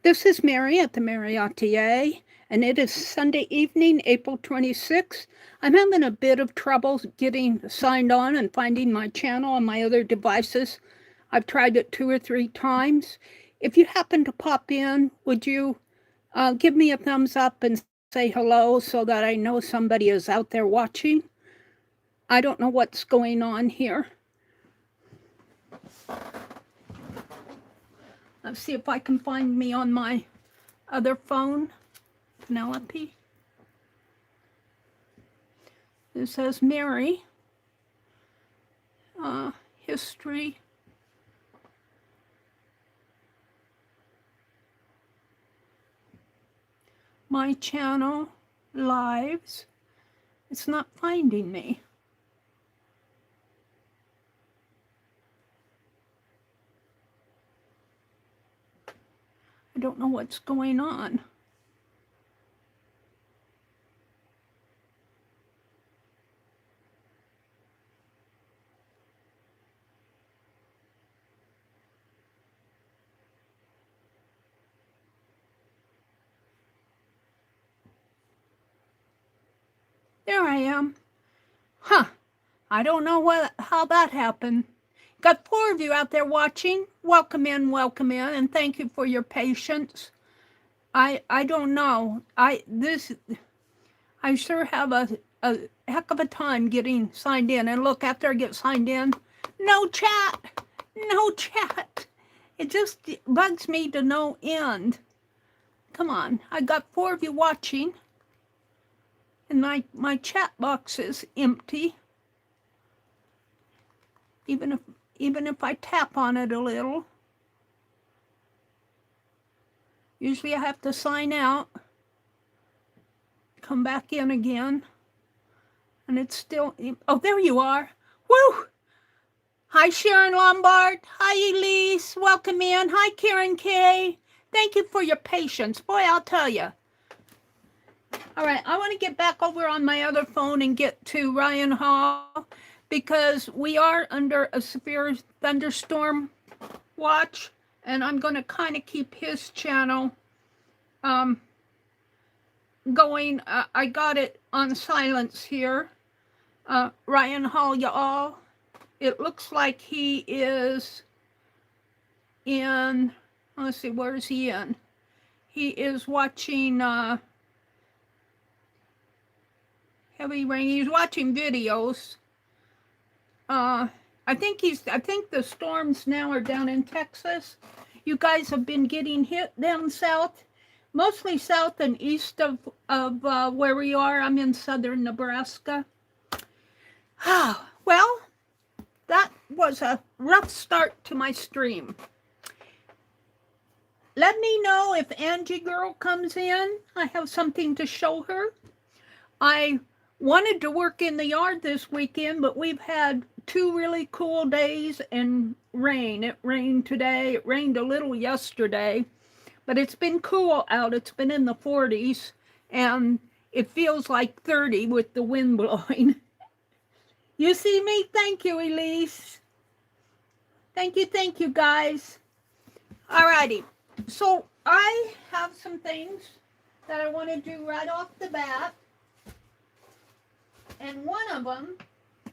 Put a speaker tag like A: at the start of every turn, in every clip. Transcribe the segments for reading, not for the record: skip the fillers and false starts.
A: This is Meri at TheMeriAtelier, and it is Sunday evening, April 26th. I'm having a bit of trouble getting signed on and finding my channel on my other devices. I've tried it 2 or 3 times. If you happen to pop in, would you give me a thumbs up and say hello so that I know somebody is out there watching? I don't know what's going on here. Let's see if I can find me on my other phone. Penelope. It says Meri. History. My channel. Lives. It's not finding me. I don't know what's going on. There I am. I don't know how that happened. Got 4 of you out there watching. Welcome in, and thank you for your patience. I don't know. I sure have a heck of a time getting signed in. And look, after I get signed in, no chat. No chat. It just bugs me to no end. Come on. I got 4 of you watching. And my chat box is empty. Even if I tap on it a little. Usually I have to sign out. Come back in again. And it's still, oh, there you are. Woo! Hi, Sharon Lombard. Hi, Elise. Welcome in. Hi, Karen K. Thank you for your patience. Boy, I'll tell you. All right, I want to get back over on my other phone and get to Ryan Hall because we are under a severe thunderstorm watch, and I'm going to kind of keep his channel going. I got it on silence here. Ryan Hall, y'all. It looks like he is in, let's see, where is he in? He is watching heavy rain. He's watching videos. I think the storms now are down in Texas. You guys have been getting hit down south, mostly south and east of where we are. I'm in southern Nebraska. Well, that was a rough start to my stream. Let me know if Angie Girl comes in. I have something to show her. I wanted to work in the yard this weekend, but we've had 2 really cool days and rain. It rained today. It rained a little yesterday, but it's been cool out. It's been in the 40s, and it feels like 30 with the wind blowing. You see me? Thank you, Elise. Thank you, guys. All righty. So I have some things that I want to do right off the bat. And one of them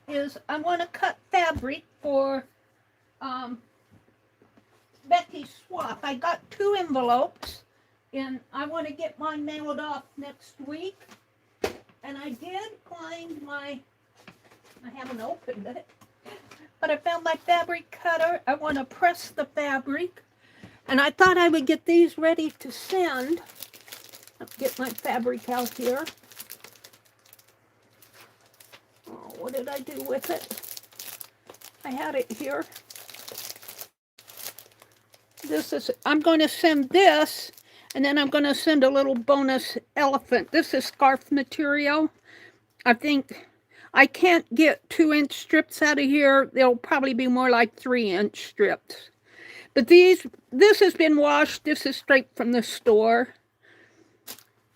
A: is I want to cut fabric for Becky's swap. I got 2 envelopes, and I want to get mine mailed off next week. And I did find I haven't opened it, but I found my fabric cutter. I want to press the fabric, and I thought I would get these ready to send. Let's get my fabric out here. Oh, what did I do with it? I had it here. I'm going to send this, and then I'm going to send a little bonus elephant. This is scarf material. I think I can't get 2-inch strips out of here. They'll probably be more like 3-inch strips. But this has been washed. This is straight from the store.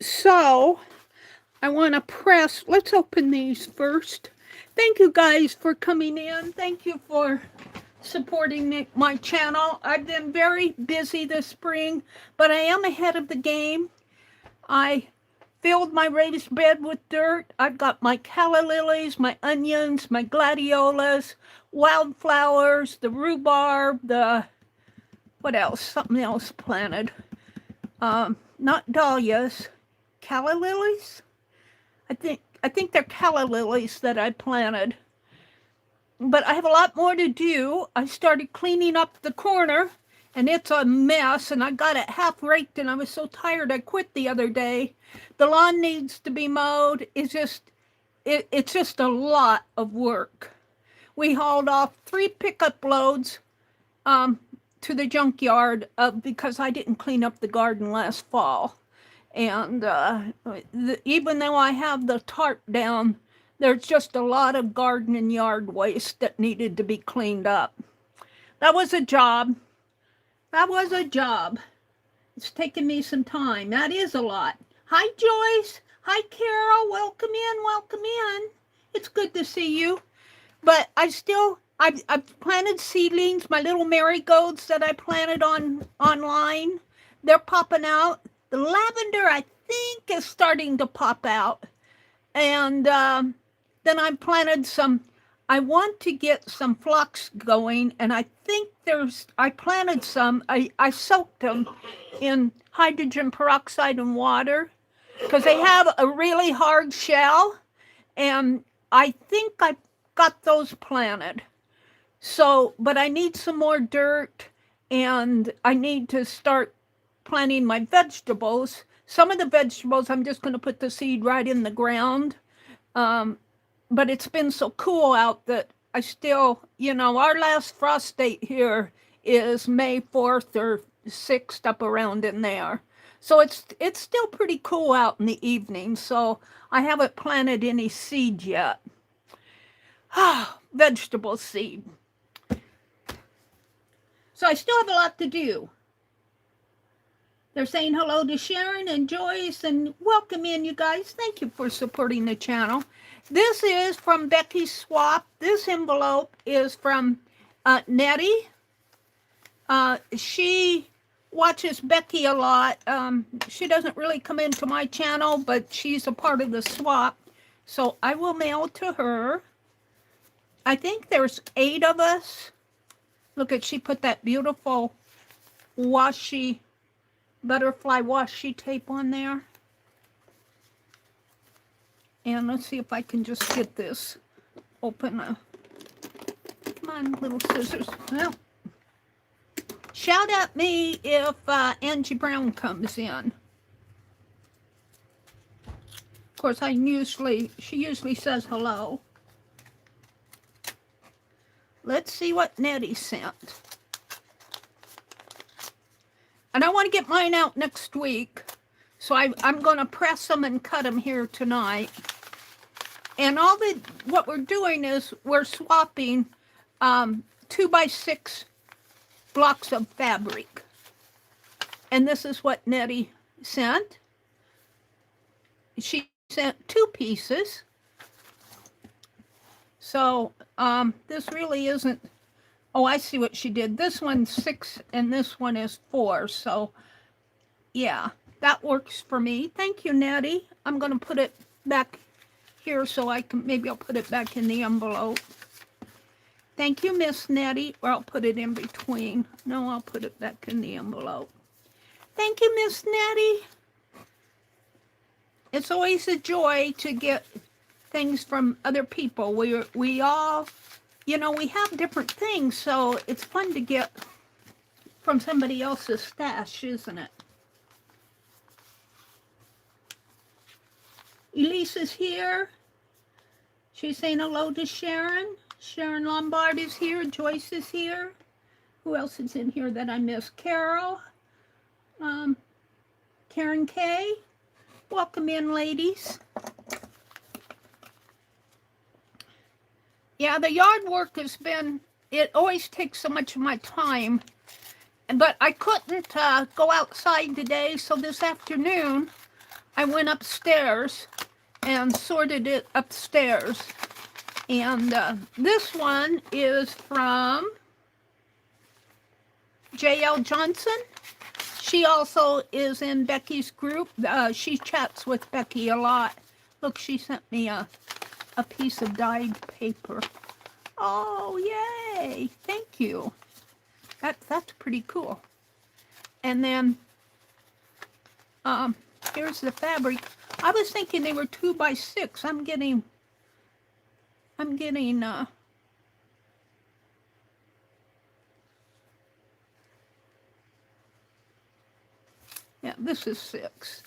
A: So I want to press. Let's open these first. Thank you guys for coming in. Thank you for supporting my channel. I've been very busy this spring, but I am ahead of the game. I filled my raised bed with dirt. I've got my calla lilies, my onions, my gladiolas, wildflowers, the rhubarb, what else? Something else planted. Not dahlias, calla lilies. I think they're calla lilies that I planted. But I have a lot more to do. I started cleaning up the corner, and it's a mess, and I got it half raked, and I was so tired I quit the other day. The lawn needs to be mowed. It's just a lot of work. We hauled off 3 pickup loads to the junkyard because I didn't clean up the garden last fall. And even though I have the tarp down, there's just a lot of garden and yard waste that needed to be cleaned up. That was a job. It's taken me some time. That is a lot. Hi, Joyce. Hi, Carol. Welcome in. It's good to see you. But I've planted seedlings, my little marigolds that I planted online. They're popping out. The lavender, I think, is starting to pop out. And then I planted some, I want to get some phlox going, and I think I planted some, I soaked them in hydrogen peroxide and water because they have a really hard shell, and I think I got those planted. So, but I need some more dirt, and I need to start planting my vegetables. Some of the vegetables, I'm just going to put the seed right in the ground. But it's been so cool out that I still, our last frost date here is May 4th or 6th, up around in there. So it's still pretty cool out in the evening. So I haven't planted any seed yet. Vegetable seed. So I still have a lot to do. They're saying hello to Sharon and Joyce, and welcome in, you guys. Thank you for supporting the channel. This is from Becky's Swap. This envelope is from Nettie. She watches Becky a lot. She doesn't really come into my channel, but she's a part of the swap. So I will mail to her. I think there's 8 of us. Look at, she put that beautiful butterfly washi tape on there. And let's see if I can just get this open. Come on, little scissors. Well, shout at me if Angie Brown comes in. Of course, she usually says hello. Let's see what Nettie sent. And I want to get mine out next week. So I'm going to press them and cut them here tonight. And what we're doing is we're swapping 2x6 blocks of fabric. And this is what Nettie sent. She sent 2 pieces. So this really isn't, oh, I see what she did. This one's 6 and this one is 4. So yeah, that works for me. Thank you, Nettie. I'm going to put it back here so maybe I'll put it back in the envelope. Thank you, Miss Nettie. Or I'll put it in between. No, I'll put it back in the envelope. Thank you, Miss Nettie. It's always a joy to get things from other people. We all, we have different things, so it's fun to get from somebody else's stash, isn't it? Elise is here. She's saying hello to Sharon. Sharon Lombard is here. Joyce is here. Who else is in here that I missed? Carol. Karen K. Welcome in, ladies. Yeah, the yard work it always takes so much of my time. But I couldn't go outside today, so this afternoon I went upstairs and sorted it upstairs. And this one is from J.L. Johnson. She also is in Becky's group. She chats with Becky a lot. Look, she sent me a piece of dyed paper. Oh, yay. Thank you. That's pretty cool. And then here's the fabric. I was thinking they were 2 by 6. I'm getting yeah, this is 6.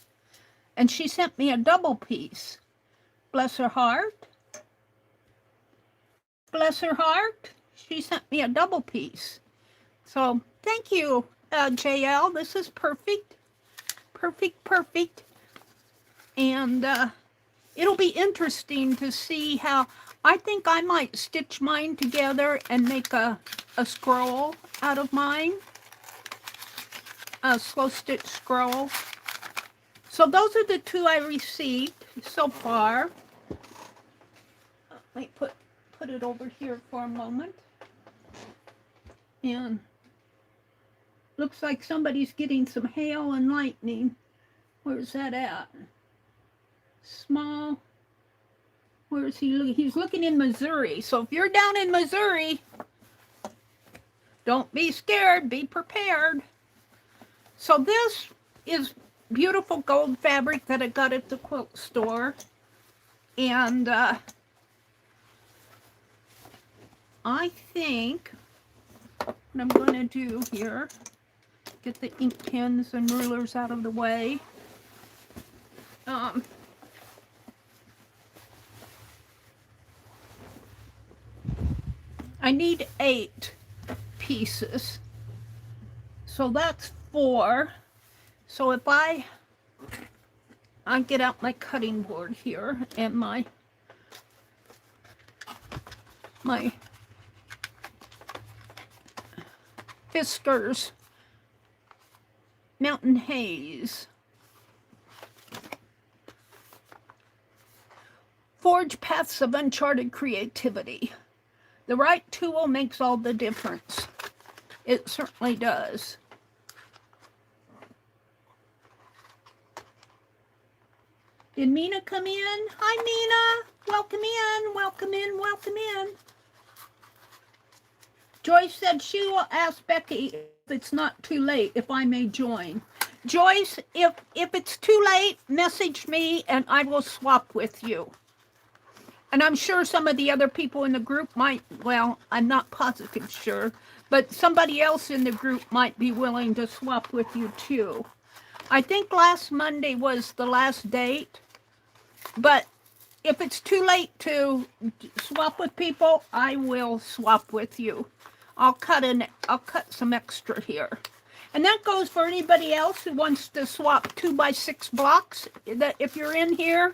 A: And she sent me a double piece. Bless her heart. Bless her heart. She sent me a double piece. So thank you, JL. This is perfect. Perfect. And it'll be interesting to see how, I think I might stitch mine together and make a scroll out of mine. A slow stitch scroll. So those are the 2 I received so far. Let me put it over here for a moment. And looks like somebody's getting some hail and lightning. Where's that at? Small. Where is he? He's looking in Missouri. So if you're down in Missouri, don't be scared. Be prepared. So this is beautiful gold fabric that I got at the quilt store. And I think what I'm going to do here, get the ink pens and rulers out of the way. I need 8 pieces. So that's 4. So if I get out my cutting board here and my Fiskars Mountain Haze. Forge paths of uncharted creativity. The right tool makes all the difference. It certainly does. Did Mina come in? Hi, Mina. Welcome in. Welcome in. Welcome in. Joyce said she will ask Becky if it's not too late, if I may join. Joyce, if it's too late, message me and I will swap with you. And I'm sure some of the other people in the group might, well, I'm not positive sure, but somebody else in the group might be willing to swap with you too. I think last Monday was the last date, but if it's too late to swap with people, I will swap with you. I'll cut some extra here. And that goes for anybody else who wants to swap 2 by 6 blocks. That if you're in here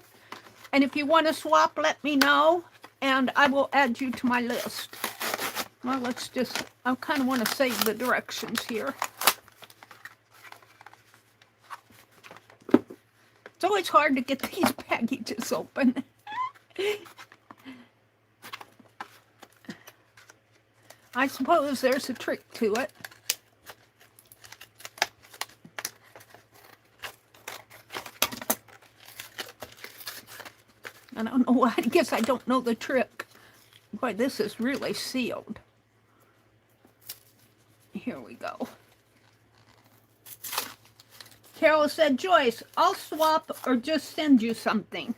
A: and if you want to swap, let me know and I will add you to my list. Well, I kind of want to save the directions here. It's always hard to get these packages open. I suppose there's a trick to it. I don't know why. I guess I don't know the trick. Boy, this is really sealed. Here we go. Carol said, Joyce, I'll swap or just send you something.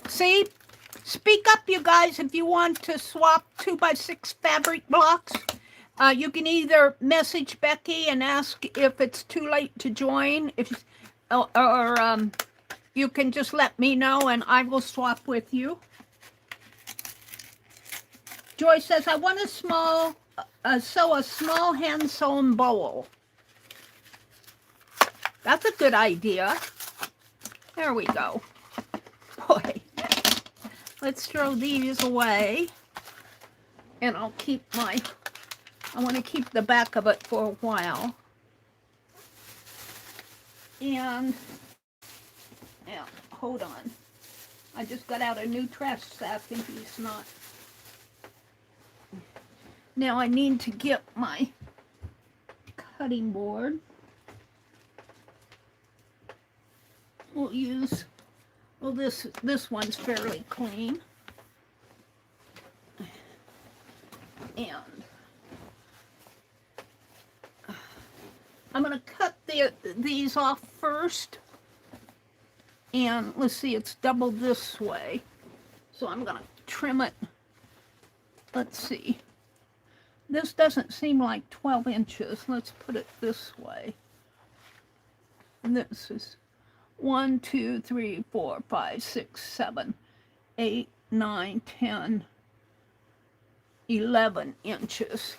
A: See? Speak up, you guys, if you want to swap 2 by 6 fabric blocks. You can either message Becky and ask if it's too late to join, or you can just let me know and I will swap with you. Joy says, I want to sew a small hand-sewn bowl. That's a good idea. There we go. Boy. Let's throw these away. And I'll keep I want to keep the back of it for a while. And, yeah, hold on. I just got out a new trash sack and he's not. Now I need to get my cutting board. We'll use, well, this one's fairly clean. And I'm going to cut these off first. And let's see, it's doubled this way. So I'm going to trim it. Let's see. This doesn't seem like 12 inches. Let's put it this way. And this is 1, 2, 3, 4, 5, 6, 7, 8, 9, 10, 11 inches.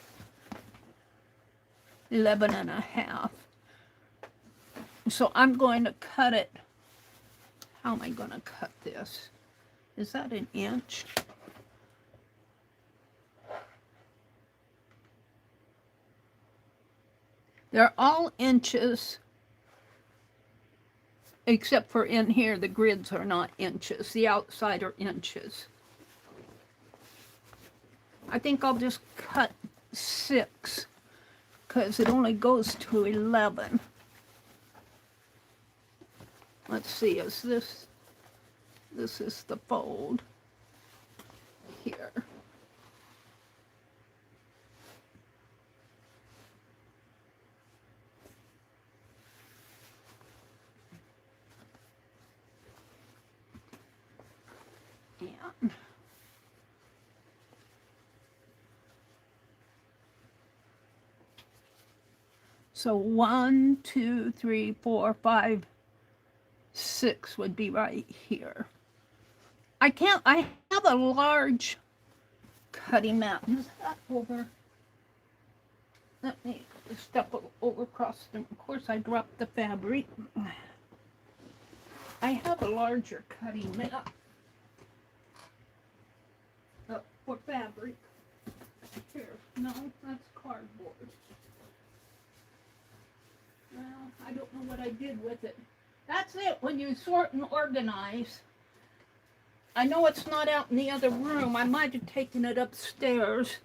A: 11 and a half. So I'm going to cut it. How am I going to cut this? Is that an inch? They're all inches, except for in here, the grids are not inches. The outside are inches. I think I'll just cut 6, because it only goes to 11. Let's see, is this is the fold here. And so 1, 2, 3, 4, 5, 6 would be right here. I have a large cutting mat. Is that over? Let me step over across them. Of course, I dropped the fabric. I have a larger cutting mat for fabric. Here, no, that's cardboard. Well, I don't know what I did with it. That's it, when you sort and organize. I know it's not out in the other room. I might have taken it upstairs.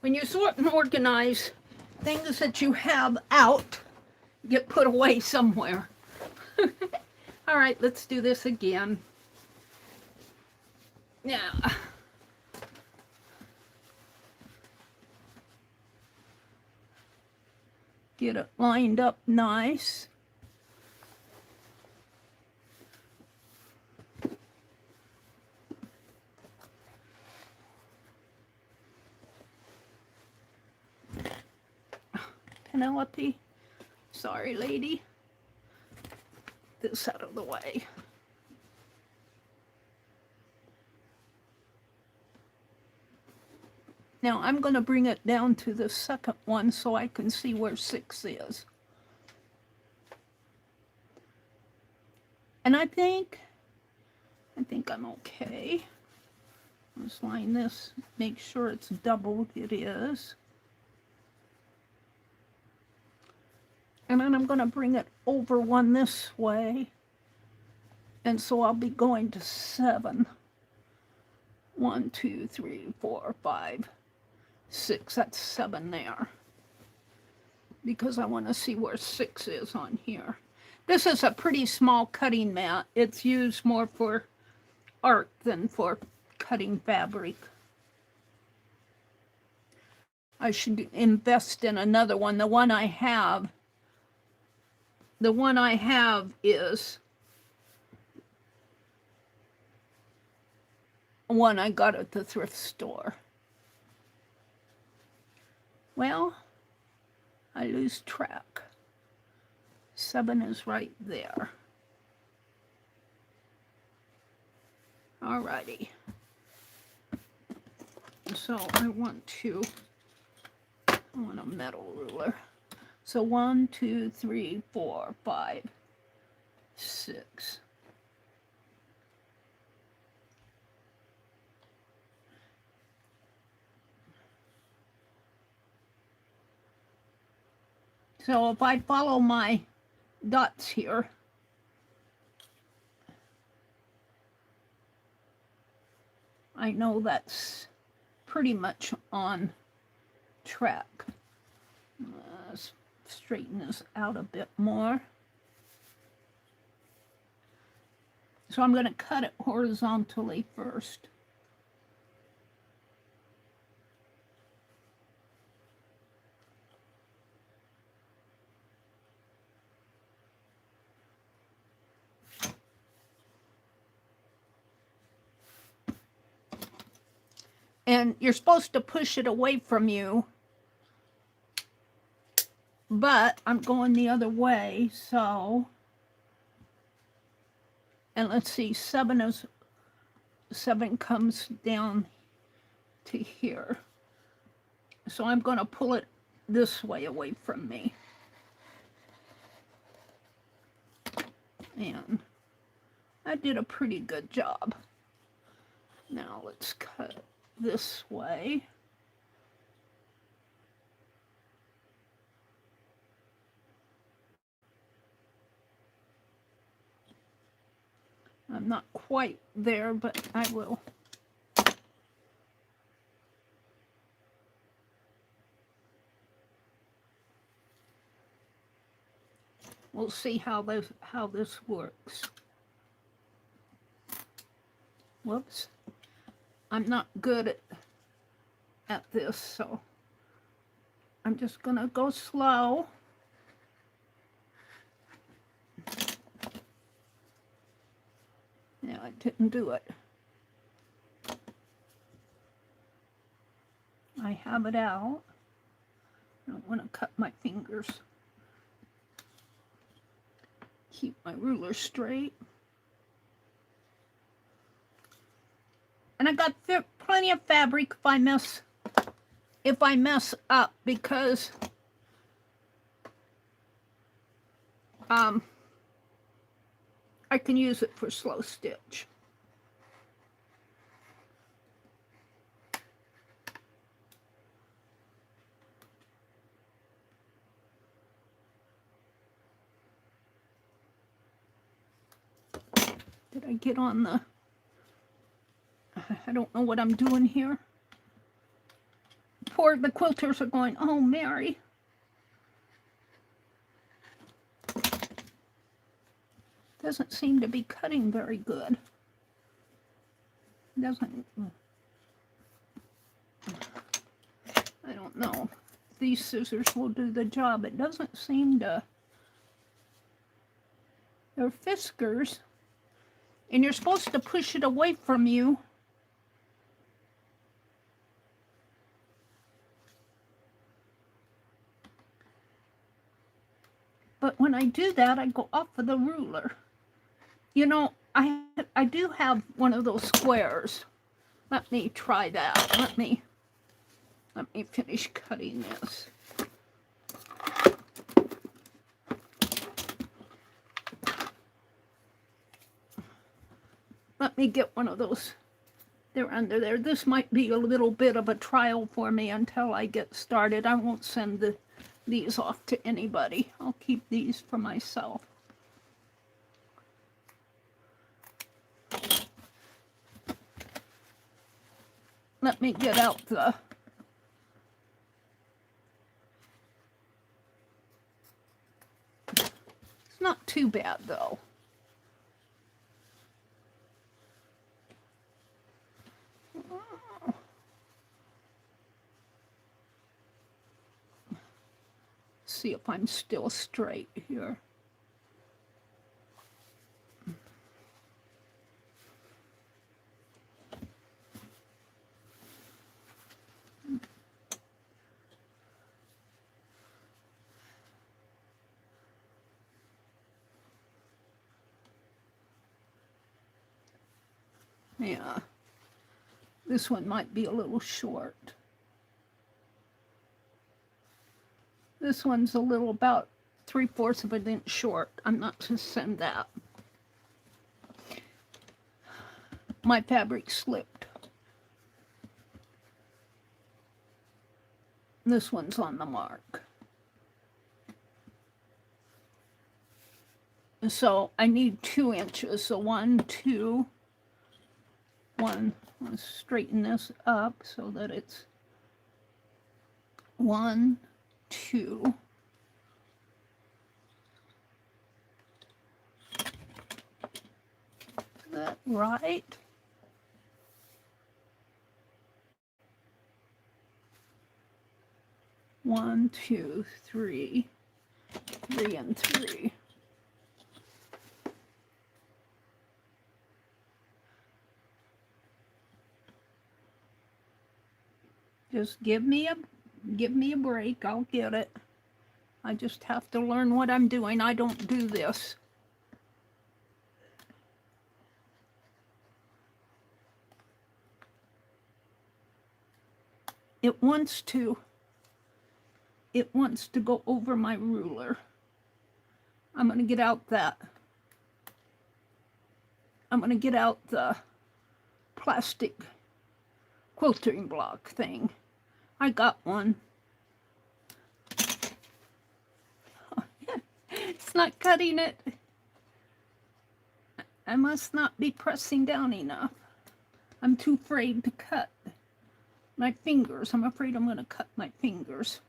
A: When you sort and organize, things that you have out get put away somewhere. All right, let's do this again. Now, get it lined up nice. Penelope, sorry lady, this out of the way. Now I'm going to bring it down to the second one so I can see where 6 is. And I think I'm okay. Let's line this, make sure it's doubled. It is. And then I'm going to bring it over one this way. And so I'll be going to 7. 1, 2, 3, 4, 5, 6. That's 7 there. Because I want to see where 6 is on here. This is a pretty small cutting mat. It's used more for art than for cutting fabric. I should invest in another one. The one I have is one I got at the thrift store. Well, I lose track. 7 is right there. Alrighty. So I want a metal ruler. So 1, 2, 3, 4, 5, 6. So if I follow my dots here, I know that's pretty much on track. straighten this out a bit more. So I'm going to cut it horizontally first. And you're supposed to push it away from you, but I'm going the other way, so, and let's see, 7 comes down to here. So I'm going to pull it this way away from me. And I did a pretty good job. Now let's cut this way. I'm not quite there, but I will. We'll see how this works. Whoops. I'm not good at this, so I'm just gonna go slow. Yeah, I didn't do it. I have it out. I don't want to cut my fingers. Keep my ruler straight. And I got plenty of fabric if I mess up, because I can use it for slow stitch. Did I get on the... I don't know what I'm doing here. The quilters are going, oh, Meri. Doesn't seem to be cutting very good. Doesn't... I don't know. These scissors will do the job. It doesn't seem to... They're Fiskars. And you're supposed to push it away from you. But when I do that, I go off of the ruler. You know, I do have one of those squares. Let me try that. Let me finish cutting this. Let me get one of those. They're under there. This might be a little bit of a trial for me until I get started. I won't send these off to anybody. I'll keep these for myself. Let me get out the... It's not too bad, though. See if I'm still straight here. Yeah, this one might be a little short. This one's a little about 3/4 of an inch short. I'm not to send that. My fabric slipped. This one's on the mark. So I need 2 inches. So 1, 2, 1. Let's straighten this up so that it's 1, 2, right. One, two, three, 3 and 3. Just give me a break. I'll get it. I just have to learn what I'm doing. I don't do this. It wants to go over my ruler. I'm going to get out the plastic quilting block thing. I got one. It's not cutting it. I must not be pressing down enough. I'm too afraid to cut my fingers. I'm afraid I'm going to cut my fingers.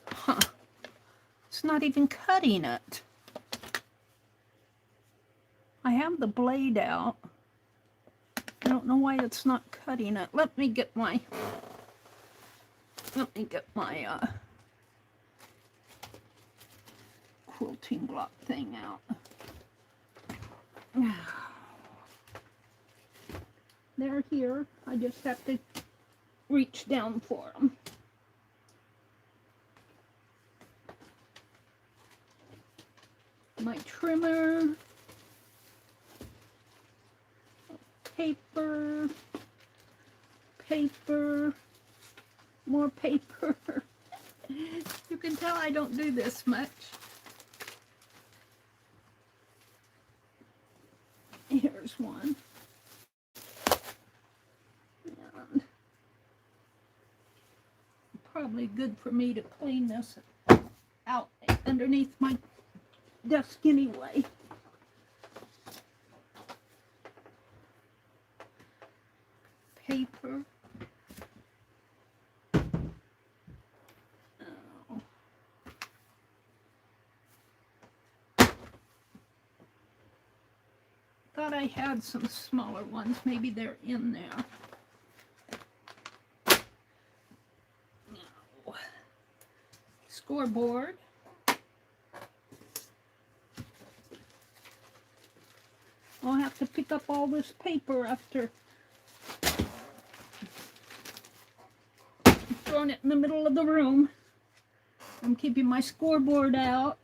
A: Huh. It's not even cutting it. I have the blade out. I don't know why it's not cutting it. Let me get my quilting block thing out. They're here. I just have to reach down for them. My trimmer. Paper, more paper. You can tell I don't do this much. Here's one. And probably good for me to clean this out underneath my desk anyway. Paper. Oh. Thought I had some smaller ones. Maybe they're in there. No. Scoreboard. I'll have to pick up all this paper after throwing it in the middle of the room. I'm keeping my scoreboard out,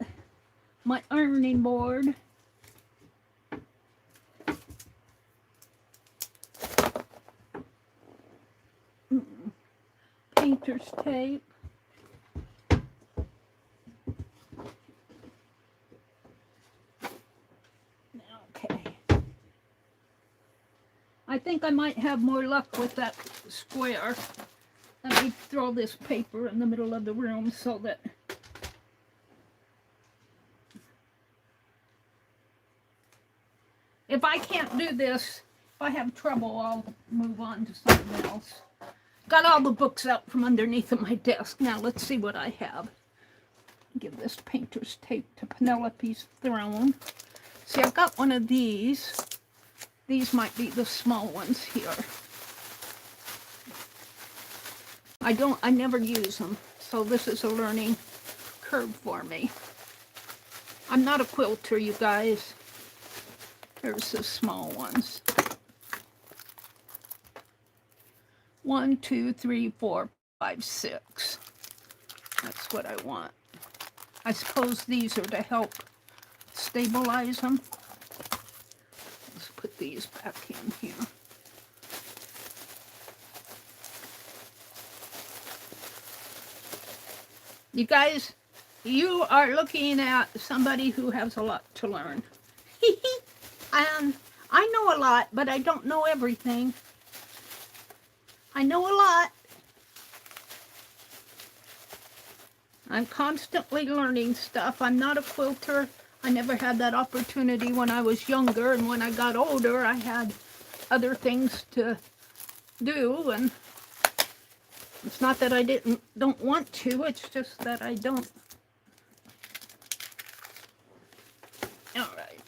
A: my ironing board. Painter's tape. Okay. I think I might have more luck with that square. Let me throw this paper in the middle of the room so that if I can't do this, if I have trouble, I'll move on to something else. Got all the books out from underneath of my desk. Now let's see what I have. Give this painter's tape to Penelope's throne. See, I've got one of these. These might be the small ones here. I never use them, so this is a learning curve for me. I'm not a quilter, you guys. Here's the small ones. 1, 2, 3, 4, 5, 6. That's what I want. I suppose these are to help stabilize them. Let's put these back in here. You guys, you are looking at somebody who has a lot to learn. I know a lot, but I don't know everything. I know a lot. I'm constantly learning stuff. I'm not a quilter. I never had that opportunity when I was younger, and when I got older, I had other things to do, and It's not that I don't want to, it's just that I don't. All right.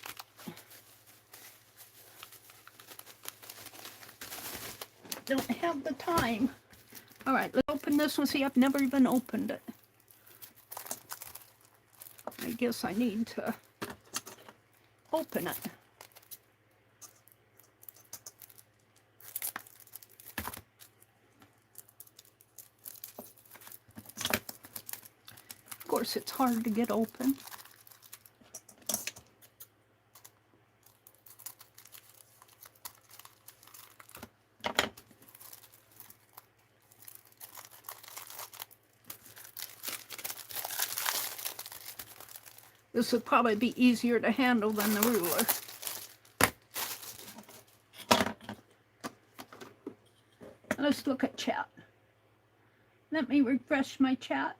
A: Don't have the time. All right, let's open this one. See, I've never even opened it. I guess I need to open it. Of course, it's hard to get open. This would probably be easier to handle than the ruler. Let's look at chat. Let me refresh my chat.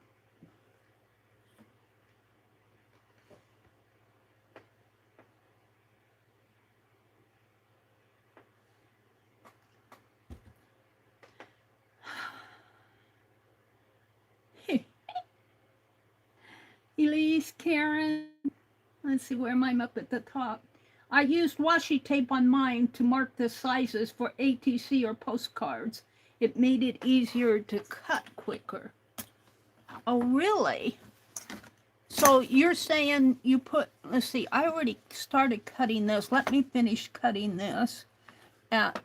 A: Elise, Karen, let's see, where am I up at the top? I used washi tape on mine to mark the sizes for ATC or postcards. It made it easier to cut quicker. Oh, really? So you're saying you put, let's see, I already started cutting this. Let me finish cutting this at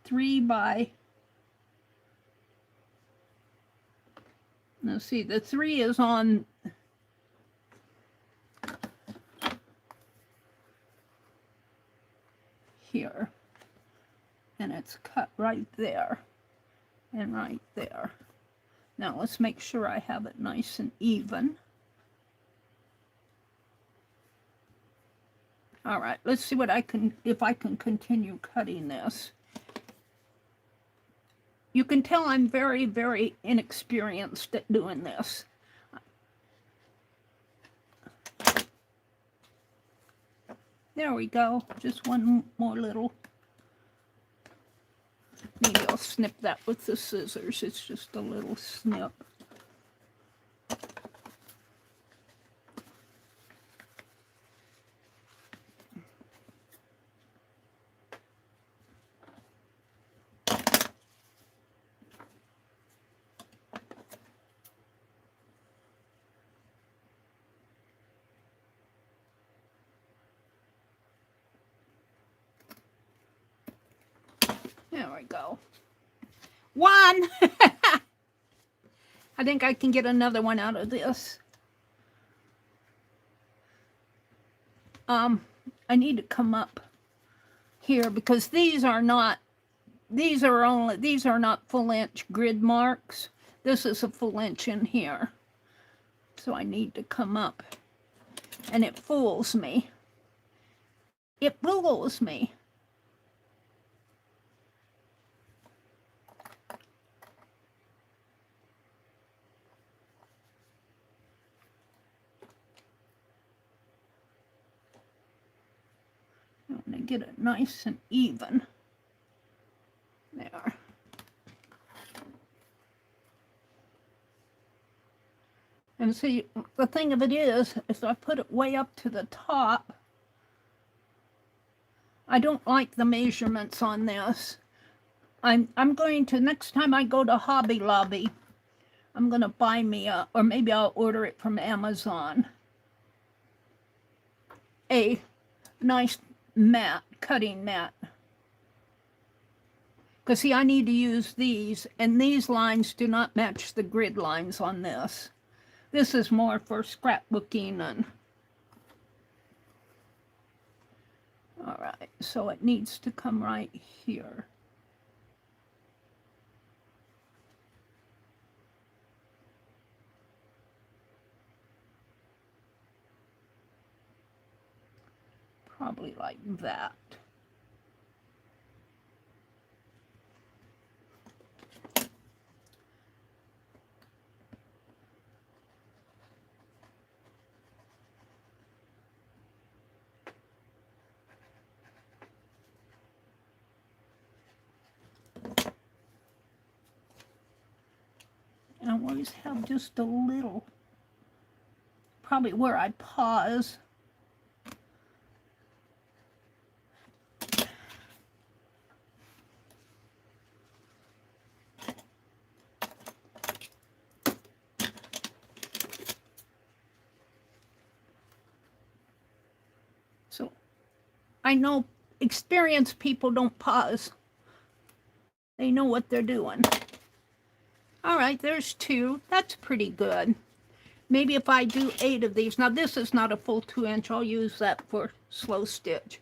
A: 3 by, let's see, the 3 is on here, and it's cut right there and right there. Now let's make sure I have it nice and even. All right, let's see what I can, if I can continue cutting this. You can tell I'm very, very inexperienced at doing this. There we go. Just one more little. Maybe I'll snip that with the scissors. It's just a little snip. There we go. One! I think I can get another one out of this. I need to come up here because these are not full inch grid marks. This is a full inch in here. So I need to come up. And it fools me. It fools me. I want to get it nice and even. There. And see, the thing of it is I put it way up to the top. I don't like the measurements on this. I'm going to, next time I go to Hobby Lobby, I'm going to buy me a, or maybe I'll order it from Amazon, a nice mat, cutting mat. Because see, I need to use these, and these lines do not match the grid lines on this. This is more for scrapbooking and... All right, so it needs to come right here. Probably like that. always have just a little, probably where I pause. So I know experienced people don't pause. They know what they're doing. All right, there's 2. That's pretty good. Maybe if I do 8 of these. Now this is not a full 2-inch. I'll use that for slow stitch.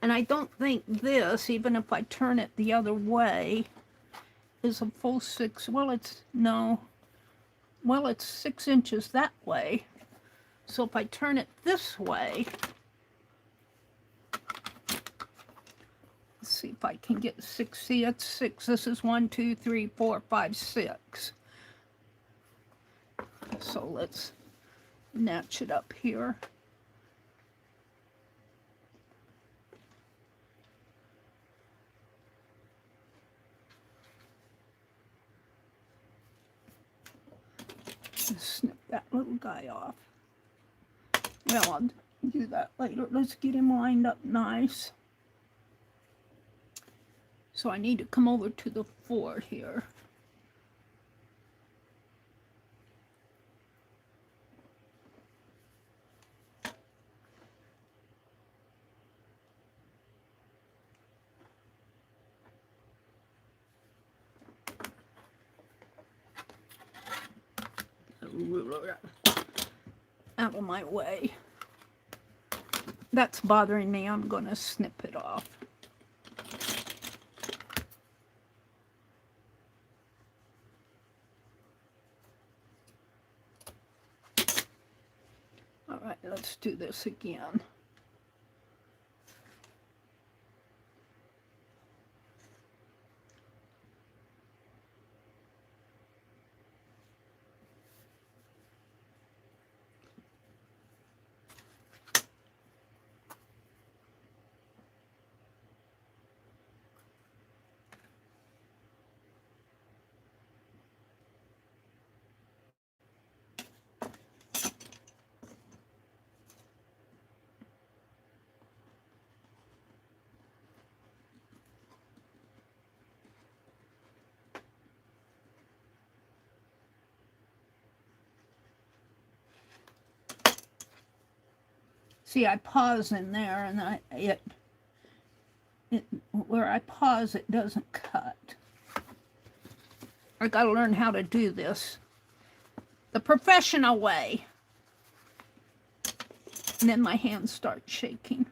A: And I don't think this, even if I turn it the other way, is a full 6. Well, it's, no. Well, it's 6 inches that way. So if I turn it this way, let's see if I can get 6. See, it's 6. This is 1, 2, 3, 4, 5, 6. So let's notch it up here. Snip that little guy off. Well, I'll do that later. Let's get him lined up nice. So I need to come over to the 4 here. Ruler out of my way. That's bothering me. I'm going to snip it off. All right, let's do this again. See, I pause in there, and where I pause, it doesn't cut. I got to learn how to do this the professional way. And then my hands start shaking.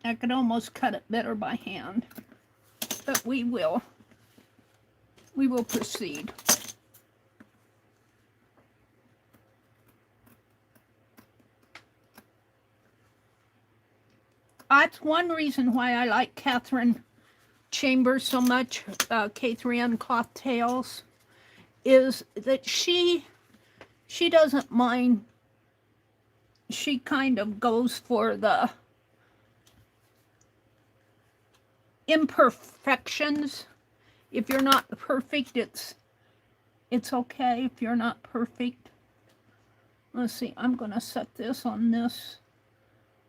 A: I could almost cut it better by hand, but we will proceed. That's one reason why I like Catherine Chambers so much, Catherine Cloth Tales, is that she doesn't mind. She kind of goes for the imperfections. If you're not perfect, it's okay if you're not perfect. Let's see, I'm going to set this on this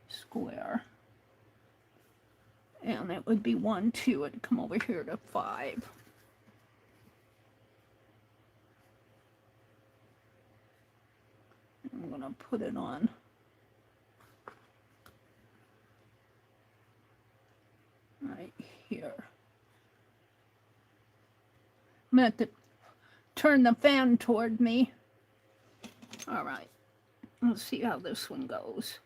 A: square. And it would be 1, 2, and come over here to 5. I'm going to put it on right here. I'm going to have to turn the fan toward me. All right. Let's see how this one goes.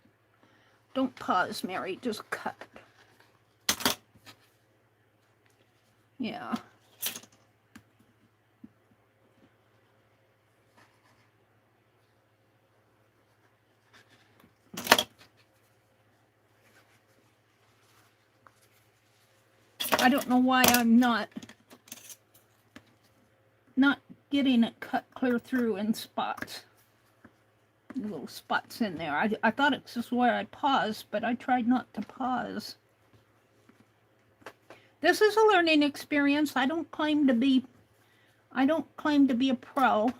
A: Don't pause, Meri. Just cut. Yeah. I don't know why I'm not getting it cut clear through in spots. Little spots in there. I thought it's just where I paused, but I tried not to pause. This is a learning experience. I don't claim to be a pro.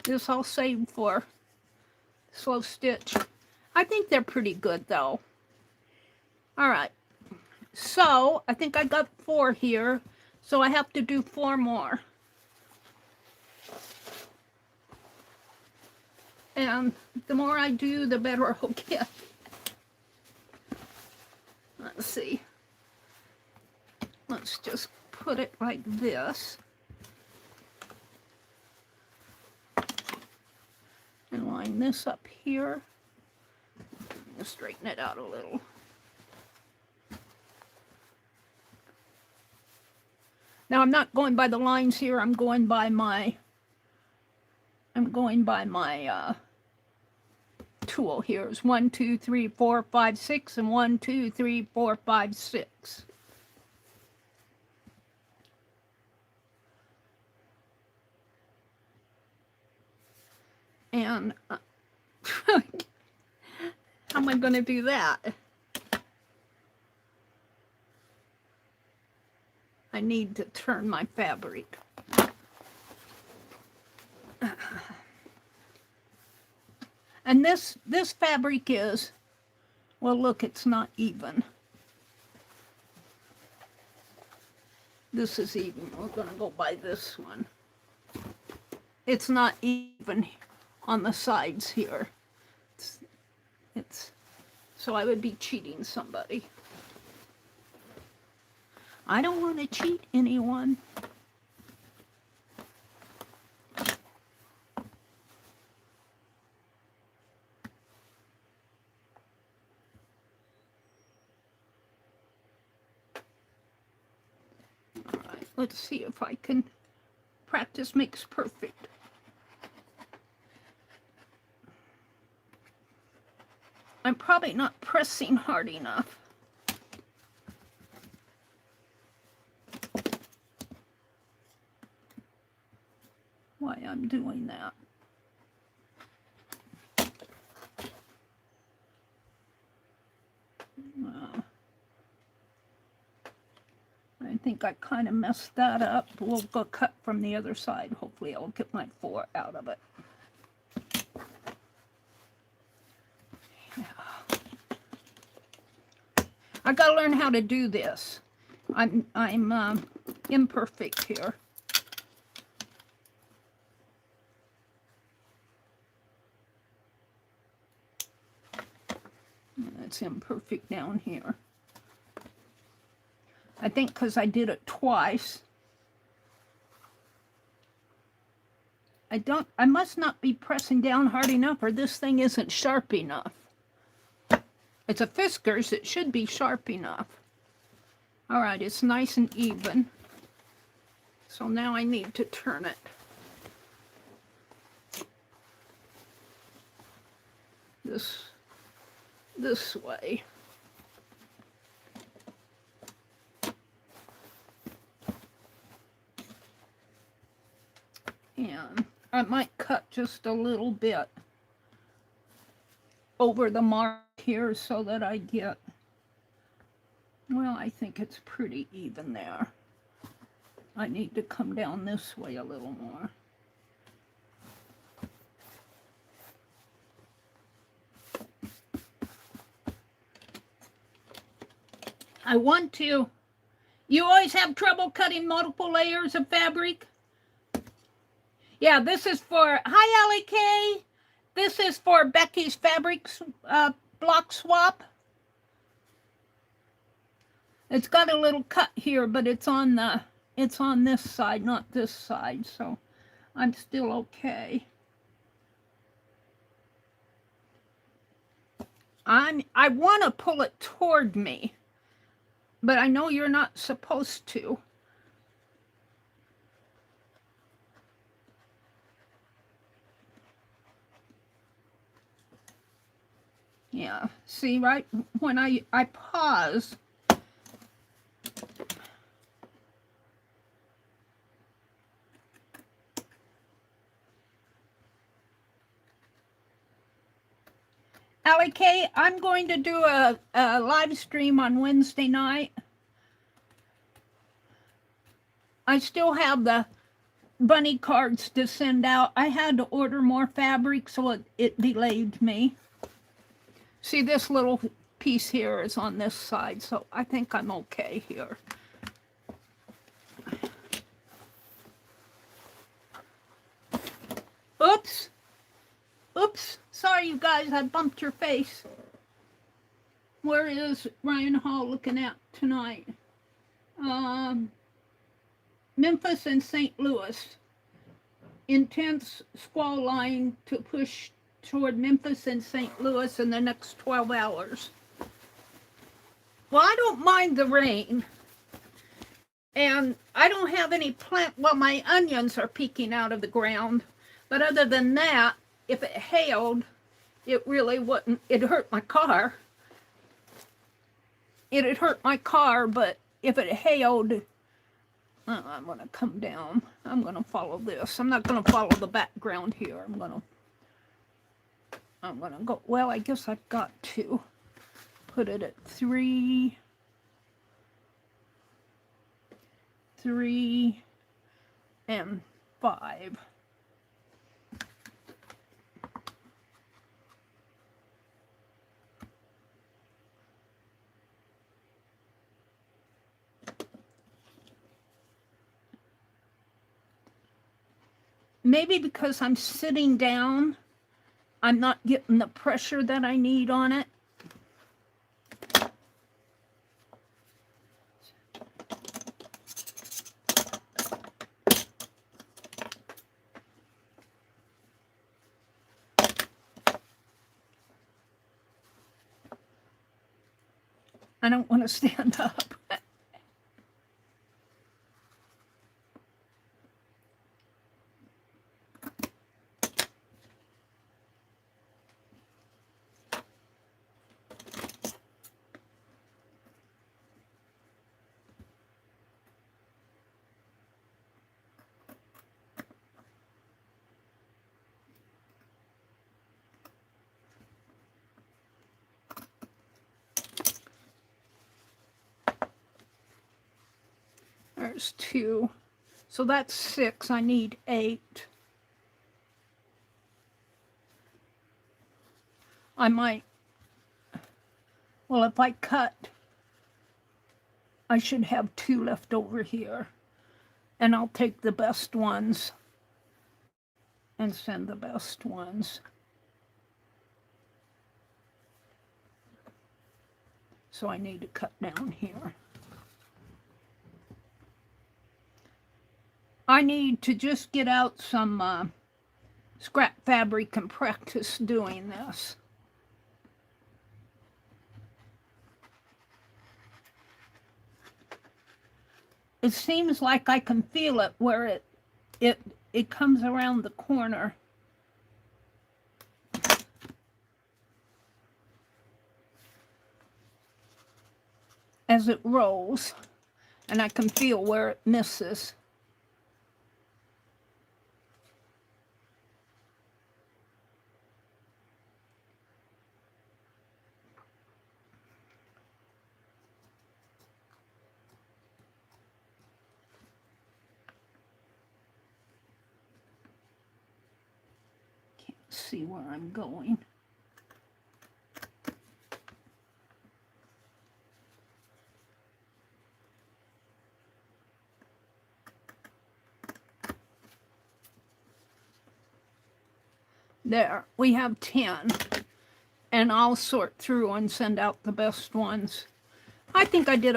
A: This I'll save for slow stitch. I think they're pretty good though. All right. So I think I got 4 here. So I have to do 4 more. And the more I do, the better I'll get. Let's see. Let's just put it like this. And line this up here. Just straighten it out a little. Now I'm not going by the lines here. I'm going by my tool here. It's 1, 2, 3, 4, 5, 6, and 1, 2, 3, 4, 5, 6. And how am I going to do that? I need to turn my fabric. And this fabric is, well, look, it's not even. This is even. We're going to go by this one. It's not even on the sides here. It's so I would be cheating somebody. I don't want to cheat anyone. All right, let's see if I can. Practice makes perfect. I'm probably not pressing hard enough. Why I'm doing that. I think I kind of messed that up. We'll go cut from the other side. Hopefully I'll get my 4 out of it. I gotta learn how to do this. I'm imperfect here. That's imperfect down here. I think because I did it twice. I must not be pressing down hard enough, or this thing isn't sharp enough. It's a Fiskars, it should be sharp enough. All right, it's nice and even. So now I need to turn it. This way. And I might cut just a little bit over the mark here so that I get, well, I think it's pretty even there. I need to come down this way a little more. I want to, you always have trouble cutting multiple layers of fabric? Yeah, this is for, hi Allie K. This is for Becky's fabric block swap. It's got a little cut here, but it's on this side, not this side, so I'm still okay. I want to pull it toward me, but I know you're not supposed to. Yeah, see, right when I pause, Allie K, I'm going to do a live stream on Wednesday night. I still have the bunny cards to send out. I had to order more fabric, so it delayed me. See, this little piece here is on this side, so I think I'm okay here. Oops. Oops. Sorry, you guys, I bumped your face. Where is Ryan Hall looking at tonight? Memphis and St. Louis. Intense squall line to push toward Memphis and St. Louis in the next 12 hours. Well, I don't mind the rain. And I don't have any plant, well, my onions are peeking out of the ground. But other than that, if it hailed, it really wouldn't, it hurt my car. It'd hurt my car, but if it hailed, I'm going to come down. I'm going to follow this. I'm not going to follow the background here. I'm going to go, well, I guess I've got to put it at 3, 3, and 5. Maybe because I'm sitting down, I'm not getting the pressure that I need on it. I don't want to stand up. There's 2. So that's 6. I need 8. I might, well, if I cut, I should have 2 left over here. And I'll take the best ones and send the best ones. So I need to cut down here. I need to just get out some scrap fabric and practice doing this. It seems like I can feel it where it comes around the corner. As it rolls, and I can feel where it misses. Can't see where I'm going. There, we have 10, and I'll sort through and send out the best ones. I think I did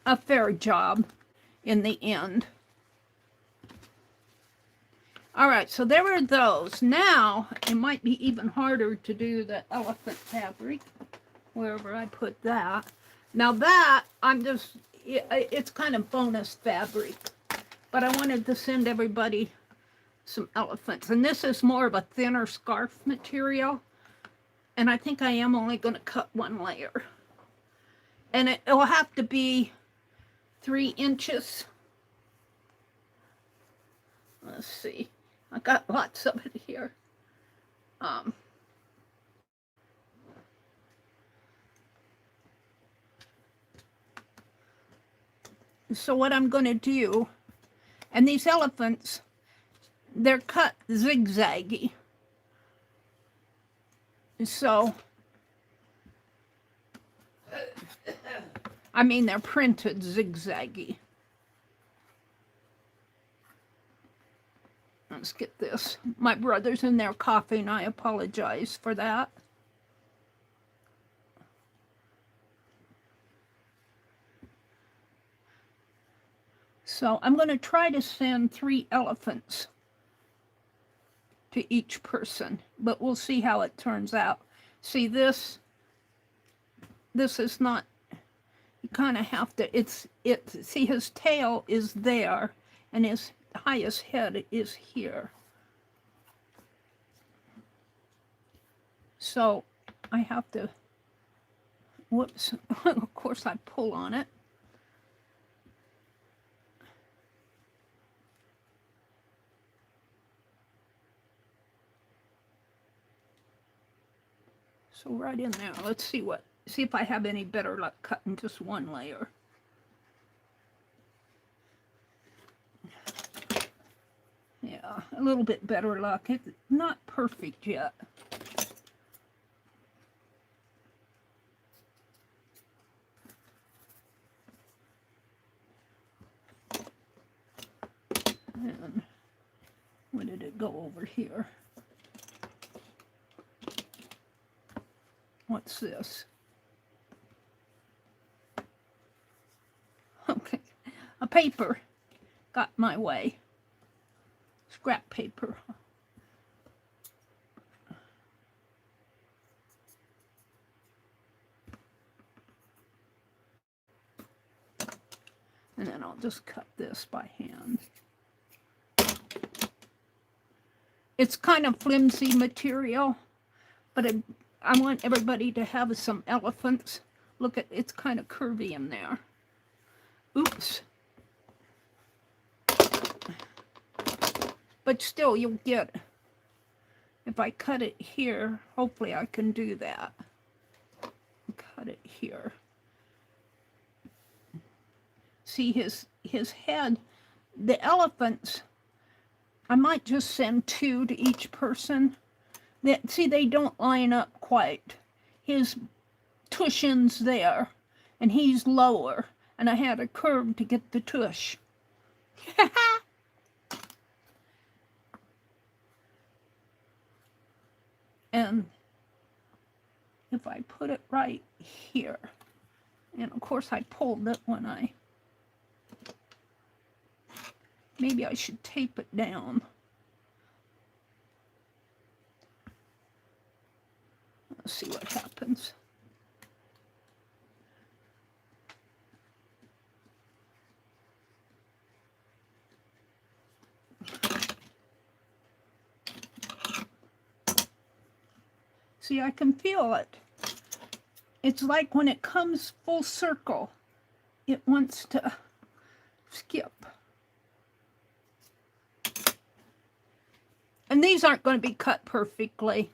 A: a fair job in the end. All right, so there are those. Now, it might be even harder to do the elephant fabric, wherever I put that. Now that, it's kind of bonus fabric, but I wanted to send everybody some elephants. And this is more of a thinner scarf material. And I think I am only going to cut 1 layer. And it will have to be 3 inches. Let's see. I got lots of it here. So what I'm going to do, and these elephants, they're cut zigzaggy. So, I mean, they're printed zigzaggy. Let's get this. My brother's in there coughing. I apologize for that. So I'm going to try to send 3 elephants to each person, but we'll see how it turns out. See, this is not, you kind of have to, see, his tail is there and his highest head is here. So I have to, whoops, of course I pull on it. So right in there, let's see if I have any better luck cutting just one layer. Yeah, a little bit better luck. It's not perfect yet. And where did it go over here? What's this? Okay, a paper got my way. Scrap paper. And then I'll just cut this by hand. It's kind of flimsy material, but I want everybody to have some elephants. Look at, it's kind of curvy in there. Oops. But still, you'll get, if I cut it here, hopefully I can do that. Cut it here. See his head, the elephants, I might just send 2 to each person. See, they don't line up quite. His tushion's there, and he's lower, and I had a curve to get the tush. And if I put it right here, and of course I pulled it when maybe I should tape it down. Let's see what happens. See, I can feel it. It's like when it comes full circle, it wants to skip. And these aren't going to be cut perfectly.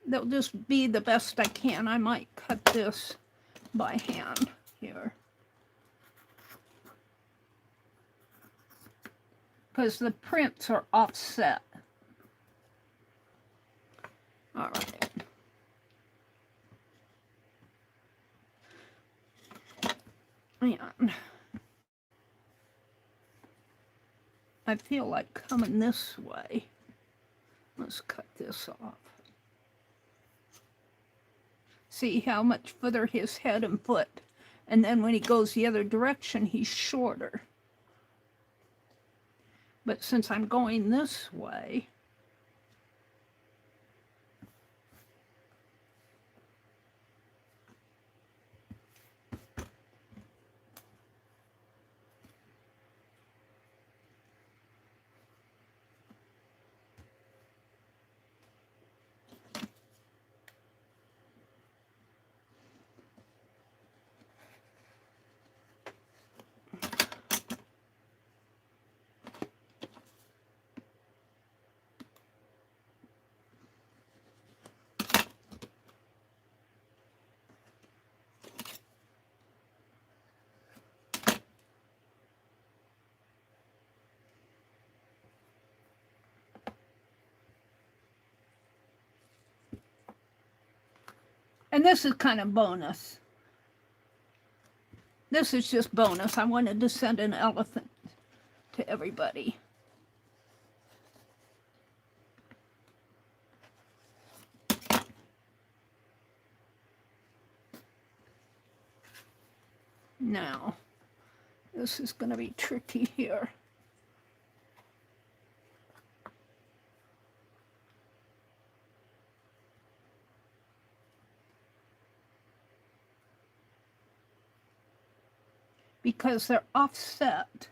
A: They'll just be the best I can. I might cut this by hand here, because the prints are offset. All right. And I feel like coming this way. Let's cut this off. See how much further his head and foot. And then when he goes the other direction, he's shorter. But since I'm going this way, And this is kind of bonus. This is just bonus. I wanted to send an elephant to everybody. Now, this is going to be tricky here. Because they're offset.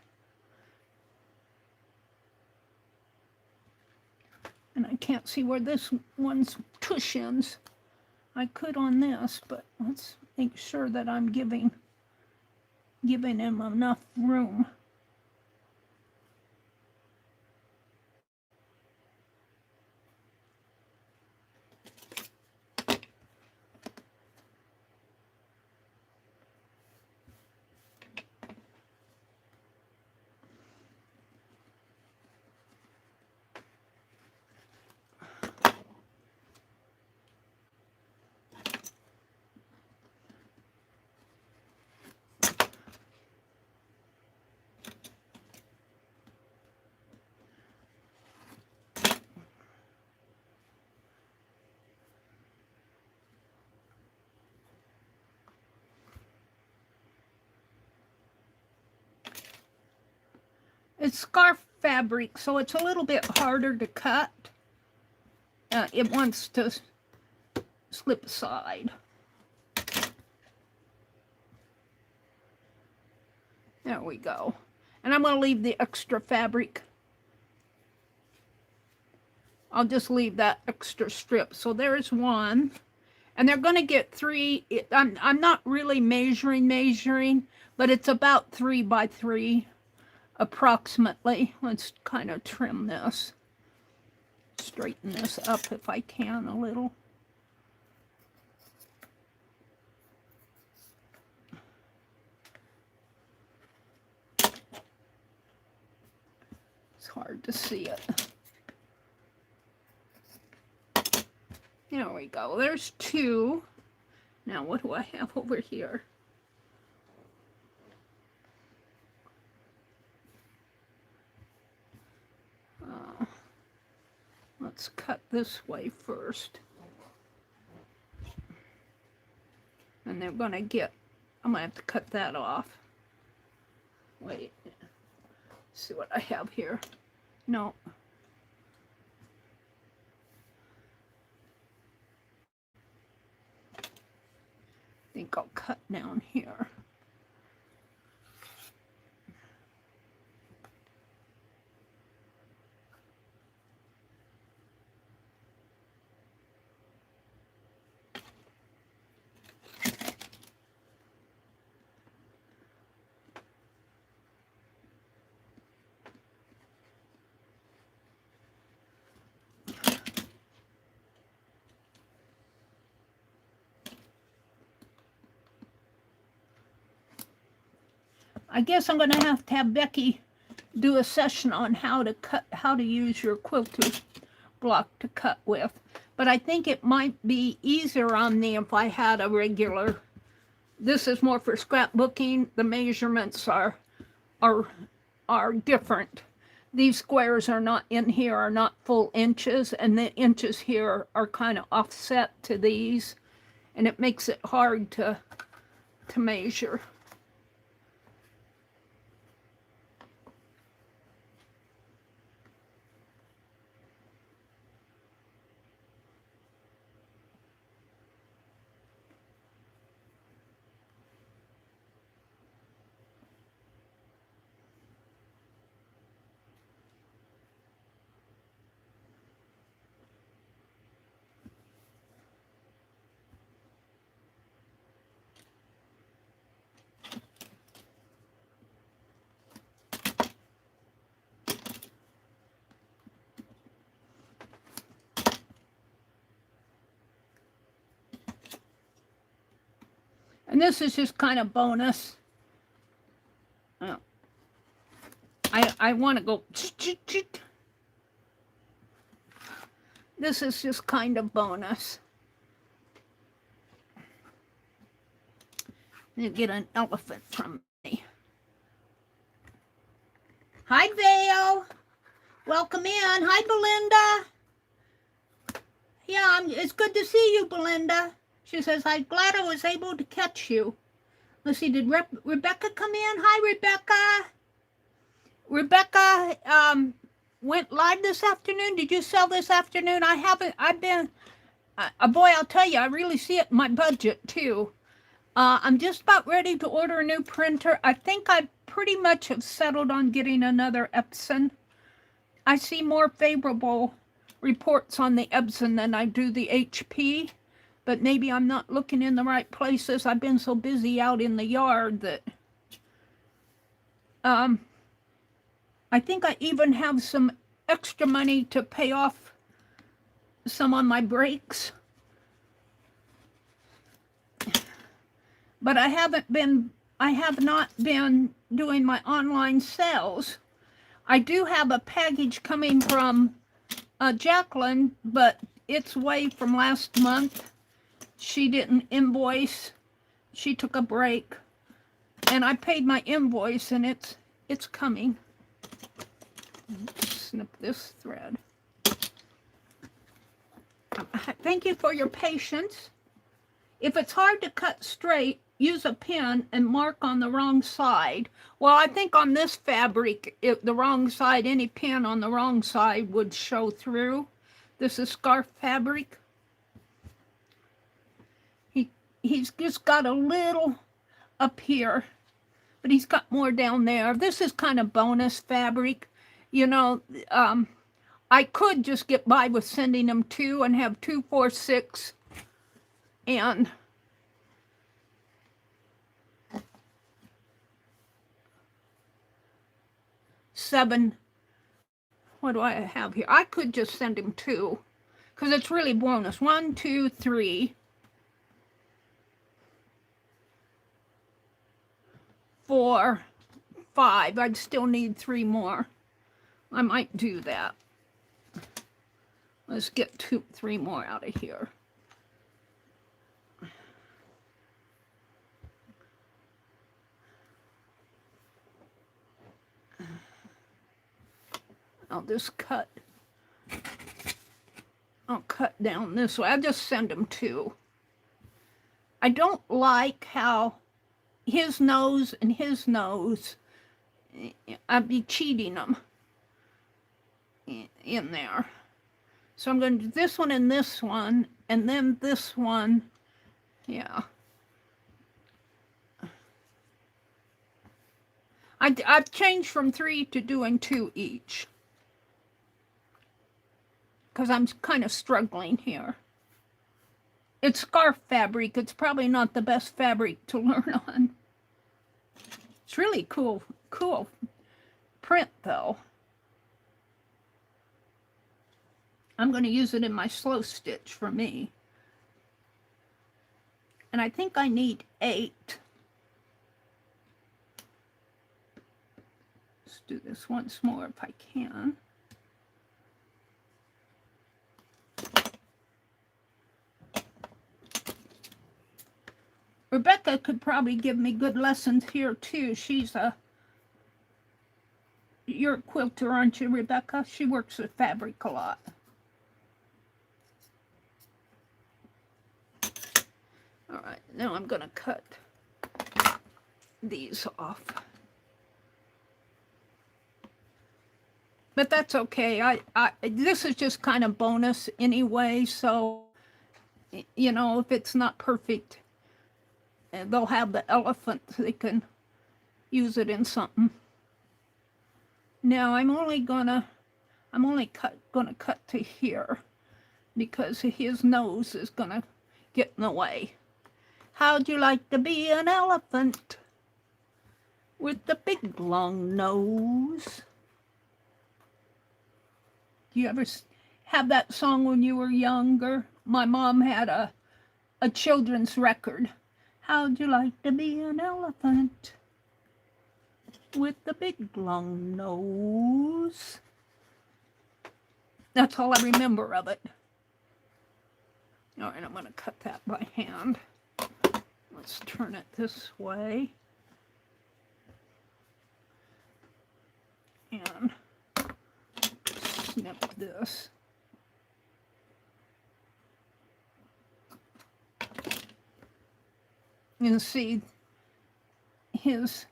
A: And I can't see where this one's tush ends. I could on this, but let's make sure that I'm giving him enough room. It's scarf fabric, so it's a little bit harder to cut. It wants to slip aside. There we go. And I'm going to leave the extra fabric. I'll just leave that extra strip. So there's one. And they're going to get 3. I'm not really measuring, but it's about 3 by 3 approximately. Let's kind of trim this. Straighten this up if I can a little. It's hard to see it. There we go. There's 2. Now what do I have over here? Let's cut this way first. And they're going to get, I'm going to have to cut that off. Wait. See what I have here. No. I think I'll cut down here. I guess I'm going to have Becky do a session on how to use your quilter block to cut with. But I think it might be easier on me if I had a regular. This is more for scrapbooking. The measurements are different. These squares are not in here, are not full inches, and the inches here are kind of offset to these, and it makes it hard to measure. And this is just kind of bonus. I want to go. This is just kind of bonus. You get an elephant from me. Hi, Vale. Welcome in. Hi, Belinda. Yeah, it's good to see you, Belinda. She says, I'm glad I was able to catch you. Let's see, did Rebecca come in? Hi, Rebecca. Rebecca went live this afternoon. Did you sell this afternoon? I haven't. I've been, boy, I'll tell you, I really see it in my budget, too. I'm just about ready to order a new printer. I think I pretty much have settled on getting another Epson. I see more favorable reports on the Epson than I do the HP, but maybe I'm not looking in the right places. I've been so busy out in the yard that I think I even have some extra money to pay off some on my brakes. But I have not been doing my online sales. I do have a package coming from Jacqueline, but it's way from last month. She didn't invoice. She took a break, and I paid my invoice, and it's coming. Snip this thread. Thank you for your patience. If it's hard to cut straight, use a pen and mark on the wrong side. Well, I think on this fabric, the wrong side, any pen on the wrong side would show through. This is scarf fabric. He's just got a little up here, but he's got more down there. This is kind of bonus fabric. You know, I could just get by with sending them 2 and have 2, 4, 6 and seven. What do I have here? I could just send him 2 because it's really bonus. 1, 2, 3, 4, 5. I'd still need 3 more. I might do that. Let's get 3 more out of here. I'll just cut. I'll cut down this way. I'll just send him 2. I don't like how his nose and his nose, I'd be cheating them in there. So I'm going to do this one and then this one. Yeah. I've changed from 3 to doing 2 each, because I'm kind of struggling here. It's scarf fabric. It's probably not the best fabric to learn on. It's really cool print, though. I'm going to use it in my slow stitch for me. And I think I need 8. Let's do this once more if I can. Rebecca could probably give me good lessons here too. You're a quilter, aren't you, Rebecca? She works with fabric a lot. All right, now I'm gonna cut these off. But that's okay. This is just kind of bonus anyway, so, you know, if it's not perfect, they'll have the elephant, so they can use it in something. Now I'm only gonna cut to here because his nose is gonna get in the way. How'd you like to be an elephant with the big long nose? Do you ever have that song when you were younger? My mom had a children's record. How'd you like to be an elephant with the big long nose? That's all I remember of it. All right, I'm going to cut that by hand. let's turn it this way. And snip this. And see, his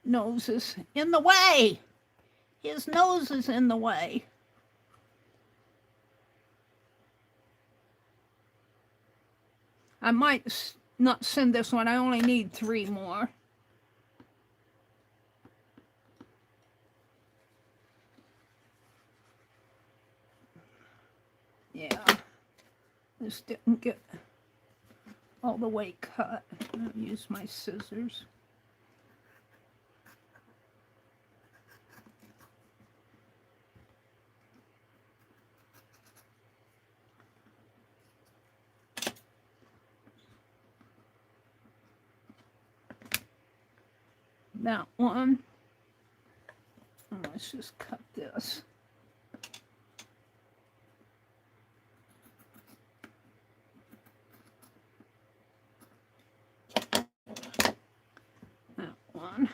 A: nose is in the way. His nose is in the way. I might not send this one. I only need 3 more. Yeah, this didn't get all the way cut. I'll use my scissors. That one. And let's just cut this. That one.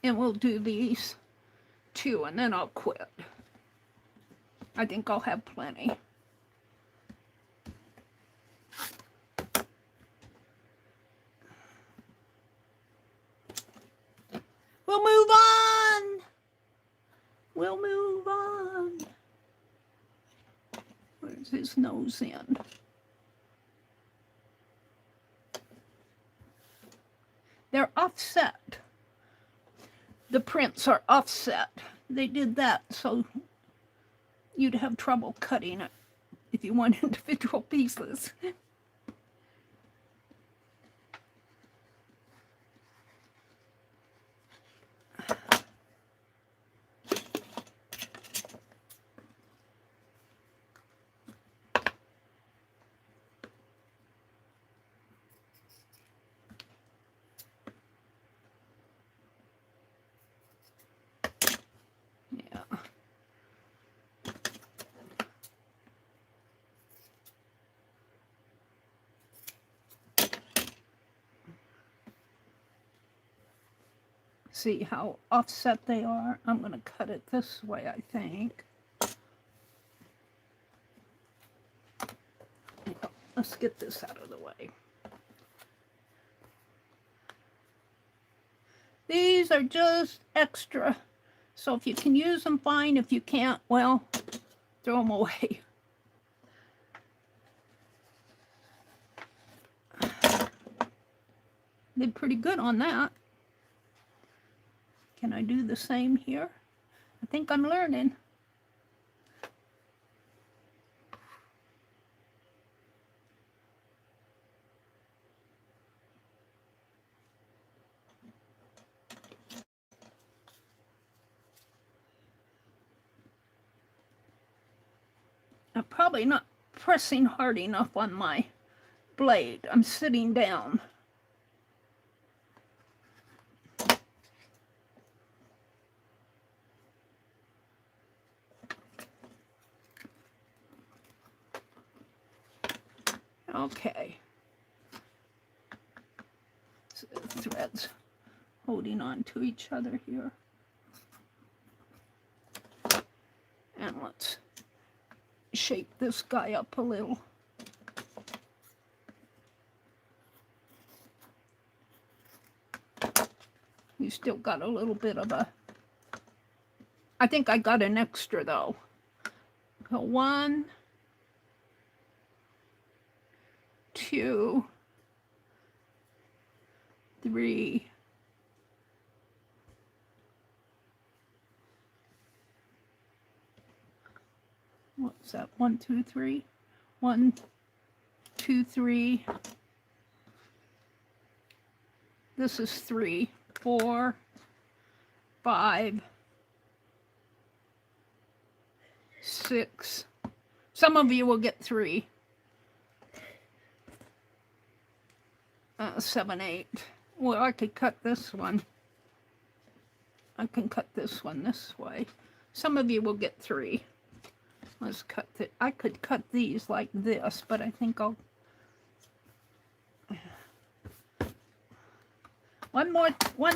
A: And we'll do these 2 and then I'll quit. I think I'll have plenty. We'll move on. We'll move on. Where's his nose in? They're offset. The prints are offset. They did that so you'd have trouble cutting it if you want individual pieces. See how offset they are? I'm going to cut it this way, I think. Let's get this out of the way. These are just extra. So if you can use them, fine. If you can't, well, throw them away. Did pretty good on that. Can I do the same here? I think I'm learning. I'm probably not pressing hard enough on my blade. I'm sitting down. Okay. So the threads holding on to each other here. And let's shape this guy up a little. You still got a little bit of a... I think I got an extra though. So 1, 2, 3, 1, 2, 3. 1, 2, 3. This is 3, 4, 5, 6. Some of you will get 3. 7, 8. Well, I could cut this one. I can cut this one this way. Some of you will get 3. Let's cut it. I could cut these like this, but I think I'll... One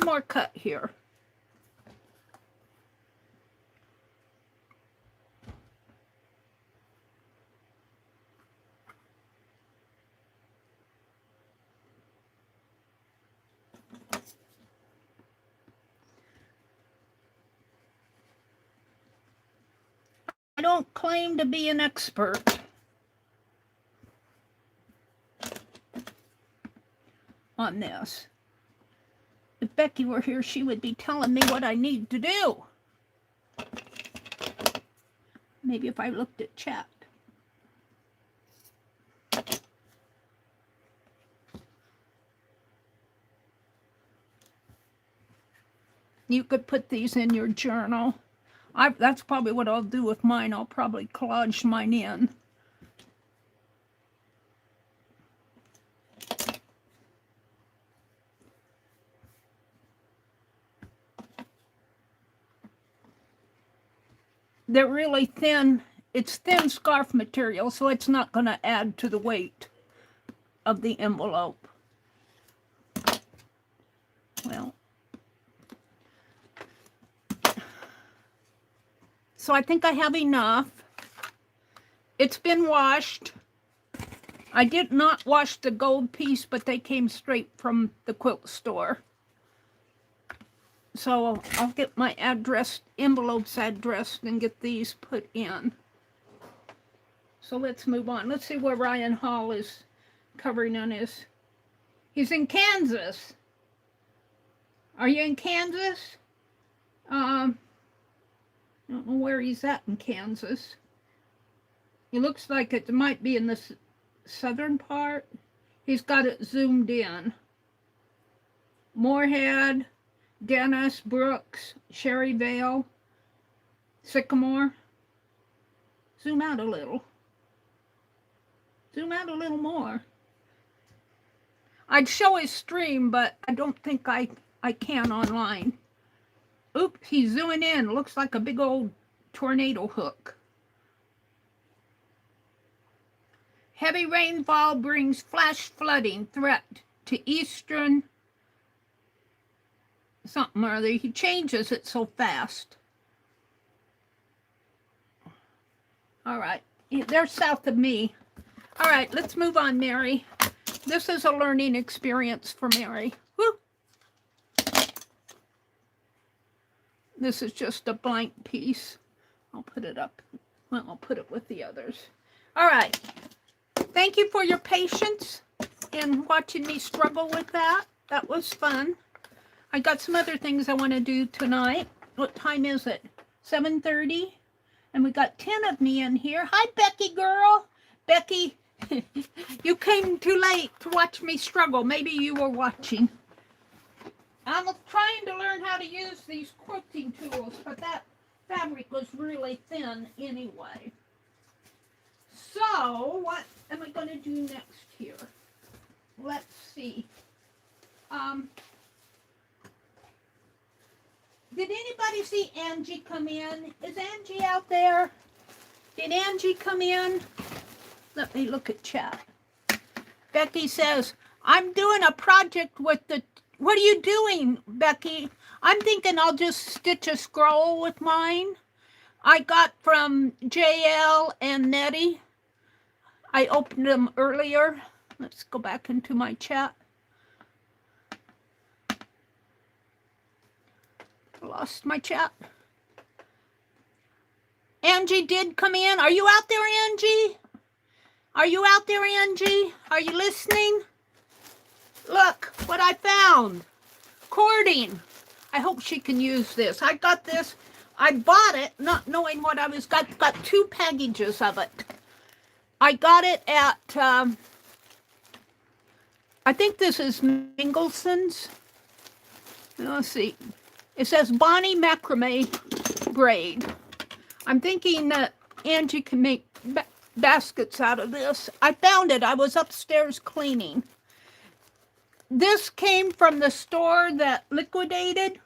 A: more cut here. I don't claim to be an expert on this. If Becky were here, she would be telling me what I need to do. Maybe if I looked at chat. You could put these in your journal. That's probably what I'll do with mine. I'll probably collage mine in. They're really thin. It's thin scarf material, so it's not going to add to the weight of the envelope. Well, so I think I have enough. It's been washed. I did not wash the gold piece, but they came straight from the quilt store. So I'll get my envelopes addressed and get these put in. So let's move on. Let's see where Ryan Hall is covering on his. He's in Kansas. Are you in Kansas? I don't know where he's at in Kansas. It looks like it might be in the southern part. He's got it zoomed in. Moorhead, Dennis, Brooks, Sherryvale, Sycamore. Zoom out a little. Zoom out a little more. I'd show his stream, but I don't think I can online. Oops, he's zooming in. Looks like a big old tornado hook. Heavy rainfall brings flash flooding threat to eastern something or other. He changes it so fast. All right, they're south of me. All right, let's move on, Meri. This is a learning experience for Meri. Woo. This is just a blank piece. I'll put it up. Well, I'll put it with the others. All right. Thank you for your patience in watching me struggle with that. That was fun. I got some other things I want to do tonight. What time is it? 7:30. And we got 10 of me in here. Hi, Becky girl. Becky, you came too late to watch me struggle. Maybe you were watching. I'm trying to learn how to use these quilting tools, but that fabric was really thin anyway. So, what am I going to do next here? Let's see. Did anybody see Angie come in? Is Angie out there? Did Angie come in? Let me look at chat. Becky says, I'm doing a project with the... What are you doing, Becky? I'm thinking I'll just stitch a scroll with mine. I got from JL and Nettie. I opened them earlier. Let's go back into my chat. Lost my chat. Angie did come in. Are you out there, Angie? Are you out there, Angie? Are you listening? Look what I found. Cording. I hope she can use this. I got this. I bought it not knowing what I was got 2 packages of it. I got it at I think this is Mingelson's. Let's see. It says Bonnie Macrame Braid. I'm thinking that Angie can make baskets out of this. I found it. I was upstairs cleaning. This came from the store that liquidated.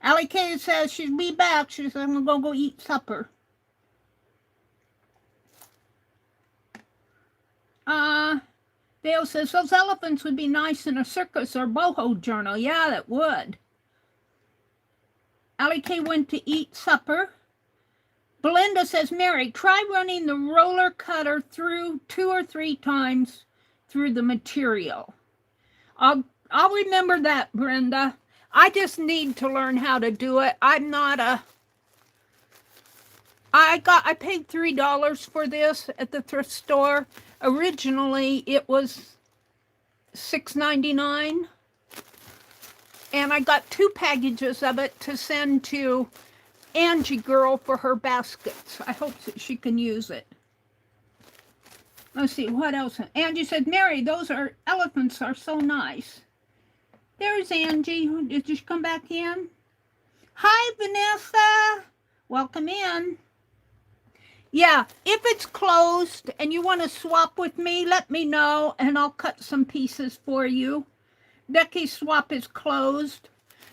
A: Allie Kay says she'll be back. She says, I'm going to go eat supper. Dale says, those elephants would be nice in a circus or boho journal. Yeah, that would. Allie K went to eat supper. Belinda says, Meri, try running the roller cutter through 2 or 3 times through the material. I'll remember that, Brenda. I just need to learn how to do it. I'm not a... I paid $3 for this at the thrift store. Originally, it was $6.99. And I got 2 packages of it to send to Angie Girl for her baskets. I hope that she can use it. Let's see, what else? Angie said, Meri, those elephants are so nice. There's Angie. Did you come back in? Hi, Vanessa. Welcome in. Yeah, if it's closed and you want to swap with me, let me know, and I'll cut some pieces for you. Becky's swap is closed,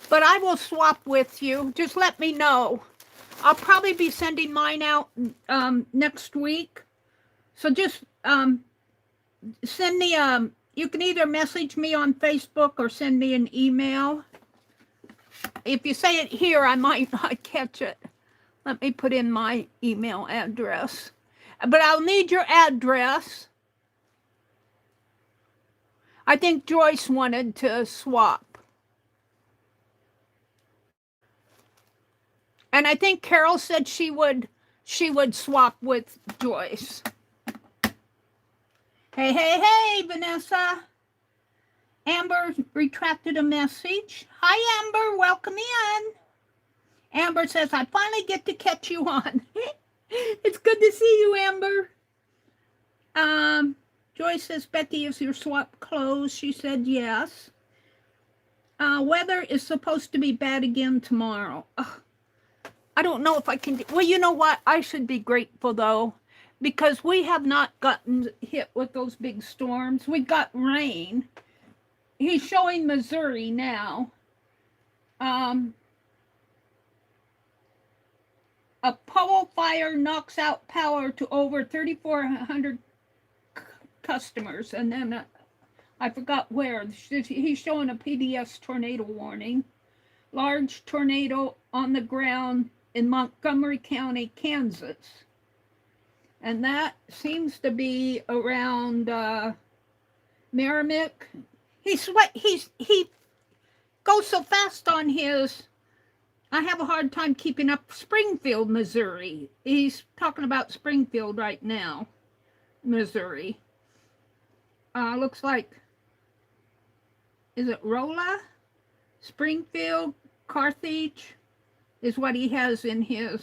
A: but I will swap with you. Just let me know. I'll probably be sending mine out next week. So just send me you can either message me on Facebook or send me an email. If you say it here, I might not catch it. Let me put in my email address. But I'll need your address. I think Joyce wanted to swap. And I think Carol said she would swap with Joyce. Hey, Vanessa. Amber retracted a message. Hi, Amber. Welcome in. Amber says, I finally get to catch you on. It's good to see you, Amber. Joyce says, Becky, is your swap closed? She said yes. Weather is supposed to be bad again tomorrow. Ugh. I don't know if I can... Well, you know what? I should be grateful, though, because we have not gotten hit with those big storms. We got rain. He's showing Missouri now. A pole fire knocks out power to over 3,400 customers. And then I forgot where. He's showing a PDS tornado warning. Large tornado on the ground in Montgomery County, Kansas. And that seems to be around Merrimack. He goes so fast on his... I have a hard time keeping up. Springfield, Missouri. He's talking about Springfield right now, Missouri. Looks like, is it Rolla? Springfield, Carthage is what he has in his.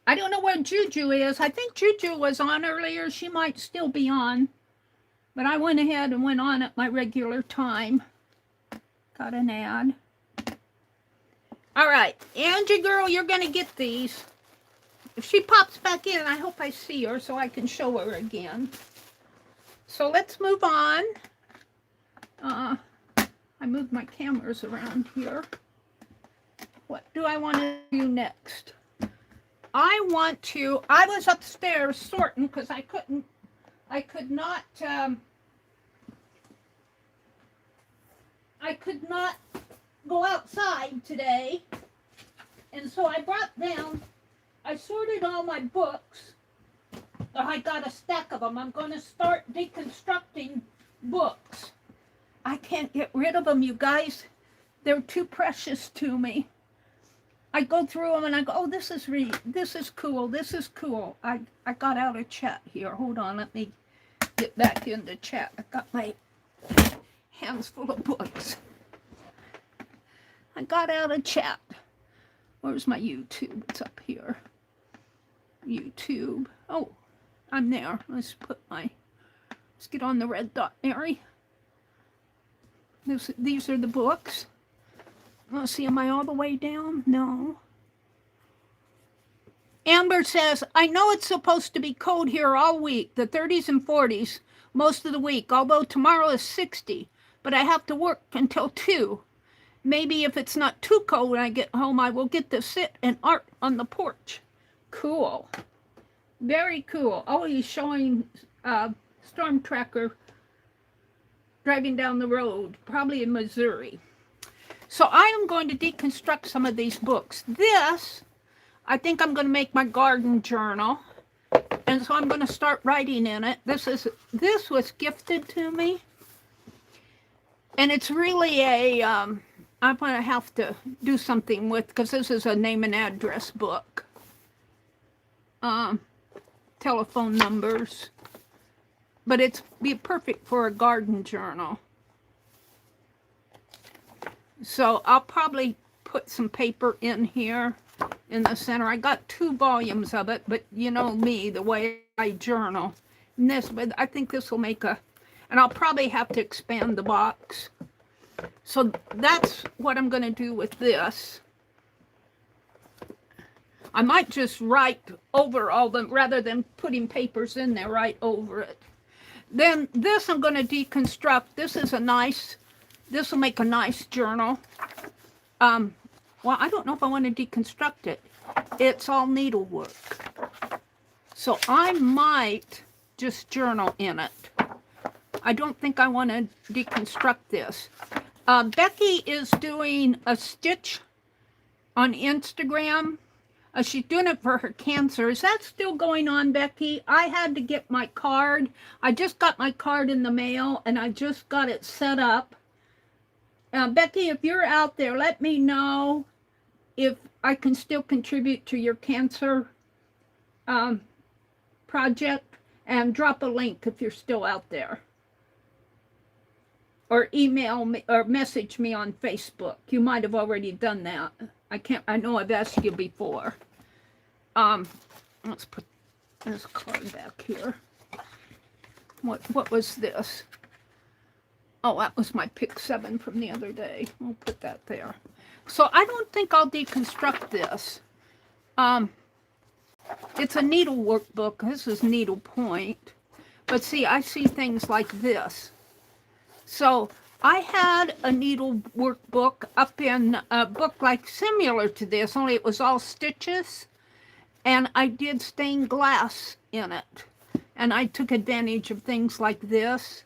A: I don't know where Juju is. I think Juju was on earlier. She might still be on. But I went ahead and went on at my regular time. Got an ad. All right, Angie girl, you're going to get these. If she pops back in, I hope I see her so I can show her again. So let's move on. I moved my cameras around here. What do I want to do next? I was upstairs sorting because I could not go outside today. And so I sorted all my books. I got a stack of them. I'm going to start deconstructing books. I can't get rid of them, you guys. They're too precious to me. I go through them and I go, oh, this is cool. This is cool. I got out of chat here. Hold on, let me get back into chat. I got my hands full of books. I got out of chat. Where's my YouTube? It's up here. YouTube. Oh, I'm there. Let's get on the red dot, Meri. These are the books. Let's see, am I all the way down? No. Amber says, I know it's supposed to be cold here all week, the 30s and 40s most of the week, although tomorrow is 60, but I have to work until 2. Maybe if it's not too cold when I get home, I will get to sit and art on the porch. Cool. Very cool. Oh, he's showing storm tracker driving down the road, probably in Missouri. So I am going to deconstruct some of these books. This, I think I'm going to make my garden journal. And so I'm going to start writing in it. This was gifted to me. And it's really I'm going to have to do something with, because this is a name and address book. Telephone numbers. But it's be perfect for a garden journal. So I'll probably put some paper in here in the center. I got 2 volumes of it, but you know me, the way I journal. And but I think this will make and I'll probably have to expand the box. So that's what I'm going to do with this. I might just write over all them, rather than putting papers in there, write over it. Then this I'm going to deconstruct. This will make a nice journal. Well, I don't know if I want to deconstruct it. It's all needlework. So I might just journal in it. I don't think I want to deconstruct this. Becky is doing a stitch on Instagram. She's doing it for her cancer. Is that still going on, Becky? I had to get my card. I just got my card in the mail, and I just got it set up. Becky, if you're out there, let me know if I can still contribute to your cancer project, and drop a link if you're still out there. Or email me or message me on Facebook. You might have already done that. I know I've asked you before. Let's put this card back here. What was this? Oh, that was my pick 7 from the other day. We'll put that there. So I don't think I'll deconstruct this. It's a needlework book. This is needlepoint. But see, I see things like this. So I had a needlework book up in a book like similar to this, only it was all stitches. And I did stained glass in it. And I took advantage of things like this.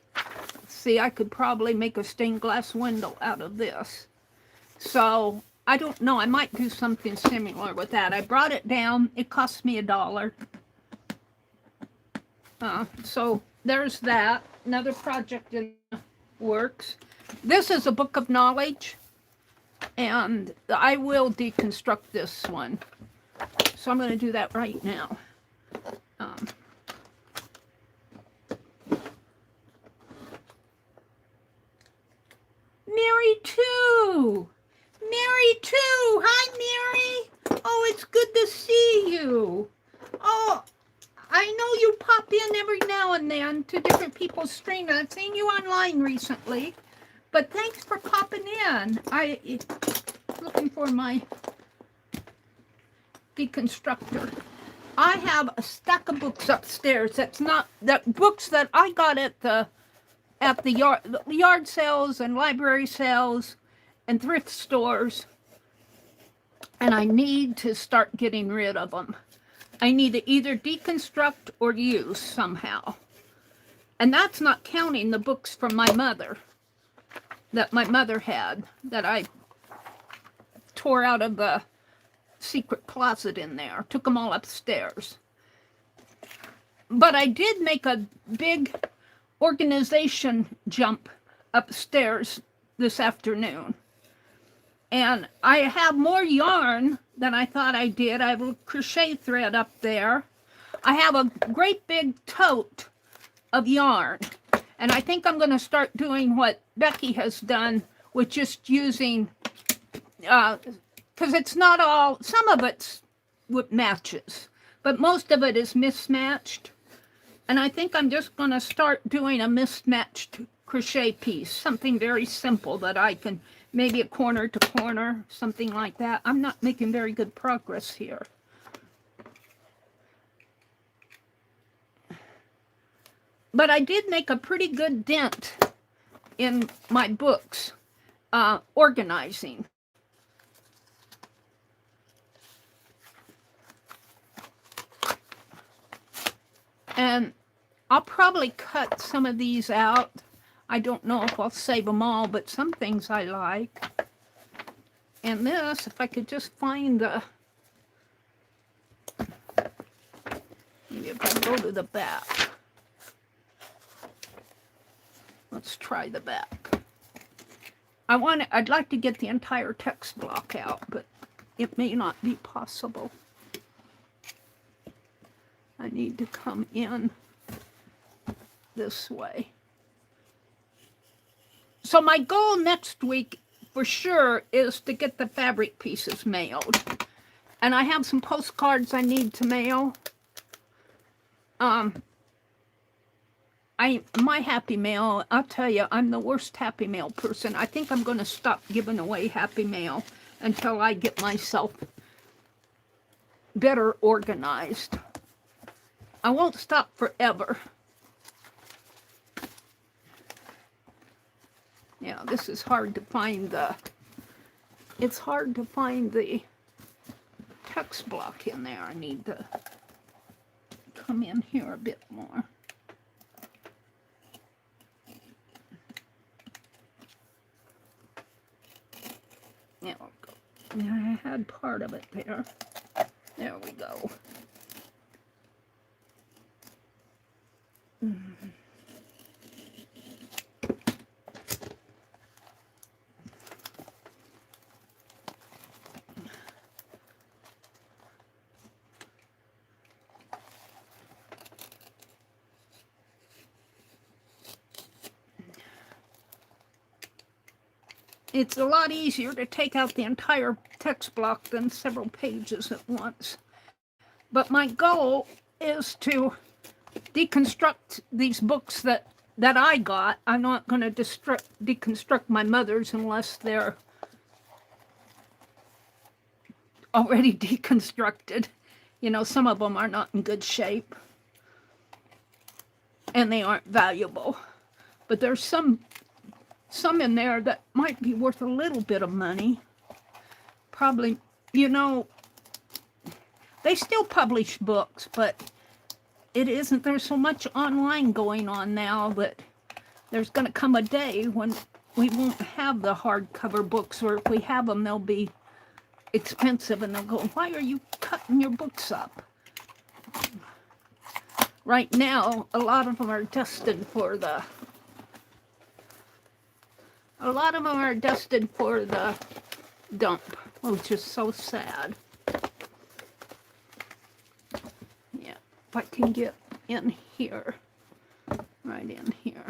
A: See, I could probably make a stained glass window out of this. So I don't know. I might do something similar with that. I brought it down. It cost me $1. So there's that. Another project in the works. This is a book of knowledge. And I will deconstruct this one. So I'm going to do that right now. Meri too. Meri too. Hi, Meri. Oh, it's good to see you. Oh, I know you pop in every now and then to different people's streams. I've seen you online recently, but thanks for popping in. I'm looking for my deconstructor. I have a stack of books upstairs. That books that I got at the yard sales and library sales and thrift stores, and I need to start getting rid of them. I need to either deconstruct or use somehow. And that's not counting the books from my mother, that my mother had, that I tore out of the secret closet in there, took them all upstairs. But I did make a big organization jump upstairs this afternoon. And I have more yarn than I thought I did. I have a crochet thread up there. I have a great big tote of yarn. And I think I'm going to start doing what Becky has done with just using, because it's not all, some of it's with matches, but most of it is mismatched. And I think I'm just going to start doing a mismatched crochet piece, something very simple that I can, maybe a corner to corner, something like that. I'm not making very good progress here. But I did make a pretty good dent in my books, organizing. And I'll probably cut some of these out. I don't know if I'll save them all, but some things I like. And this, if I could just find the, maybe if I go to the back. Let's try the back. I'd like to get the entire text block out, but it may not be possible. I need to come in this way. So my goal next week for sure is to get the fabric pieces mailed. And I have some postcards I need to mail. My Happy Mail, I'll tell you, I'm the worst Happy Mail person. I think I'm going to stop giving away Happy Mail until I get myself better organized. I won't stop forever. Yeah, this is hard to find it's hard to find the text block in there. I need to come in here a bit more. There we go. I had part of it there. There we go. It's a lot easier to take out the entire text block than several pages at once. But my goal is to deconstruct these books that I got. I'm not going to deconstruct my mother's unless they're already deconstructed. You know, some of them are not in good shape and they aren't valuable. But there's some in there that might be worth a little bit of money. Probably, you know, they still publish books, but it isn't. There's so much online going on now that there's going to come a day when we won't have the hardcover books, or if we have them, they'll be expensive, and they'll go, why are you cutting your books up? Right now, a lot of them are destined for the dump, which is so sad. Yeah, if I can get in here, right in here.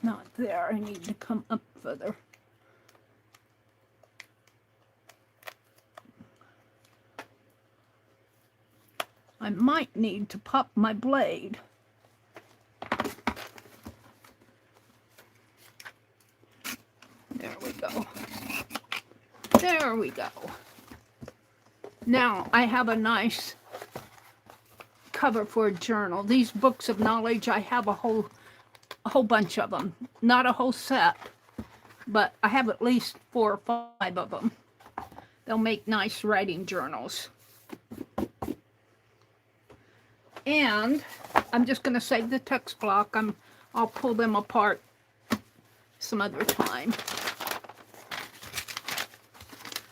A: Not there, I need to come up further. I might need to pop my blade. There we go. There we go. Now I have a nice cover for a journal. These books of knowledge, I have a whole bunch of them. Not a whole set, but I have at least 4 or 5 of them. They'll make nice writing journals. And I'm just going to save the text block. I'll pull them apart some other time.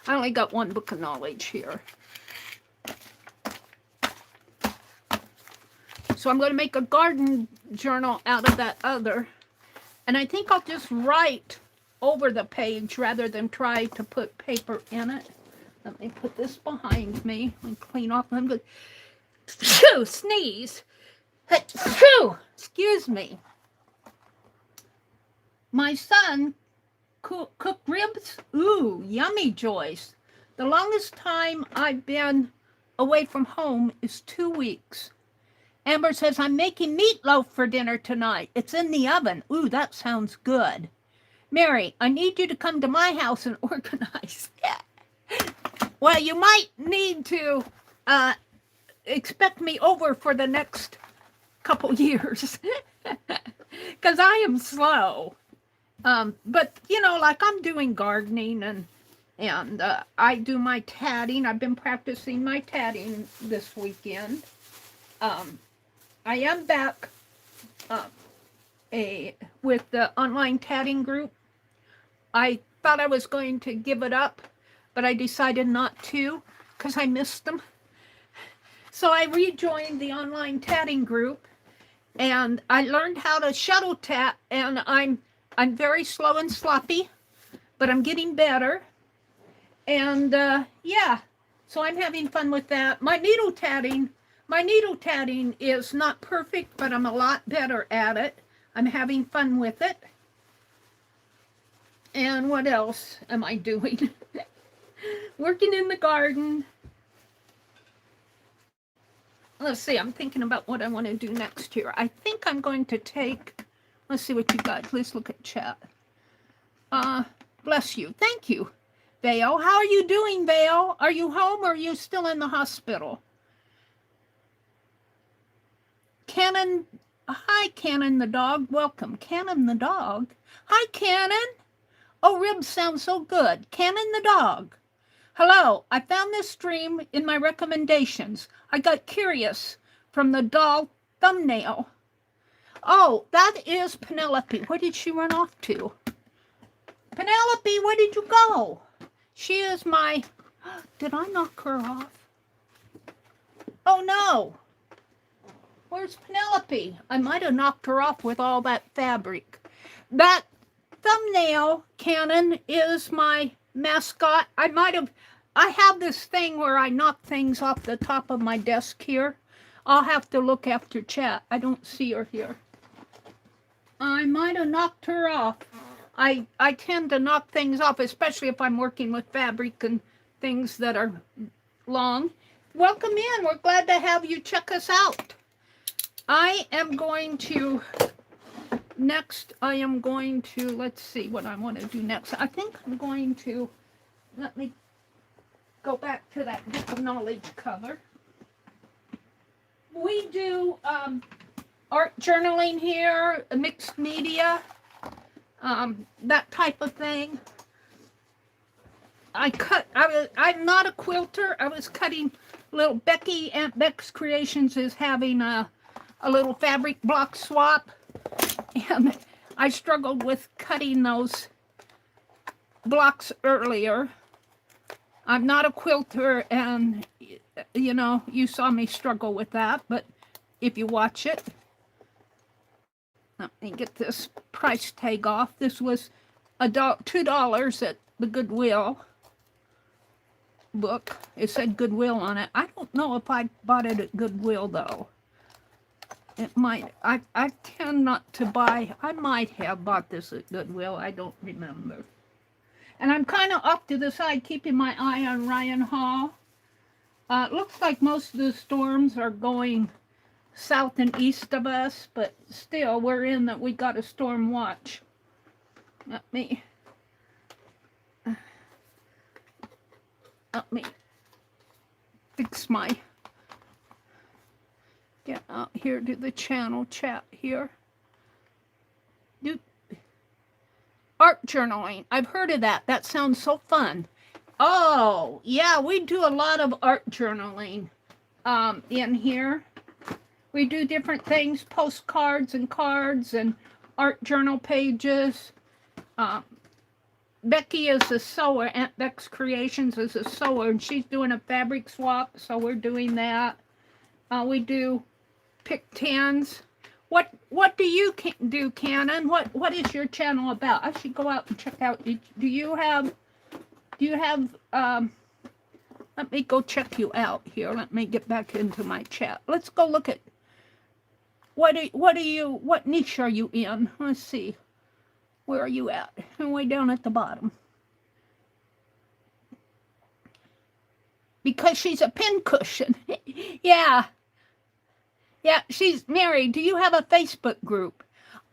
A: I only got 1 book of knowledge here. So I'm going to make a garden journal out of that other. And I think I'll just write over the page rather than try to put paper in it. Let me put this behind me and clean off. I'm going to sneeze. Excuse me. My son cooked ribs. Ooh, yummy, Joyce. The longest time I've been away from home is 2 weeks. Amber says, I'm making meatloaf for dinner tonight. It's in the oven. Ooh, that sounds good. Meri, I need you to come to my house and organize. Well, you might need to expect me over for the next couple years because I am slow. But, you know, like I'm doing gardening and I do my tatting. I've been practicing my tatting this weekend. I am back with the online tatting group. I thought I was going to give it up, but I decided not to because I missed them. So I rejoined the online tatting group, and I learned how to shuttle tat, and I'm very slow and sloppy, but I'm getting better. And yeah, so I'm having fun with that. My needle tatting is not perfect, but I'm a lot better at it. I'm having fun with it. And what else am I doing? Working in the garden. Let's see, I'm thinking about what I want to do next year. I think I'm going to take, let's see what you got. Let's look at chat. Bless you. Thank you, Vale. How are you doing, Vale? Are you home or are you still in the hospital? Cannon, hi, Cannon the dog. Welcome. Cannon the dog. Hi, Cannon. Oh, ribs sound so good. Cannon the dog. Hello, I found this stream in my recommendations. I got curious from the doll thumbnail. Oh, that is Penelope. Where did she run off to? Penelope, where did you go? She is my... Did I knock her off? Oh, no. Where's Penelope? I might have knocked her off with all that fabric. That thumbnail cannon is my mascot. I have this thing where I knock things off the top of my desk here. I'll have to look after chat. I don't see her here. I might have knocked her off. I tend to knock things off, especially if I'm working with fabric and things that are long. Welcome in. We're glad to have you check us out. I am going to, let's see what I want to do next. I think I'm going to, let me go back to that book of knowledge cover. We do art journaling here, mixed media, that type of thing. I'm not a quilter. I was cutting little Becky, Aunt Beck's Creations is having a little fabric block swap. And I struggled with cutting those blocks earlier. I'm not a quilter, and, you know, you saw me struggle with that, but if you watch it, let me get this price tag off. This was $2 at the Goodwill book. It said Goodwill on it. I don't know if I bought it at Goodwill, though. It might. I tend not to buy. I might have bought this at Goodwill. I don't remember. And I'm kind of off to the side, keeping my eye on Ryan Hall. Looks like most of the storms are going south and east of us, but still, we're in that we got a storm watch. Let me fix my, get out here to the channel chat here. Art journaling. I've heard of that. That sounds so fun. Oh, yeah, we do a lot of art journaling in here. We do different things, postcards and cards and art journal pages. Becky is a sewer. Aunt Beck's Creations is a sewer, and she's doing a fabric swap, so we're doing that. We do pick 10s. What do you do, Cannon? What is your channel about? I should go out and check out. Do you have let me go check you out here. Let me get back into my chat. Let's go look at what niche are you in? Let's see. Where are you at? Way down at the bottom. Because she's a pincushion. Yeah. Yeah, she's Meri. Do you have a Facebook group?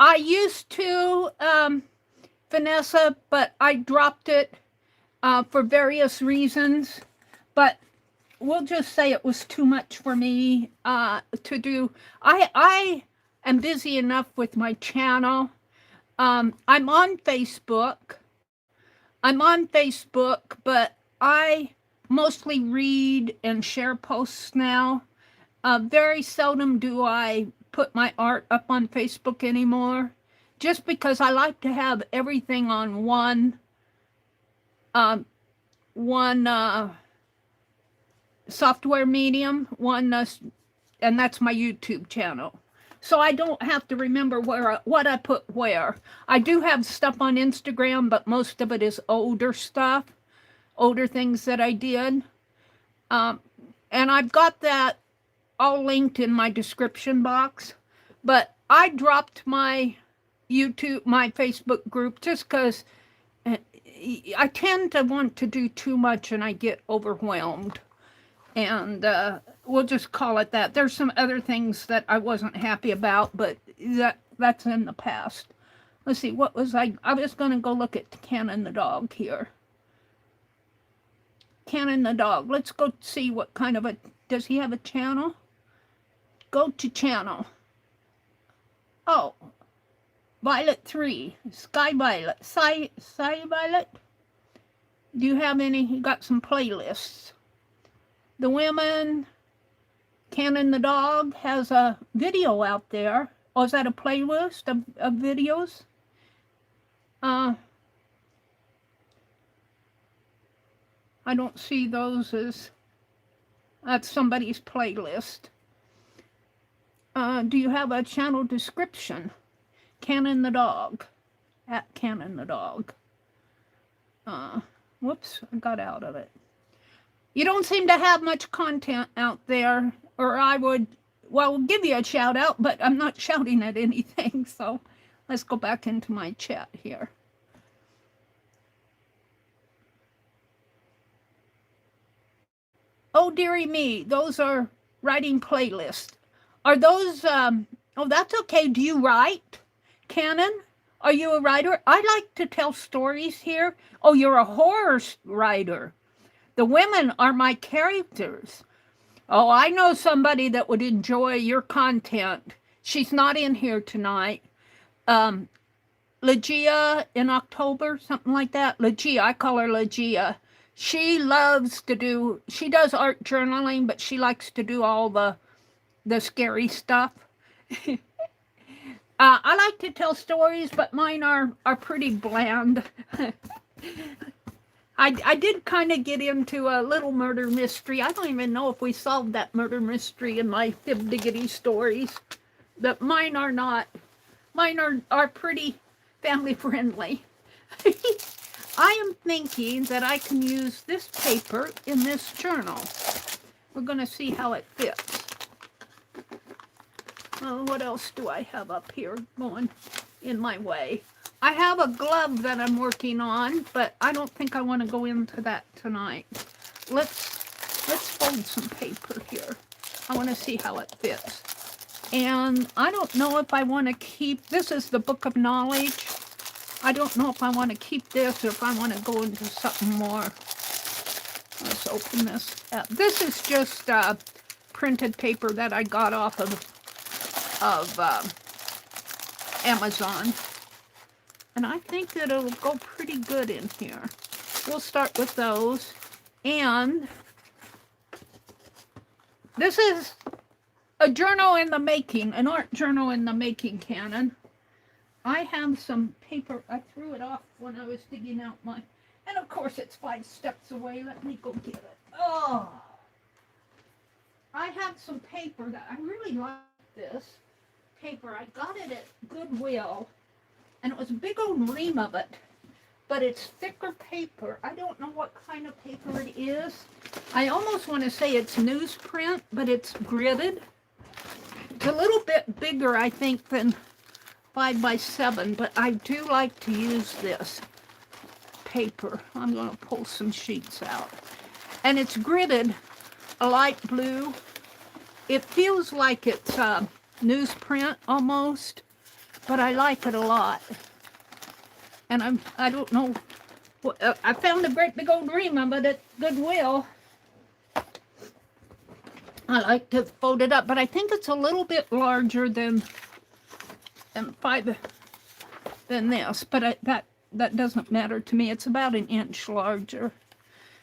A: I used to Vanessa, but I dropped it for various reasons. But we'll just say it was too much for me to do. I am busy enough with my channel. I'm on Facebook. But I mostly read and share posts now. Very seldom do I put my art up on Facebook anymore, just because I like to have everything on one software medium, and that's my YouTube channel. So I don't have to remember what I put where. I do have stuff on Instagram, but most of it is older stuff, older things that I did. And I've got that all linked in my description box. But I dropped my Facebook group just because I tend to want to do too much and I get overwhelmed. And we'll just call it that. There's some other things that I wasn't happy about, but that's in the past. Let's see, what was I was going to go look at Cannon the dog here. Cannon the dog. Let's go see what kind of does he have a channel? Go to channel. Oh, Violet 3, Sky Violet, Sky Violet. Do you have any? You got some playlists. The women, Cannon the dog has a video out there. Oh, is that a playlist of videos? I don't see those as, that's somebody's playlist. Do you have a channel description? Cannon the dog, at Cannon the dog. Whoops, I got out of it. You don't seem to have much content out there, or I would, well, give you a shout out, but I'm not shouting at anything, so let's go back into my chat here. Oh, dearie me, those are writing playlists. Are those, oh, that's okay. Do you write, Cannon? Are you a writer? I like to tell stories here. Oh, you're a horror writer. The women are my characters. Oh, I know somebody that would enjoy your content. She's not in here tonight. Legia in October, something like that. Legia, I call her Legia. She loves to do, she does art journaling, but she likes to do all the scary stuff. I like to tell stories, but mine are pretty bland. I did kind of get into a little murder mystery. I don't even know if we solved that murder mystery in my Fib-Diggity stories. But mine are not. Mine are pretty family friendly. I am thinking that I can use this paper in this journal. We're going to see how it fits. What else do I have up here going in my way? I have a glove that I'm working on, but I don't think I want to go into that tonight. Let's fold some paper here. I want to see how it fits. And I don't know if I want to keep, this is the Book of Knowledge. I don't know if I want to keep this or if I want to go into something more. Let's open this up. This is just printed paper that I got off of Amazon. And I think that it'll go pretty good in here. We'll start with those. And this is a journal in the making, an art journal in the making, Cannon. I have some paper. I threw it off when I was digging out my, and of course it's 5 steps away. Let me go get it. Oh, I have some paper that I really like. This paper, I got it at Goodwill, and it was a big old ream of it, but it's thicker paper. I don't know what kind of paper it is. I almost want to say it's newsprint, but it's gridded. It's a little bit bigger, I think, than 5x7, but I do like to use this paper. I'm going to pull some sheets out. And it's gridded a light blue. It feels like it's newsprint almost, but I like it a lot. And I don't know, I found a great big old ream of it at Goodwill. I like to fold it up, but I think it's a little bit larger than this, but that doesn't matter to me. It's about an inch larger.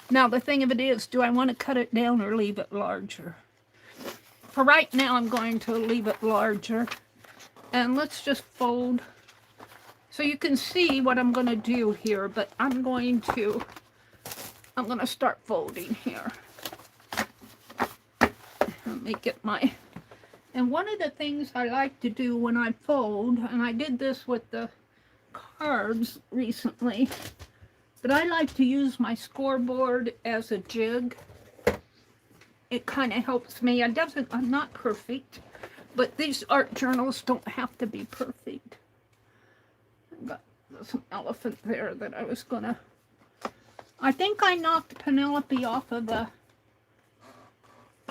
A: Now, the thing of it is, do I want to cut it down or leave it larger? For right now, I'm going to leave it larger. And let's just fold. So you can see what I'm going to do here, but I'm going to start folding here. Let me get my... And one of the things I like to do when I fold, and I did this with the cards recently, but I like to use my scoreboard as a jig. It kind of helps me. I'm not perfect, but these art journals don't have to be perfect. I've got some elephant there that I was gonna... I think I knocked Penelope off of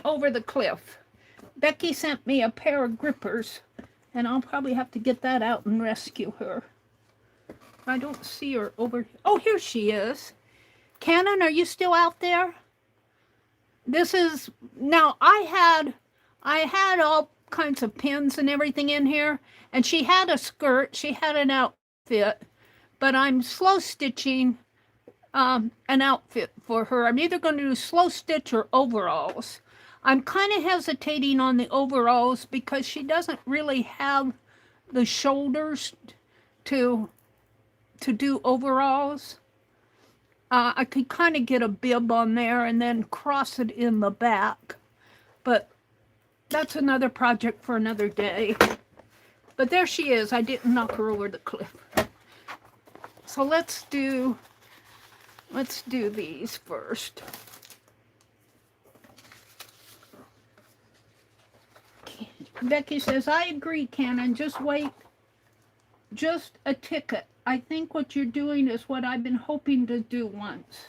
A: over the cliff. Becky sent me a pair of grippers, and I'll probably have to get that out and rescue her. I don't see her over here. Oh, here she is. Cannon, are you still out there? This is... Now, I had all kinds of pins and everything in here, and she had a skirt, she had an outfit, but I'm slow stitching an outfit for her. I'm either going to do slow stitch or overalls. I'm kind of hesitating on the overalls because she doesn't really have the shoulders to do overalls. I could kind of get a bib on there and then cross it in the back, but that's another project for another day. But there she is. I didn't knock her over the cliff. So let's do these first. Becky says, I agree, Cannon. Just wait. Just a ticket. I think what you're doing is what I've been hoping to do once.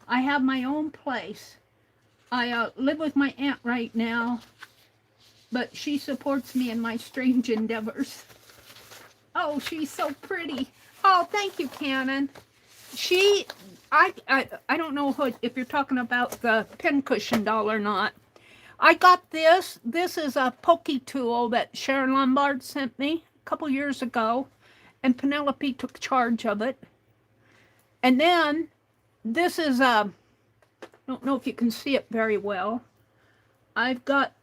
A: I have my own place. I live with my aunt right now, but she supports me in my strange endeavors. Oh, she's so pretty. Oh, thank you, Cannon. I don't know if you're talking about the pincushion doll or not. I got this. This is a pokey tool that Sharon Lombard sent me a couple years ago, and Penelope took charge of it. And then this is I don't know if you can see it very well. I'm not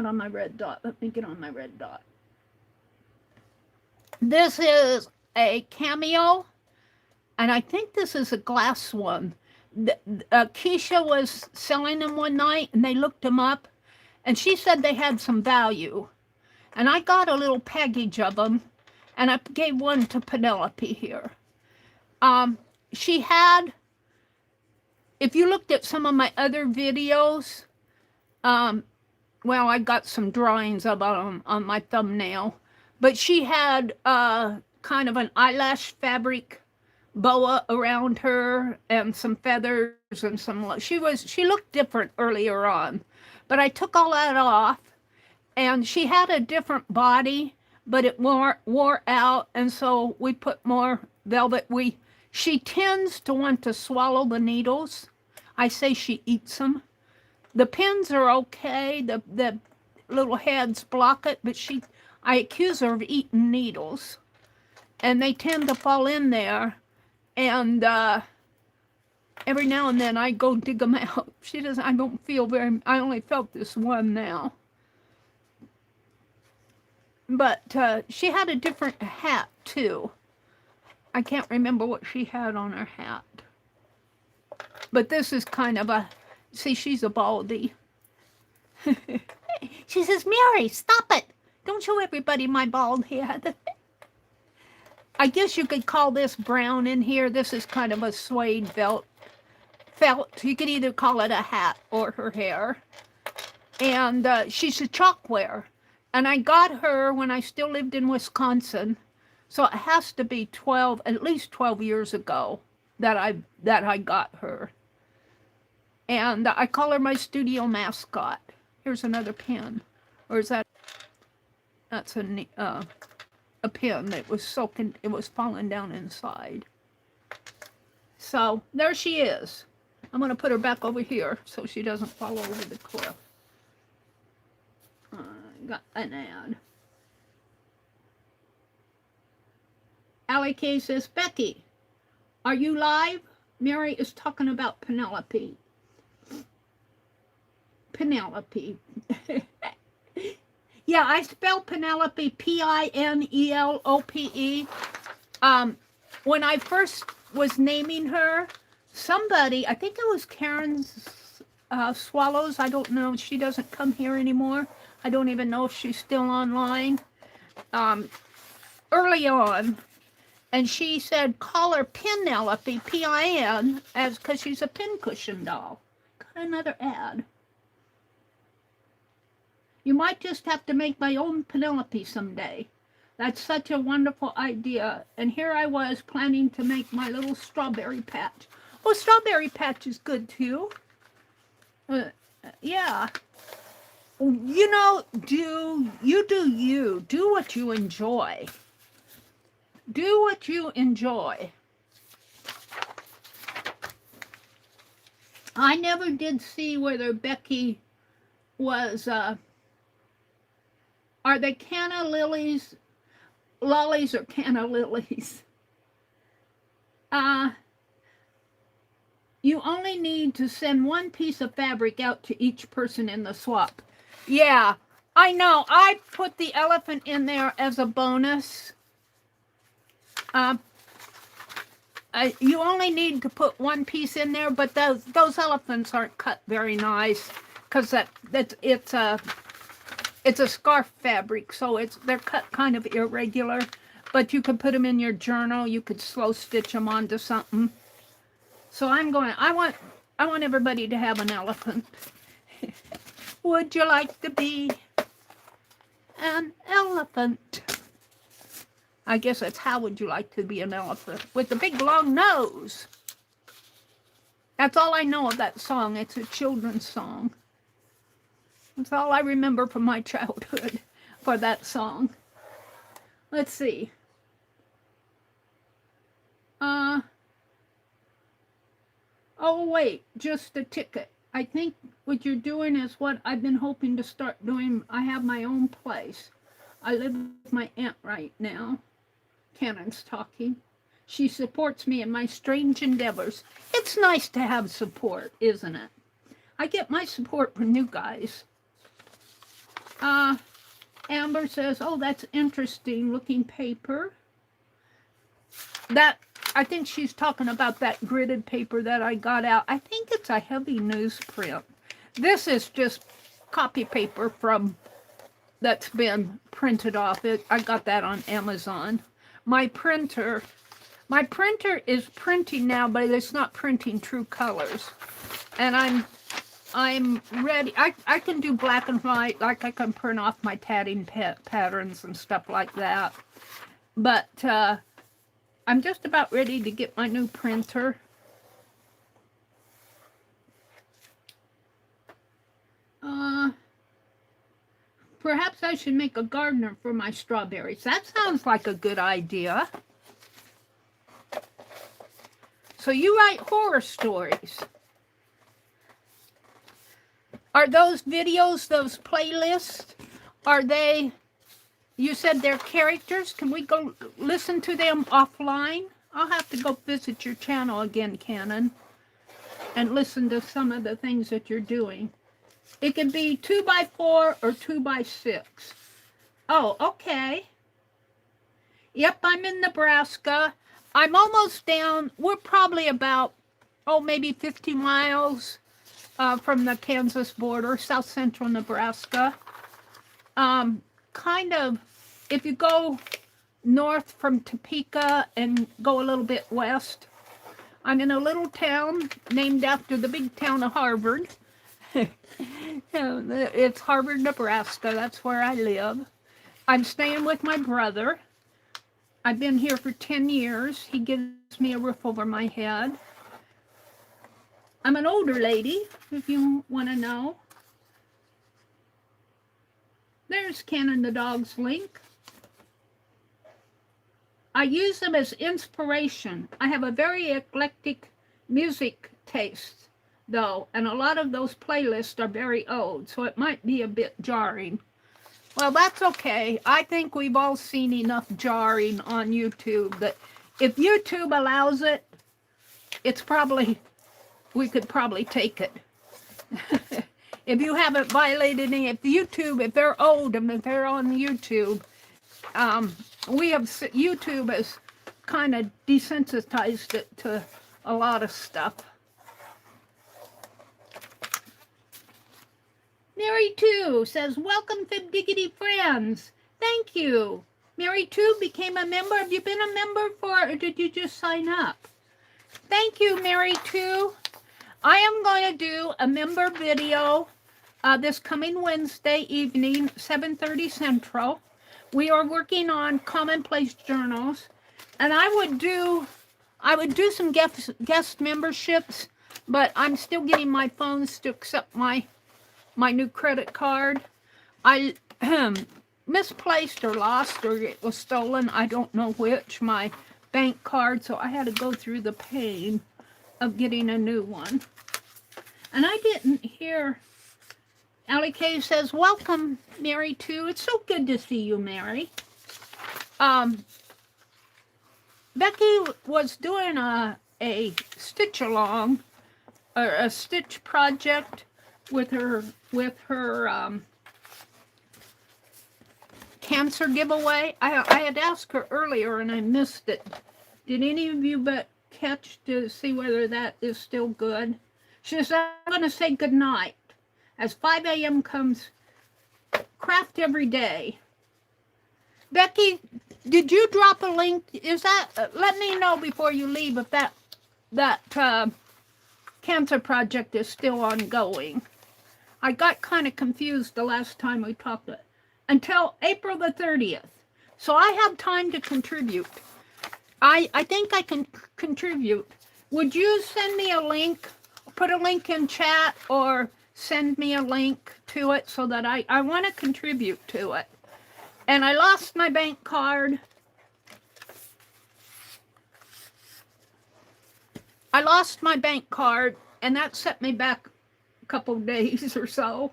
A: on my red dot. Let me get on my red dot. This is a cameo, and I think this is a glass one. Keisha was selling them one night, and they looked them up, and she said they had some value. And I got a little package of them, and I gave one to Penelope here. She had, if you looked at some of my other videos, well, I got some drawings of them on my thumbnail, but she had kind of an eyelash fabric boa around her and some feathers and some, she looked different earlier on, but I took all that off, and she had a different body, but it wore out, and so we put more velvet. She tends to want to swallow the needles. I say she eats them. The pins are okay, the little heads block it, but I accuse her of eating needles, and they tend to fall in there, and every now and then I go dig them out. I don't feel I only felt this one now. But she had a different hat, too. I can't remember what she had on her hat. But this is kind of see, she's a baldy. She says, Meri, stop it. Don't show everybody my bald head. I guess you could call this brown in here. This is kind of a suede felt. You could either call it a hat or her hair. And she's a chalkware. And I got her when I still lived in Wisconsin. So it has to be at least 12 years ago that I got her. And I call her my studio mascot. Here's another pin. Or is that's a pin that was soaking, it was falling down inside. So there she is. I'm going to put her back over here so she doesn't fall over the cliff. Got an ad. Allie K says, Becky, are you live? Meri is talking about Penelope. Penelope. Yeah, I spell Penelope Pinelope. When I first was naming her, somebody, I think it was Karen's Swallows, I don't know, she doesn't come here anymore. I don't even know if she's still online. Early on, and she said, call her Penelope, P-I-N, as because she's a pincushion doll. Got another ad. You might just have to make my own Penelope someday. That's such a wonderful idea. And here I was planning to make my little strawberry patch. Oh, strawberry patch is good too. Yeah. You know, do you. Do what you enjoy. Do what you enjoy. I never did see whether Becky was, are they canna lilies, lollies or canna lilies? You only need to send one piece of fabric out to each person in the swap. Yeah, I know. I put the elephant in there as a bonus. You only need to put one piece in there, but those elephants aren't cut very nice because it's a scarf fabric, so they're cut kind of irregular. But you could put them in your journal. You could slow stitch them onto something. So I want everybody to have an elephant. Would you like to be an elephant? I guess that's how would you like to be an elephant with the big long nose. That's all I know of that song. It's a children's song. That's all I remember from my childhood for that song. Let's see. Oh wait, just a ticket. I think what you're doing is what I've been hoping to start doing. I have my own place. I live with my aunt right now. Cannon's talking. She supports me in my strange endeavors. It's nice to have support, isn't it? I get my support from you guys. Amber says, oh, that's interesting looking paper. I think she's talking about that gridded paper that I got out. I think it's a heavy newsprint. This is just copy paper that's been printed off. I got that on Amazon. My printer is printing now, but it's not printing true colors. And I'm ready. I can do black and white, like I can print off my tatting patterns and stuff like that. But I'm just about ready to get my new printer. Perhaps I should make a gardener for my strawberries. That sounds like a good idea. So you write horror stories. Are those videos, those playlists, are they, you said they're characters? Can we go listen to them offline? I'll have to go visit your channel again, Cannon, and listen to some of the things that you're doing. It can be 2x4 or 2x6. Oh, okay. Yep, I'm in Nebraska. I'm almost down. We're probably about, maybe 50 miles from the Kansas border, south central Nebraska. Kind of, if you go north from Topeka and go a little bit west, I'm in a little town named after the big town of Harvard. It's Harvard, Nebraska. That's where I live. I'm staying with my brother. I've been here for 10 years. He gives me a roof over my head. I'm an older lady, if you want to know. There's Cannon the dog's link. I use them as inspiration. I have a very eclectic music tastes, though, and a lot of those playlists are very old, so it might be a bit jarring. Well, that's okay. I think we've all seen enough jarring on YouTube that if YouTube allows it, it's probably, we could probably take it. If you haven't violated any, if YouTube, if they're old and if they're on YouTube, YouTube has kind of desensitized it to a lot of stuff. Meri 2 says, welcome Fib Diggity friends. Thank you. Meri 2 became a member. Have you been a member or did you just sign up? Thank you, Meri 2. I am going to do a member video this coming Wednesday evening, 7:30 Central. We are working on commonplace journals, and I would do some guest memberships, but I'm still getting my phones to accept my new credit card. I misplaced or lost or it was stolen, I don't know which, my bank card, so I had to go through the pain of getting a new one. And I didn't hear, Allie K says, welcome, Meri 2. It's so good to see you, Meri. Becky was doing a stitch along, or a stitch project with her cancer giveaway. I had asked her earlier and I missed it. Did any of you but catch to see whether that is still good? She says, I'm going to say good night. As 5 a.m. comes, craft every day. Becky, did you drop a link? Is that, let me know before you leave if that cancer project is still ongoing. I got kind of confused the last time we talked until April the 30th. So I have time to contribute. I think I can contribute. Would you send me a link, put a link in chat, or send me a link to it so that I want to contribute to it? And I lost my bank card. I lost my bank card, and that set me back a couple of days or so.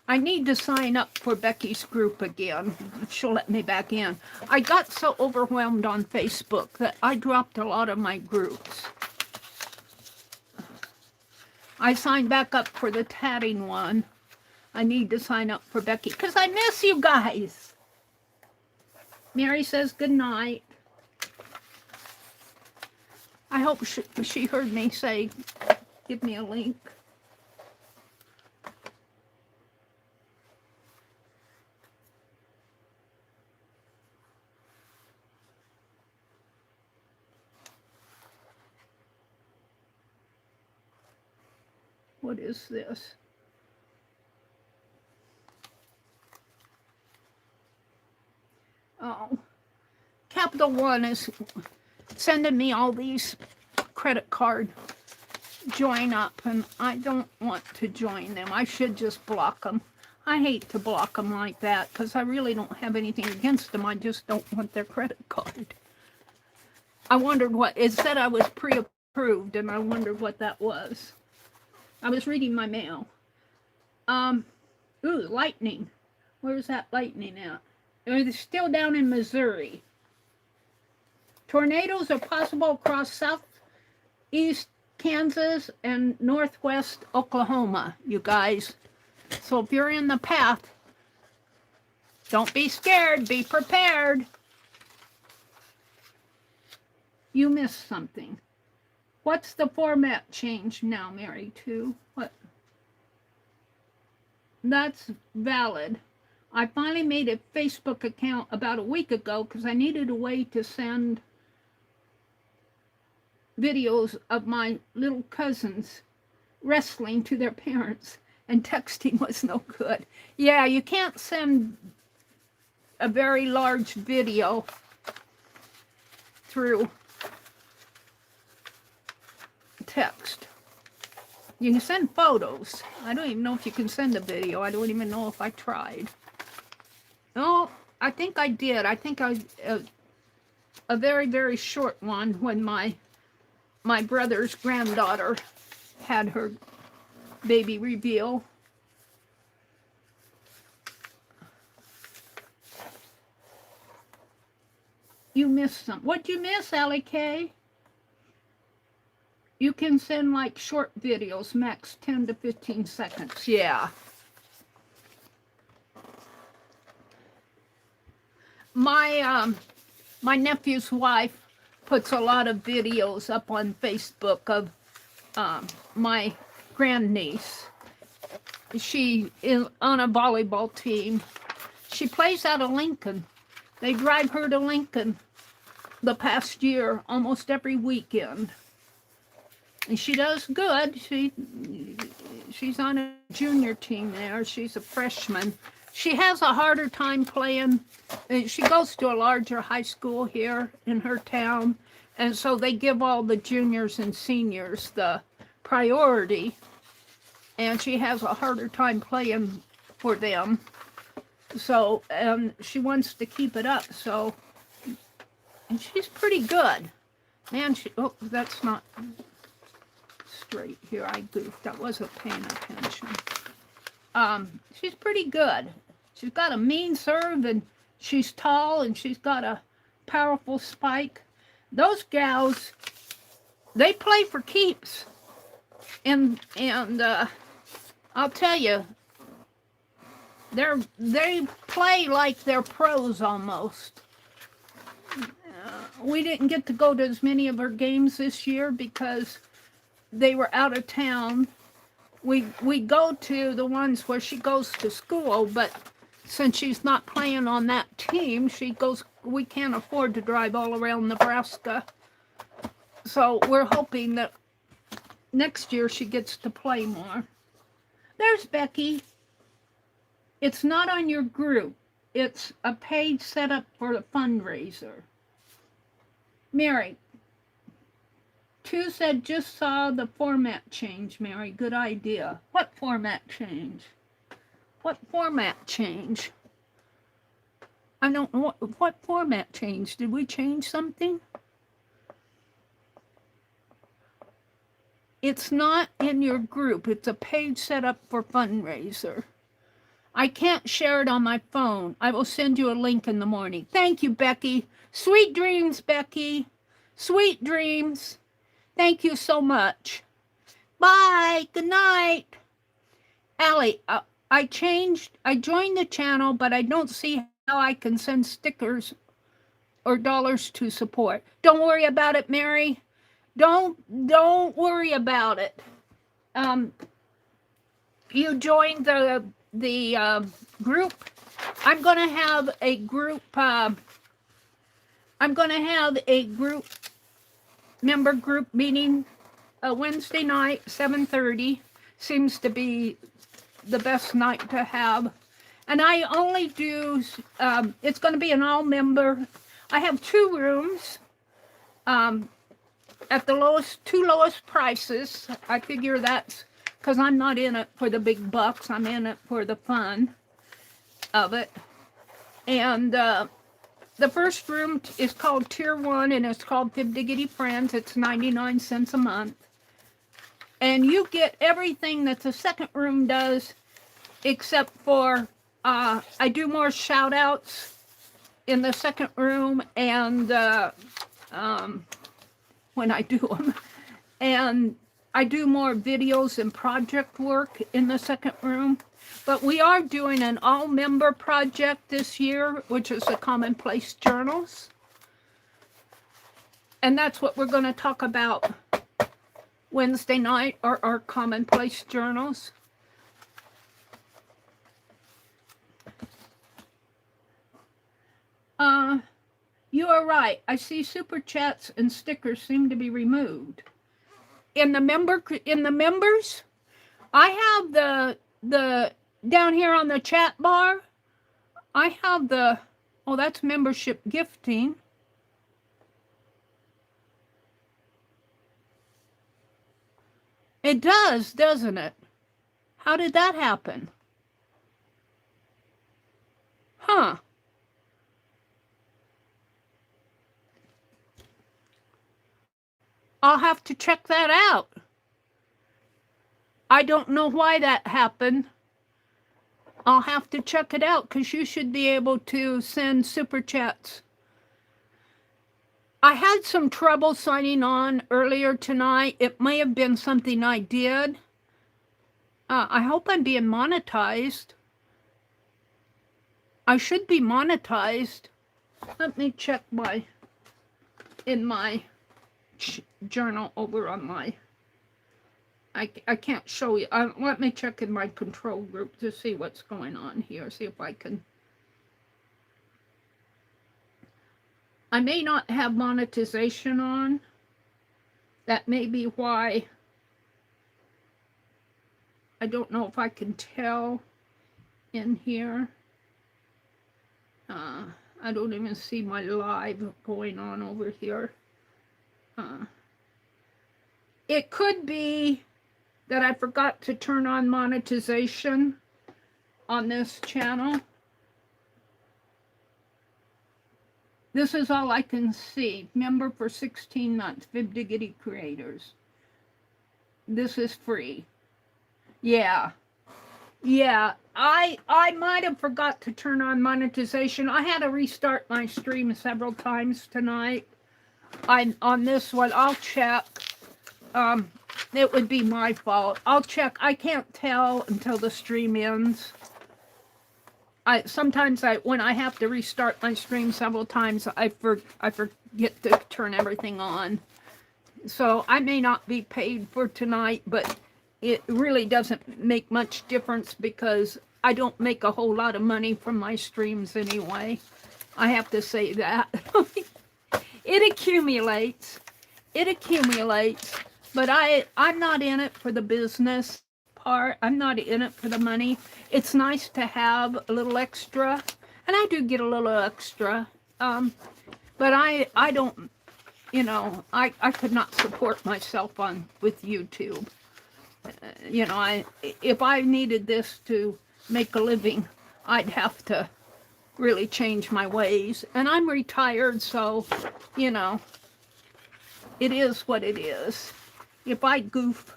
A: I need to sign up for Becky's group again. She'll let me back in. I got so overwhelmed on Facebook that I dropped a lot of my groups. I signed back up for the tatting one. I need to sign up for Becky because I miss you guys. Meri says good night. I hope she heard me say, give me a link. What is this? Oh, Capital One is sending me all these credit card join up, and I don't want to join them. I should just block them. I hate to block them like that because I really don't have anything against them. I just don't want their credit card. I wondered what, it said I was pre-approved, and I wondered what that was. I was reading my mail. Ooh, lightning. Where's that lightning at? It's still down in Missouri. Tornadoes are possible across southeast Kansas and northwest Oklahoma, you guys. So if you're in the path, don't be scared, be prepared. You missed something. What's the format change now, Meri 2? What? That's valid. I finally made a Facebook account about a week ago because I needed a way to send videos of my little cousins wrestling to their parents, and texting was no good. Yeah, you can't send a very large video through text. You can send photos. I don't even know if you can send a video. I don't even know if I tried. Oh, I think I did. I think a very, very short one when my brother's granddaughter had her baby reveal. You missed some. What'd you miss, Allie K? You can send like short videos, max 10 to 15 seconds. Yeah. My nephew's wife puts a lot of videos up on Facebook of my grandniece. She is on a volleyball team. She plays out of Lincoln. They drive her to Lincoln the past year almost every weekend. And she does good. She's on a junior team there. She's a freshman. She has a harder time playing. She goes to a larger high school here in her town, and so they give all the juniors and seniors the priority, and she has a harder time playing for them. So, she wants to keep it up, so, and she's pretty good. Man, oh, that's not straight here. I goofed. I wasn't paying attention. She's pretty good. She's got a mean serve, and she's tall, and she's got a powerful spike. Those gals, they play for keeps. And I'll tell you, they play like they're pros almost. We didn't get to go to as many of her games this year because they were out of town. We go to the ones where she goes to school, but since she's not playing on that team, we can't afford to drive all around Nebraska. So we're hoping that next year she gets to play more. There's Becky. It's not on your group. It's a page set up for a fundraiser. Meri. 2 said, just saw the format change, Meri. Good idea. What format change? What format change? I don't know. What format change? Did we change something? It's not in your group. It's a page set up for fundraiser. I can't share it on my phone. I will send you a link in the morning. Thank you, Becky. Sweet dreams, Becky. Sweet dreams. Thank you so much. Bye. Good night. Allie, I joined the channel, but I don't see how I can send stickers or dollars to support. Don't worry about it, Meri. Don't worry about it. You joined the group. I'm going to have a group. Member group meeting Wednesday night, 7:30. Seems to be the best night to have. And I only do, it's going to be an all-member. I have 2 rooms at the two lowest prices. I figure that's because I'm not in it for the big bucks. I'm in it for the fun of it. And the first room is called Tier 1, and it's called Fib Diggity Friends. It's 99 cents a month. And you get everything that the second room does, except for I do more shout-outs in the second room, and when I do them. And I do more videos and project work in the second room. But we are doing an all-member project this year, which is the Commonplace Journals. And that's what we're going to talk about Wednesday night, are our Commonplace Journals. You are right. I see super chats and stickers seem to be removed. In the members, I have the down here on the chat bar, I have that's membership gifting. It does, doesn't it? How did that happen? Huh. I'll have to check that out. I don't know why that happened. I'll have to check it out because you should be able to send super chats. I had some trouble signing on earlier tonight. It may have been something I did. I hope I'm being monetized. I should be monetized. Let me check in my journal over on my... I can't show you. Let me check in my control group to see what's going on here. See if I can. I may not have monetization on. That may be why. I don't know if I can tell in here. I don't even see my live going on over here. It could be that I forgot to turn on monetization on this channel. This is all I can see. Member for 16 months, VibDiggity Creators. This is free. Yeah. Yeah, I might have forgot to turn on monetization. I had to restart my stream several times tonight. On this one, I'll check. It would be my fault. I'll check. I can't tell until the stream ends. Sometimes when I have to restart my stream several times, I forget to turn everything on. So I may not be paid for tonight, but it really doesn't make much difference because I don't make a whole lot of money from my streams anyway. I have to say that. It accumulates. It accumulates. But I'm not in it for the business part. I'm not in it for the money. It's nice to have a little extra. And I do get a little extra. But I don't, you know, I could not support myself with YouTube. You know, if I needed this to make a living, I'd have to really change my ways. And I'm retired, so, you know, it is what it is. If I goof,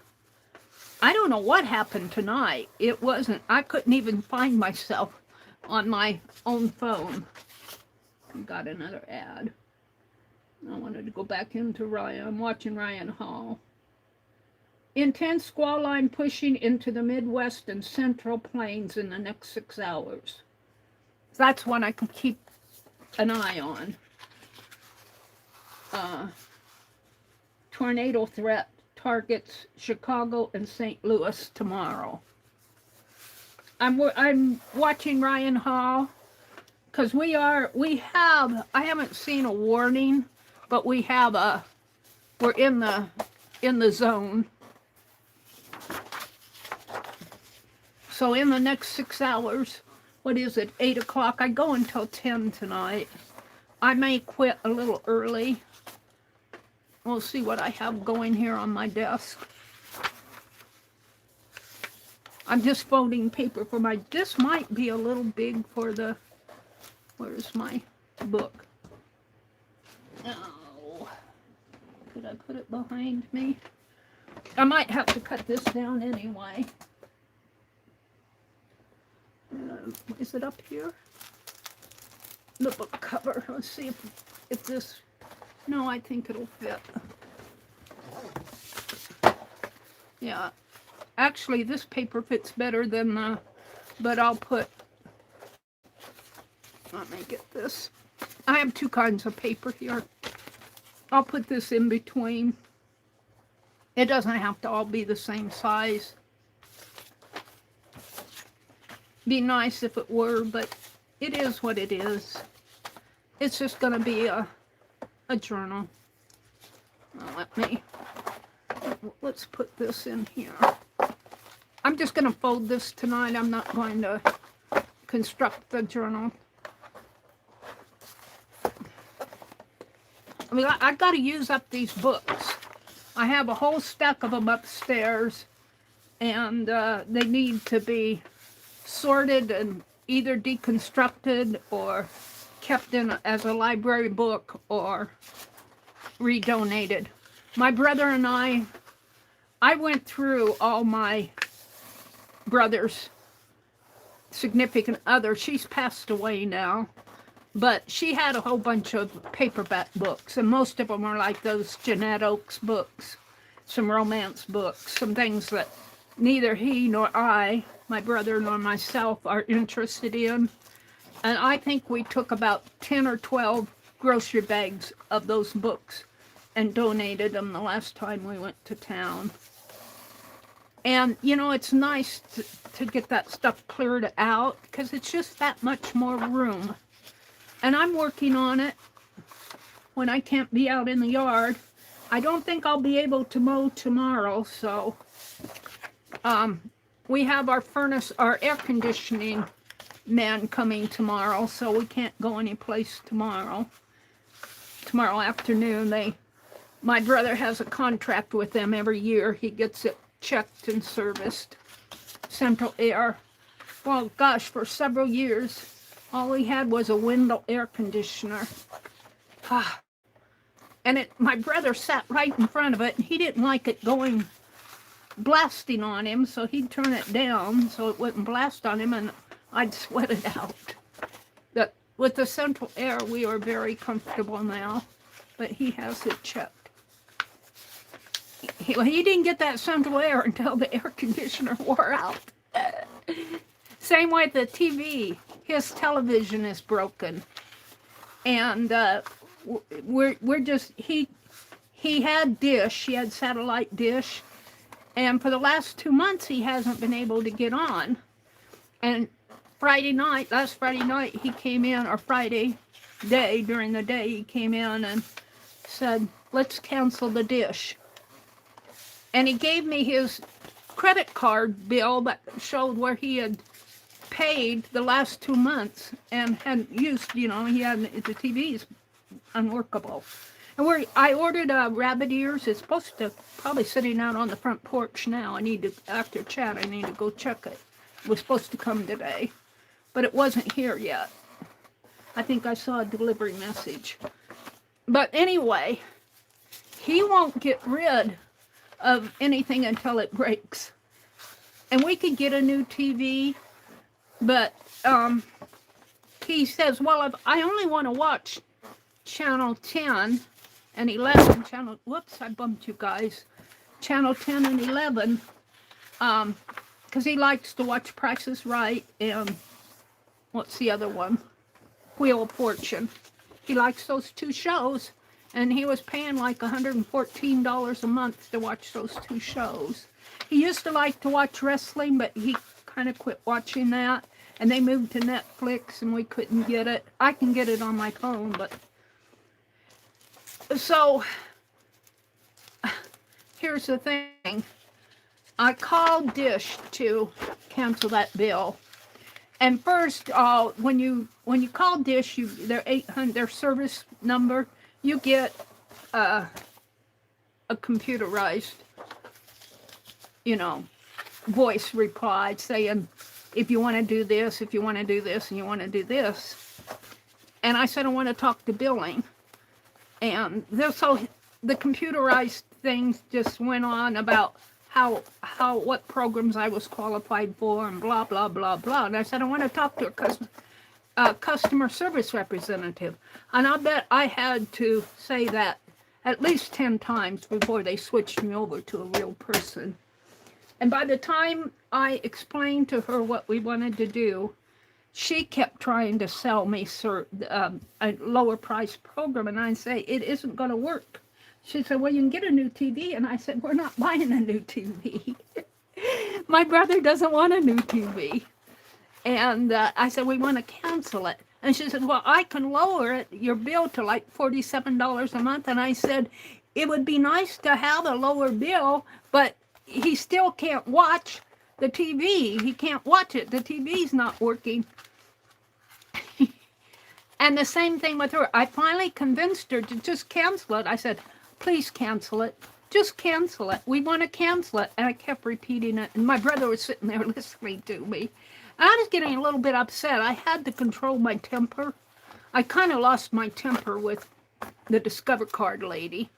A: I don't know what happened tonight. It wasn't, I couldn't even find myself on my own phone. I got another ad. I wanted to go back into Ryan. I'm watching Ryan Hall. Intense squall line pushing into the Midwest and Central Plains in the next 6 hours. That's one I can keep an eye on. Tornado threat targets Chicago and St. Louis tomorrow. I'm watching Ryan Hall because I haven't seen a warning, but we're in the zone. So in the next 6 hours, what is it, 8 o'clock? I go until 10 tonight. I may quit a little early. We'll see what I have going here on my desk. I'm just folding paper for this might be a little big for where's my book? Oh, could I put it behind me? I might have to cut this down anyway. Is it up here? The book cover. Let's see if this... No, I think it'll fit. Yeah. Actually, this paper fits better than but I'll put... Let me get this. I have 2 kinds of paper here. I'll put this in between. It doesn't have to all be the same size. Be nice if it were, but it is what it is. It's just going to be a journal. Let's put this in here. I'm just going to fold this tonight. I'm not going to construct the journal. I mean, I've got to use up these books. I have a whole stack of them upstairs, and they need to be sorted and either deconstructed or kept in as a library book or redonated. my brother and I went through all my brother's significant other. She's passed away now, but she had a whole bunch of paperback books, and most of them are like those Jeanette Oaks books, some romance books, some things that neither he nor I, my brother nor myself, are interested in. And I think we took about 10 or 12 grocery bags of those books and donated them the last time we went to town. And, you know, it's nice to get that stuff cleared out because it's just that much more room. And I'm working on it when I can't be out in the yard. I don't think I'll be able to mow tomorrow, so we have our air conditioning man coming tomorrow, so we can't go anyplace tomorrow. Tomorrow afternoon, my brother has a contract with them every year. He gets it checked and serviced. Central Air. Well, gosh, for several years, all we had was a window air conditioner. And my brother sat right in front of it, and he didn't like it going blasting on him, so he'd turn it down so it wouldn't blast on him, and I'd sweat it out. With the central air, we are very comfortable now, but he has it checked. He didn't get that central air until the air conditioner wore out. Same with the TV. His television is broken, and we're just he had dish. He had satellite dish, and for the last 2 months he hasn't been able to get on. And last Friday night he came in, or Friday day during the day he came in and said, "Let's cancel the dish." And he gave me his credit card bill that showed where he had paid the last 2 months and hadn't used, you know, the TV's unworkable. And I ordered rabbit ears. It's supposed to probably sitting out on the front porch now. After chat, I need to go check it. It was supposed to come today, but it wasn't here yet. I think I saw a delivery message. But anyway, he won't get rid of anything until it breaks. And we could get a new TV, but he says, well, if I only want to watch channel 10 and 11, whoops, I bumped you guys, channel 10 and 11, because he likes to watch Price is Right and, what's the other one? Wheel of Fortune. He likes those two shows. And he was paying like $114 a month to watch those two shows. He used to like to watch wrestling, but he kind of quit watching that. And they moved to Netflix, and we couldn't get it. I can get it on my phone, but... So, here's the thing. I called Dish to cancel that bill. And first, when you call Dish, their service number, you get a computerized, voice reply saying, if you want to do this, if you want to do this, and you want to do this. And I said, I want to talk to billing. And so the computerized things just went on about what programs I was qualified for and blah, blah, blah, blah. And I said, I want to talk to a customer service representative. And I bet I had to say that at least 10 times before they switched me over to a real person. And by the time I explained to her what we wanted to do, she kept trying to sell me a lower price program. And I say, it isn't going to work. She said, well, you can get a new TV. And I said, we're not buying a new TV. My brother doesn't want a new TV. And I said, we want to cancel it. And she said, well, I can lower your bill to like $47 a month. And I said, it would be nice to have a lower bill, but he still can't watch the TV. He can't watch it. The TV's not working. And the same thing with her. I finally convinced her to just cancel it. I said, please cancel it. Just cancel it. We want to cancel it. And I kept repeating it. And my brother was sitting there listening to me. And I was getting a little bit upset. I had to control my temper. I kind of lost my temper with the Discover Card lady.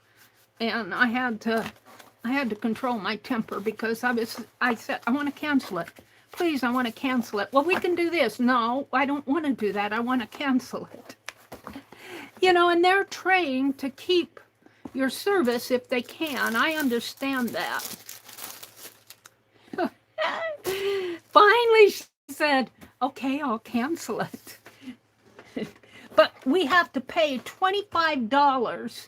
A: and I had to control my temper because I said, I want to cancel it. Please, I want to cancel it. Well, we can do this. No, I don't want to do that. I want to cancel it. You know, and they're trained to keep your service if they can. I understand that. Finally, she said, okay, I'll cancel it. But we have to pay $25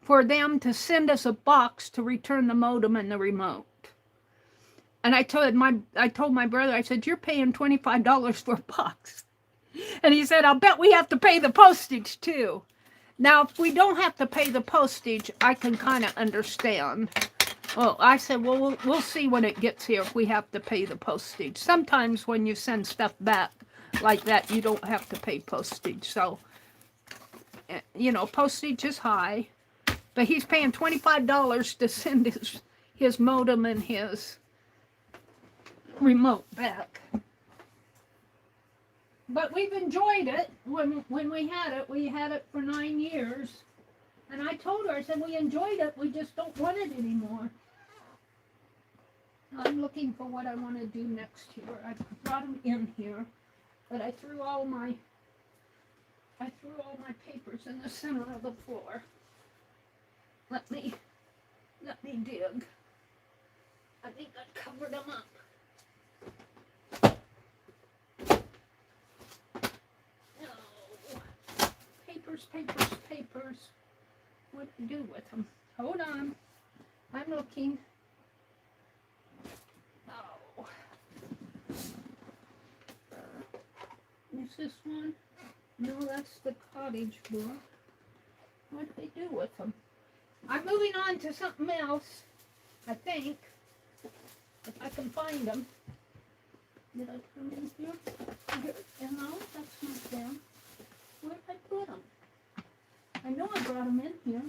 A: for them to send us a box to return the modem and the remote. And I told my brother, I said, you're paying $25 for a box. And he said, I'll bet we have to pay the postage too. Now, if we don't have to pay the postage, I can kind of understand. Well, I said, well, we'll see when it gets here if we have to pay the postage. Sometimes when you send stuff back like that, you don't have to pay postage. So, you know, postage is high. But he's paying $25 to send his modem and his remote back. But we've enjoyed it. When we had it for 9 years. And I told her, I said, we enjoyed it, we just don't want it anymore. I'm looking for what I want to do next here. I brought them in here, but I threw all my papers in the center of the floor. Let me dig. I think I covered them up. No. Papers. What do I do with them? Hold on. I'm looking. Oh. Is this one? No, that's the cottage book. What do they do with them? I'm moving on to something else, I think. If I can find them. Did I put them in here? Here. No, that's not them. Where did I put them? I know I brought them in here.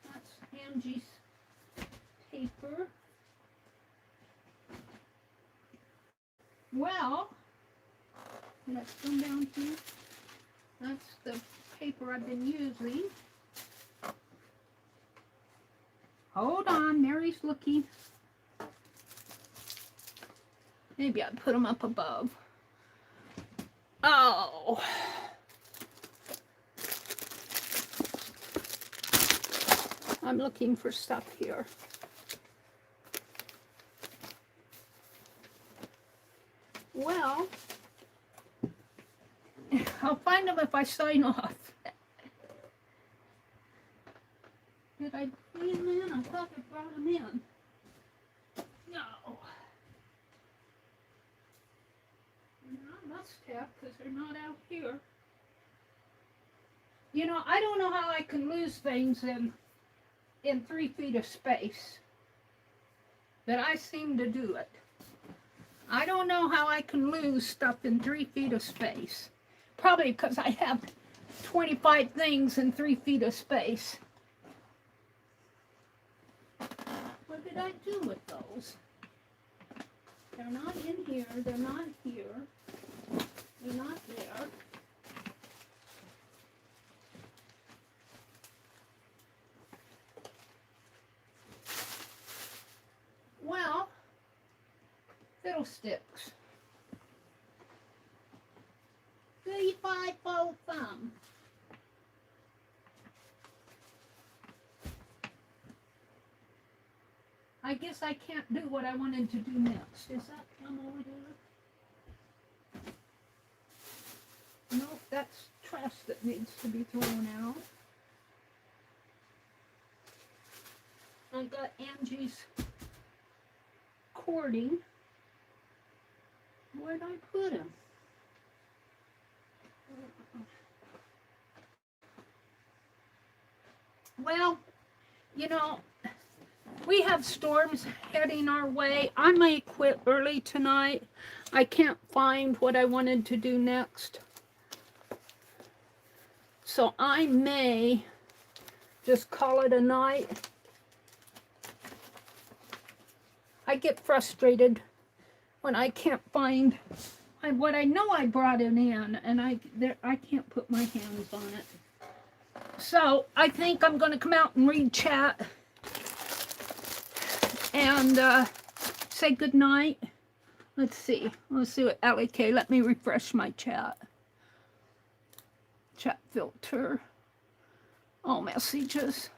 A: That's Angie's paper. Well, let's come down here. That's the paper I've been using. Hold on, Mary's looking. Maybe I'll put them up above. Oh. I'm looking for stuff here. Well, I'll find them if I sign off. Did I bring them in? I thought I brought them in. No. I must have, because they're not out here. You know, I don't know how I can lose things in 3 feet of space. But I seem to do it. I don't know how I can lose stuff in 3 feet of space. Probably because I have 25 things in 3 feet of space. What did I do with those? They're not in here. They're not here. They're not there. Well, fiddlesticks. 35-fold thumb. I guess I can't do what I wanted to do next. Is that thumb over there? Nope, that's trash that needs to be thrown out. I've got Angie's cording. Where'd I put him? Well, you know, we have storms heading our way. I may quit early tonight. I can't find what I wanted to do next. So I may just call it a night. I get frustrated when I can't find what I know I brought it in, and I can't put my hands on it. So I think I'm going to come out and read chat and say good night. Let's see what Allie K. Let me refresh my chat. Chat filter. All messages.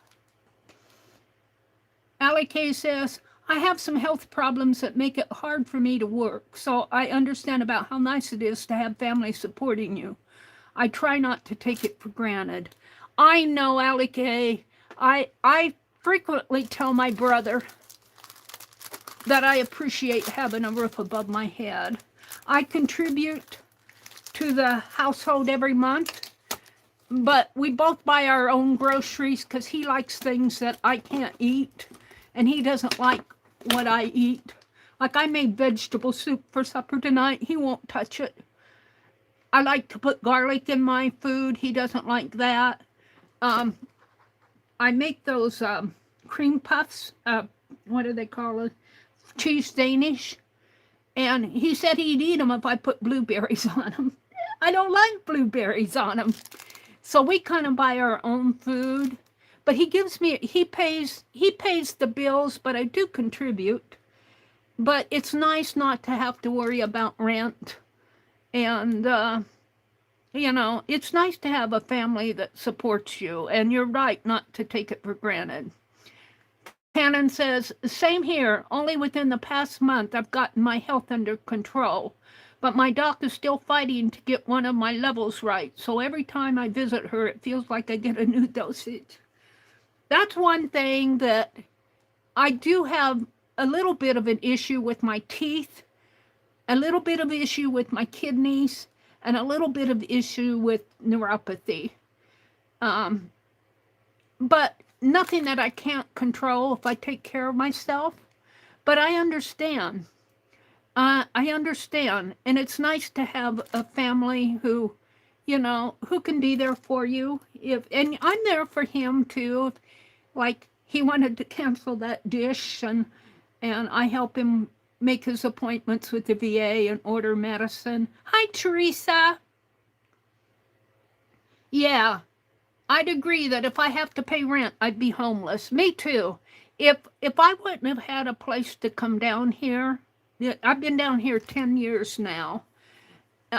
A: Allie K says, I have some health problems that make it hard for me to work, so I understand about how nice it is to have family supporting you. I try not to take it for granted. I know, Allie K. I frequently tell my brother that I appreciate having a roof above my head. I contribute to the household every month, but we both buy our own groceries because he likes things that I can't eat, and he doesn't like what I eat. Like, I made vegetable soup for supper tonight. He won't touch it. I like to put garlic in my food. He doesn't like that. I make those cream puffs. What do they call it? Cheese Danish. And he said he'd eat them if I put blueberries on them. I don't like blueberries on them. So we kind of buy our own food. But he pays the bills, but I do contribute. But it's nice not to have to worry about rent. And, you know, it's nice to have a family that supports you. And you're right not to take it for granted. Cannon says, same here. Only within the past month I've gotten my health under control. But my doc is still fighting to get one of my levels right. So every time I visit her, it feels like I get a new dosage. That's one thing that I do have a little bit of an issue with my teeth, a little bit of issue with my kidneys, and a little bit of issue with neuropathy. But nothing that I can't control if I take care of myself. But I understand. I understand. And it's nice to have a family who, you know, who can be there for you. And I'm there for him too. Like, he wanted to cancel that dish, and I help him make his appointments with the VA and order medicine. Hi, Teresa. Yeah, I'd agree that if I have to pay rent, I'd be homeless. Me too. If I wouldn't have had a place to come down here, I've been down here 10 years now,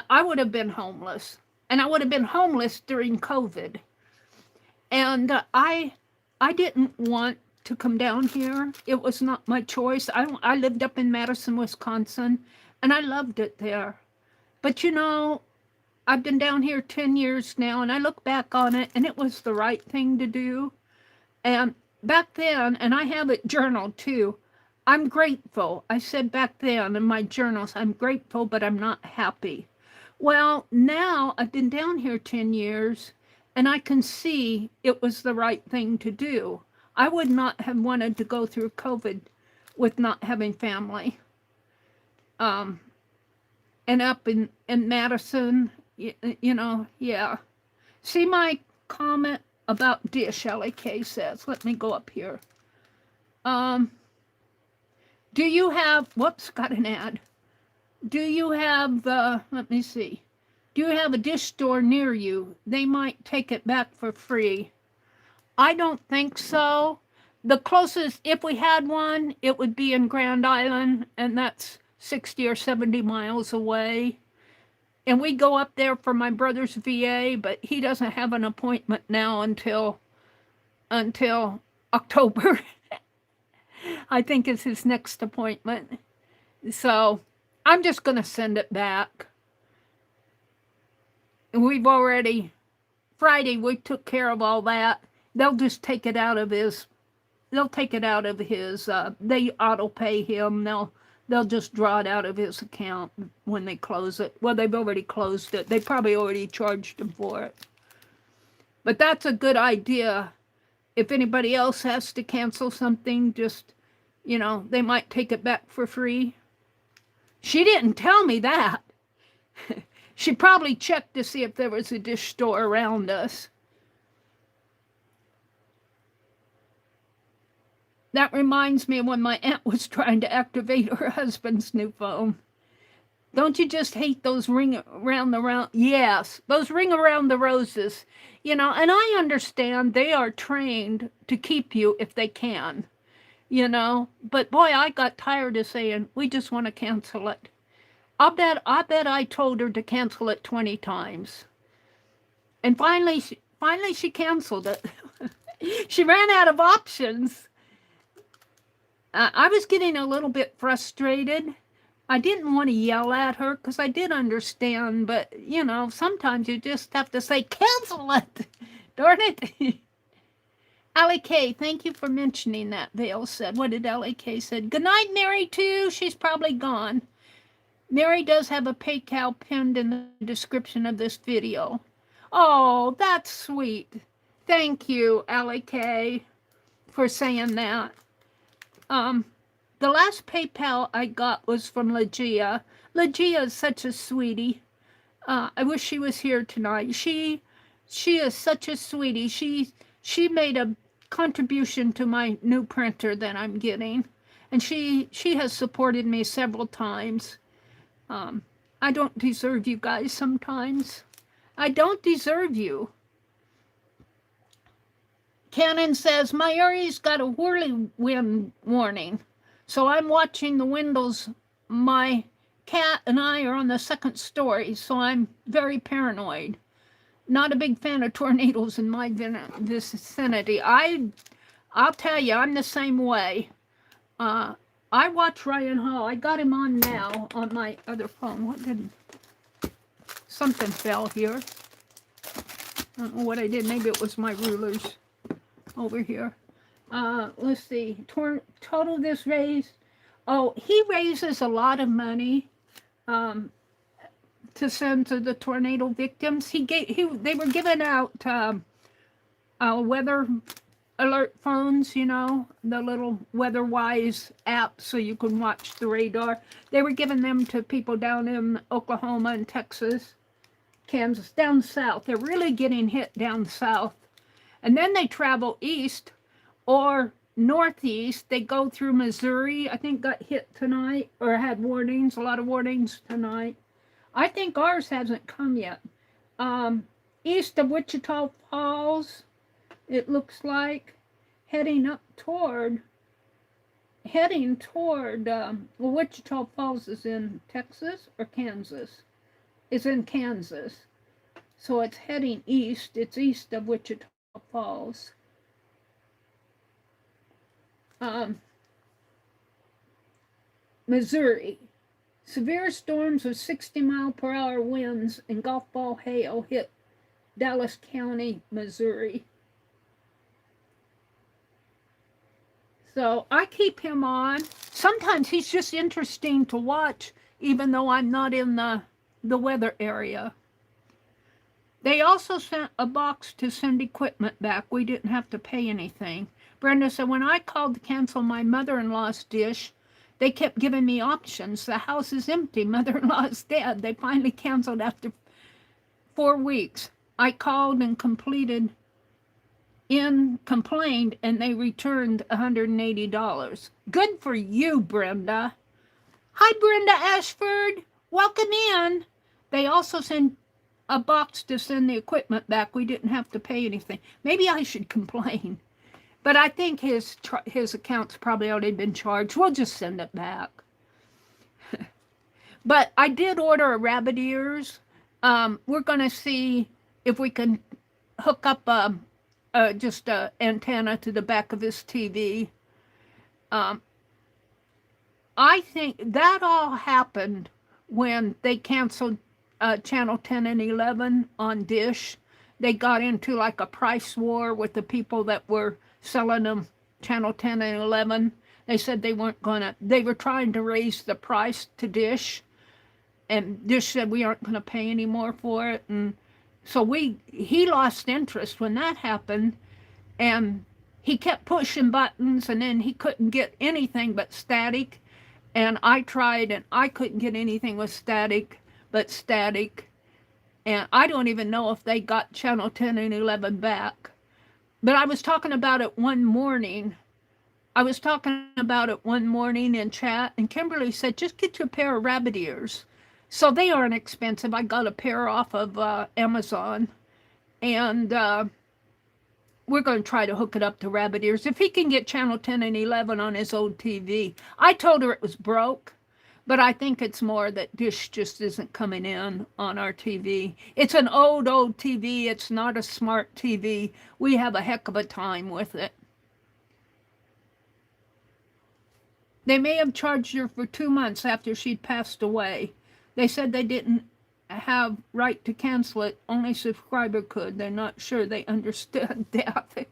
A: I would have been homeless. And I would have been homeless during COVID. And I didn't want to come down here. It was not my choice. I lived up in Madison, Wisconsin, and I loved it there. But, you know, I've been down here 10 years now, and I look back on it, and it was the right thing to do. And back then, and I have it journaled too, I'm grateful. I said back then in my journals, I'm grateful, but I'm not happy. Well, now I've been down here 10 years, and I can see it was the right thing to do. I would not have wanted to go through COVID with not having family. And up in Madison, you know, yeah. See my comment about dish, LAK says. Let me go up here. Do you have, whoops, got an ad. Do you have, let me see. Do you have a dish store near you? They might take it back for free. I don't think so. The closest, if we had one, it would be in Grand Island, and that's 60 or 70 miles away. And we go up there for my brother's VA, but he doesn't have an appointment now until October. I think is his next appointment. So I'm just going to send it back. We've already, Friday, we took care of all that. They'll just take it out of his, they auto pay him. They'll just draw it out of his account when they close it. Well, they've already closed it. They probably already charged him for it. But that's a good idea. If anybody else has to cancel something, just, you know, they might take it back for free. She didn't tell me that. She probably checked to see if there was a dish store around us. That reminds me of when my aunt was trying to activate her husband's new phone. Don't you just hate those ring around the round? Yes, those ring around the roses. You know, and I understand they are trained to keep you if they can, you know. But boy, I got tired of saying, we just want to cancel it. I bet I told her to cancel it 20 times. And finally she canceled it. She ran out of options. I was getting a little bit frustrated. I didn't want to yell at her because I did understand, but you know, sometimes you just have to say, cancel it. Darn it. Allie K, thank you for mentioning that, Vale said. What did Allie K said? Good night, Meri, too. She's probably gone. Meri does have a PayPal pinned in the description of this video. Oh, that's sweet. Thank you, Allie K, for saying that. The last PayPal I got was from Legia. Legia is such a sweetie. I wish she was here tonight. She is such a sweetie. She made a contribution to my new printer that I'm getting, and she has supported me several times. I don't deserve you guys sometimes. I don't deserve you. Cannon says, my area's got a whirlwind warning, so I'm watching the windows. My cat and I are on the second story, so I'm very paranoid. Not a big fan of tornadoes in my vicinity. I'll tell you, I'm the same way. I watch Ryan Hall. I got him on now on my other phone. Something fell here. I don't know what I did. Maybe it was my rulers over here. Let's see. Total this raise. Oh, he raises a lot of money to send to the tornado victims. They were giving out weather alert phones, you know, the little WeatherWise app so you can watch the radar. They were giving them to people down in Oklahoma and Texas, Kansas, down south. They're really getting hit down south. And then they travel east or northeast. They go through Missouri, I think got hit tonight, or had warnings, a lot of warnings tonight. I think ours hasn't come yet. East of Wichita Falls, it looks like, heading toward, well, Wichita Falls is in Texas or Kansas? It's in Kansas. So it's heading east. It's east of Wichita Falls. Missouri. Severe storms with 60-mile-per-hour winds and golf ball hail hit Dallas County, Missouri. So I keep him on. Sometimes he's just interesting to watch, even though I'm not in the weather area. They also sent a box to send equipment back. We didn't have to pay anything. Brenda said, when I called to cancel my mother-in-law's dish, they kept giving me options. The house is empty. Mother-in-law's dead. They finally canceled after 4 weeks. I called and complained, and they returned $180. Good for you, Brenda. Hi, Brenda Ashford. Welcome in. They also sent a box to send the equipment back. We didn't have to pay anything. Maybe I should complain. But I think his account's probably already been charged. We'll just send it back. But I did order a rabbit ears. We're going to see if we can hook up just an antenna to the back of his TV. I think that all happened when they canceled Channel 10 and 11 on Dish. They got into like a price war with the people that were selling them Channel 10 and 11. They said they were trying to raise the price to Dish, and Dish said we aren't going to pay any more for it. And so he lost interest when that happened, and he kept pushing buttons, and then he couldn't get anything but static. And I tried, and I couldn't get anything with static but static. And I don't even know if they got Channel 10 and 11 back. But I was talking about it one morning. in chat, and Kimberly said, just get you a pair of rabbit ears. So they aren't expensive. I got a pair off of Amazon, and we're going to try to hook it up to Rabbit Ears. If he can get channel 10 and 11 on his old TV. I told her it was broke, but I think it's more that Dish just isn't coming in on our TV. It's an old TV. It's not a smart TV. We have a heck of a time with it. They may have charged her for 2 months after she'd passed away. They said they didn't have right to cancel it. Only subscriber could. They're not sure they understood that.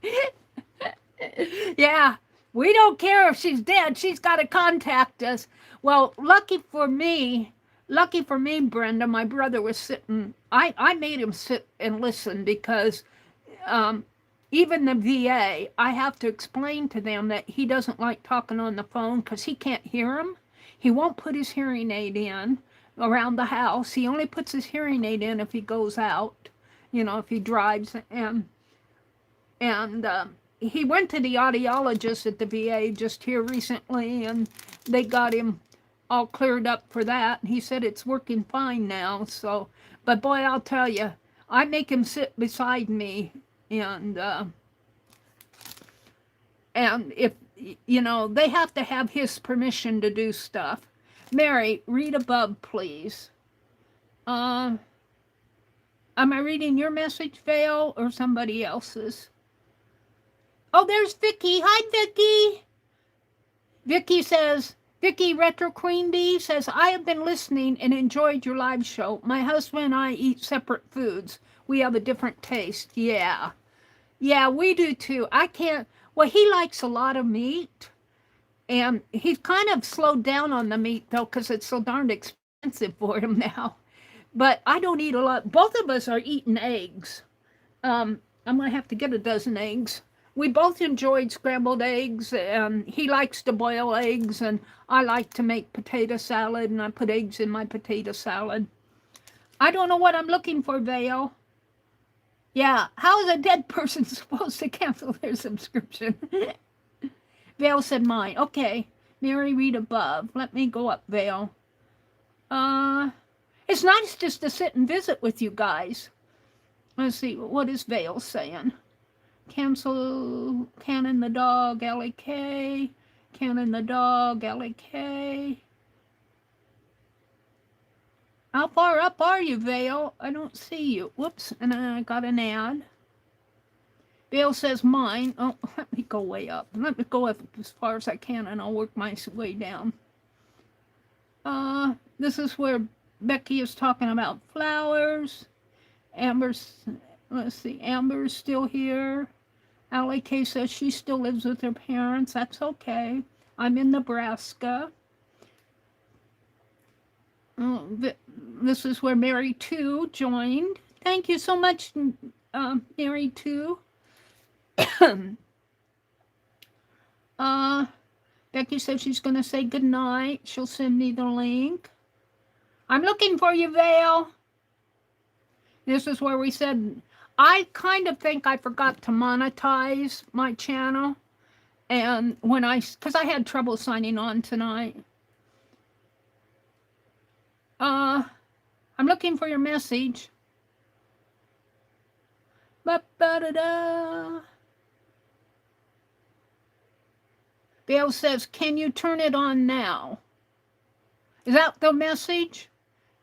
A: Yeah, we don't care if she's dead. She's got to contact us. Well, lucky for me, Brenda, my brother was sitting. I made him sit and listen because even the VA, I have to explain to them that he doesn't like talking on the phone because he can't hear them. He won't put his hearing aid in around the house. He only puts his hearing aid in if he goes out, if he drives. And he went to the audiologist at the VA just here recently, and they got him all cleared up for that. He said it's working fine now. So, but boy, I'll tell you, I make him sit beside me, and if they have to have his permission to do stuff. Meri, read above, please. Am I reading your message, Vale, or somebody else's? Oh, there's Vicky. Hi, Vicky. Vicky Retro Queen Bee says, I have been listening and enjoyed your live show. My husband and I eat separate foods. We have a different taste. Yeah. Yeah, we do too. He likes a lot of meat. And he's kind of slowed down on the meat, though, because it's so darned expensive for him now. But I don't eat a lot. Both of us are eating eggs. I'm going to have to get a dozen eggs. We both enjoyed scrambled eggs, and he likes to boil eggs, and I like to make potato salad, and I put eggs in my potato salad. I don't know what I'm looking for, Vale. Yeah, how is a dead person supposed to cancel their subscription? Vale said mine. Okay, Meri, read above. Let me go up, Vale. It's nice just to sit and visit with you guys. Let's see, what is Vale saying? Cancel, Cannon the dog, LAK. Cannon the dog, LAK. How far up are you, Vale? I don't see you. Whoops, and I got an ad. Vale says mine. Oh, let me go way up. Let me go up as far as I can, and I'll work my way down. This is where Becky is talking about flowers. Amber's, let's see, Amber's still here. Allie K says she still lives with her parents. That's okay. I'm in Nebraska. This is where Meri 2 joined. Thank you so much, Meri 2. Becky said she's going to say goodnight. She'll send me the link. I'm looking for you, Vale. This is where we said, I kind of think I forgot to monetize my channel. And because I had trouble signing on tonight. I'm looking for your message. Ba-ba-da-da. Vale says, can you turn it on now? Is that the message,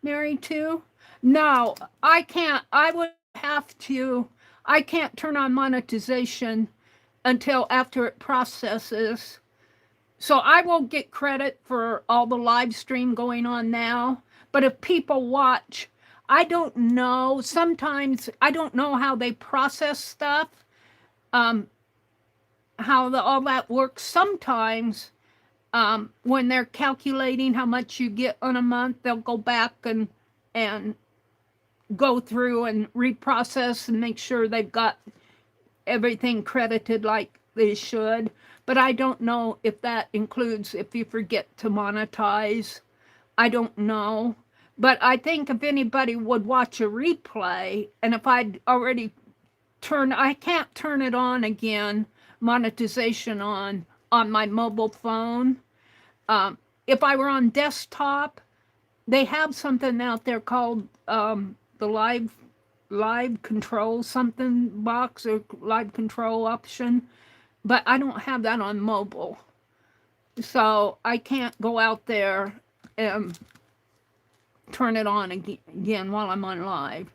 A: Meri 2? No, I can't. I would have to. I can't turn on monetization until after it processes. So I won't get credit for all the live stream going on now. But if people watch, I don't know. Sometimes I don't know how they process stuff. How all that works. Sometimes when they're calculating how much you get on a month, they'll go back and go through and reprocess and make sure they've got everything credited like they should. But I don't know if that includes if you forget to monetize. I don't know. But I think if anybody would watch a replay, and if I'd already I can't turn it on again, monetization on my mobile phone. If I were on desktop, they have something out there called the live control something box or live control option, but I don't have that on mobile. So I can't go out there and turn it on again while I'm on live.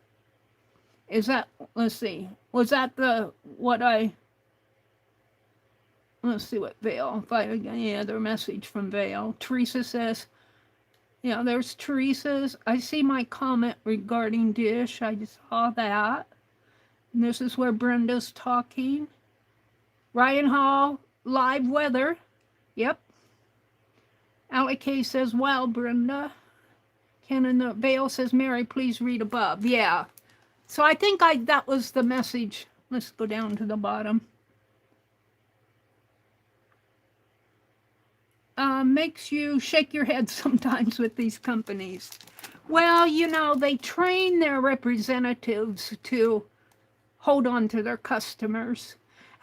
A: Is that, let's see, was that let's see what Vale, if I get any other message from Vale. Teresa says, yeah, there's Teresa's. I see my comment regarding Dish. I just saw that. And this is where Brenda's talking. Ryan Hall, live weather. Yep. Alec K says, wow, Brenda. Cannon Vale says, Meri, please read above. Yeah. So I think that was the message. Let's go down to the bottom. Makes you shake your head sometimes with these companies. Well, you know, they train their representatives to hold on to their customers.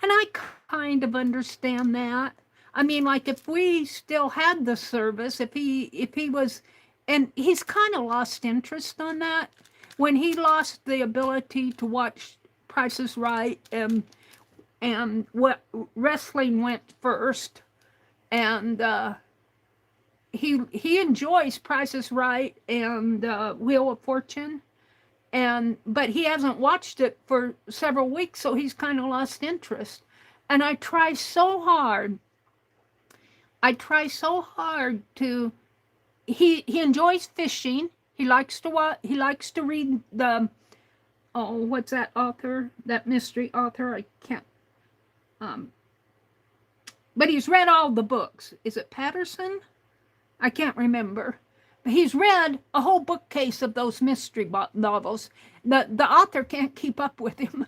A: And I kind of understand that. I mean, like if we still had the service, if he was, and he's kind of lost interest on that. When he lost the ability to watch Price is Right and what wrestling went first, and he enjoys Price is Right and Wheel of Fortune, but he hasn't watched it for several weeks, so he's kind of lost interest. And I try so hard to. He enjoys fishing. He likes to watch. He likes to read the. Oh, what's that author? That mystery author? I can't. But he's read all the books. Is it Patterson? I can't remember. But he's read a whole bookcase of those mystery novels. The author can't keep up with him.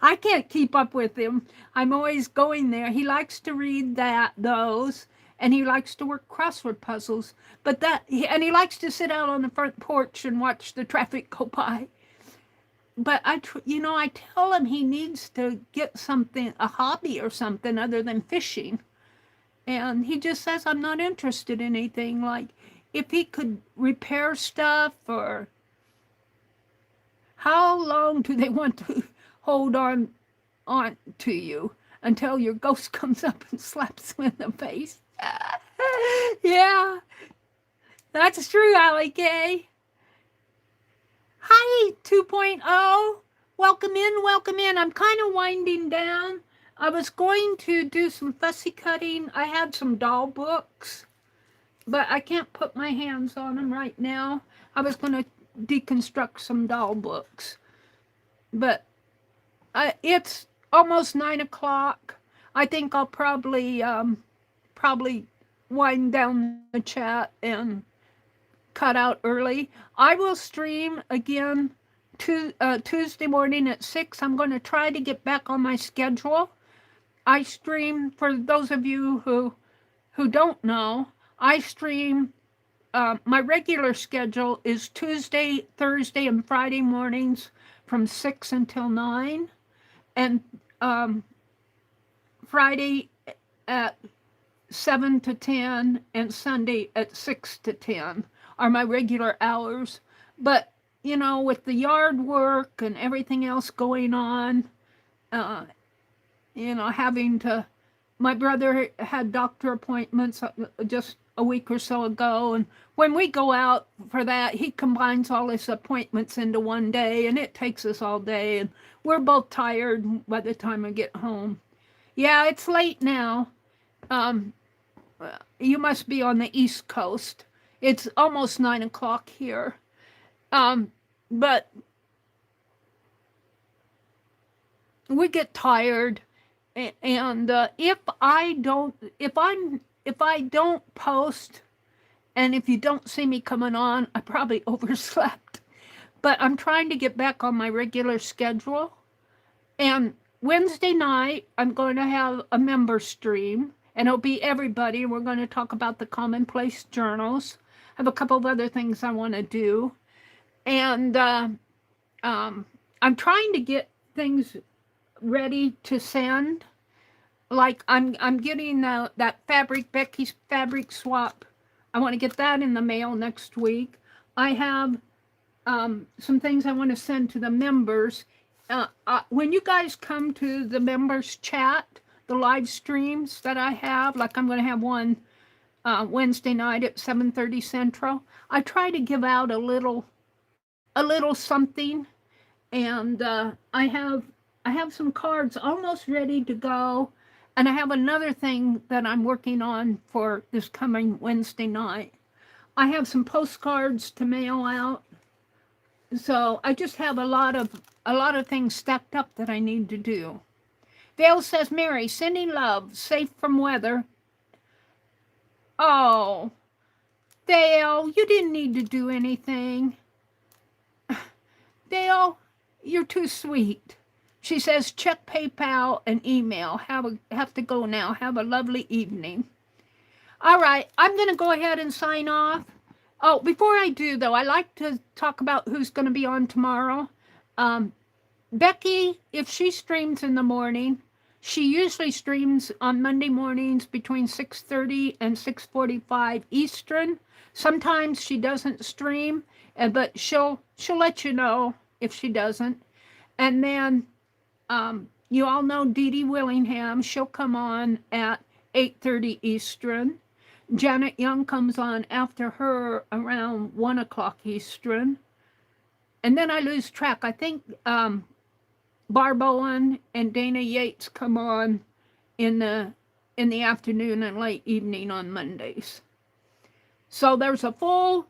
A: I can't keep up with him. I'm always going there. He likes to read those, and he likes to work crossword puzzles. And he likes to sit out on the front porch and watch the traffic go by. But I tell him he needs to get something, a hobby or something other than fishing. And he just says, I'm not interested in anything. Like, if he could repair stuff, or how long do they want to hold on to you until your ghost comes up and slaps him in the face? Yeah, that's true, Allie K. Hi, 2.0. Welcome in. I'm kind of winding down. I was going to do some fussy cutting. I had some doll books, but I can't put my hands on them right now. I was going to deconstruct some doll books, but it's almost 9 o'clock. I think I'll probably wind down the chat and cut out early. I will stream again Tuesday morning at 6. I'm going to try to get back on my schedule. I stream, for those of you who don't know, I stream, my regular schedule is Tuesday, Thursday, and Friday mornings from 6 until 9, and Friday at 7 to 10, and Sunday at 6 to 10 are my regular hours. But, you know, with the yard work and everything else going on, my brother had doctor appointments just a week or so ago, and when we go out for that, he combines all his appointments into one day, and it takes us all day, and we're both tired by the time I get home. Yeah, it's late now. You must be on the East Coast. It's almost 9 o'clock here. But we get tired, and if I don't post, and if you don't see me coming on, I probably overslept. But I'm trying to get back on my regular schedule. And Wednesday night, I'm going to have a member stream, and it'll be everybody. We're going to talk about the commonplace journals. I have a couple of other things I want to do. And I'm trying to get things ready to send. Like I'm getting that Becky's fabric swap. I want to get that in the mail next week. I have some things I want to send to the members. When you guys come to the members chat, the live streams that I have, like I'm going to have one Wednesday night at 7:30 Central, I try to give out a little something, and I have some cards almost ready to go, and I have another thing that I'm working on for this coming Wednesday night. I have some postcards to mail out, so I just have a lot of things stacked up that I need to do. Vale says, Meri, sending love, safe from weather. Oh, Vale, you didn't need to do anything. Vale, you're too sweet. She says, check PayPal and email. Have to go now. Have a lovely evening. All right, I'm going to go ahead and sign off. Oh, before I do, though, I like to talk about who's going to be on tomorrow. Becky, if she streams in the morning, she usually streams on Monday mornings between 6:30 and 6:45 Eastern. Sometimes she doesn't stream, but she'll let you know if she doesn't. And then you all know Dee Dee Willingham. She'll come on at 8:30 Eastern. Janet Young comes on after her around 1 o'clock Eastern. And then I lose track. I think Barb Owen and Dana Yates come on in the afternoon and late evening on Mondays. So there's a full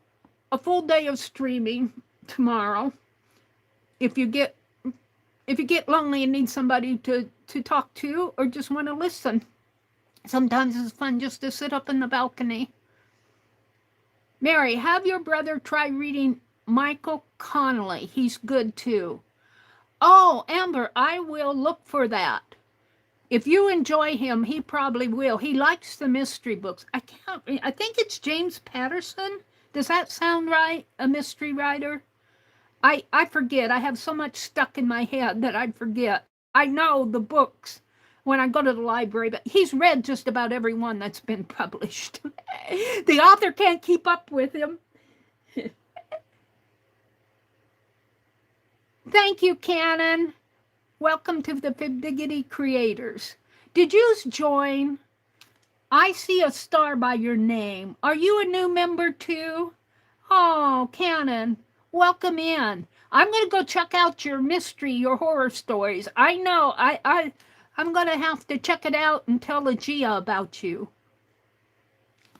A: day of streaming tomorrow. If you get lonely and need somebody to talk to, or just want to listen, sometimes it's fun just to sit up in the balcony. Meri, have your brother try reading Michael Connelly. He's good too. Oh, Amber, I will look for that. If you enjoy him, he probably will. He likes the mystery books. I think it's James Patterson. Does that sound right? A mystery writer? I forget. I have so much stuck in my head that I forget. I know the books when I go to the library, but he's read just about every one that's been published. The author can't keep up with him. Thank you, Cannon. Welcome to the Fibdiggity Creators. Did you join? I see a star by your name. Are you a new member too? Oh, Cannon, welcome in. I'm going to go check out your mystery, your horror stories. I know. I'm going to have to check it out and tell Agia about you.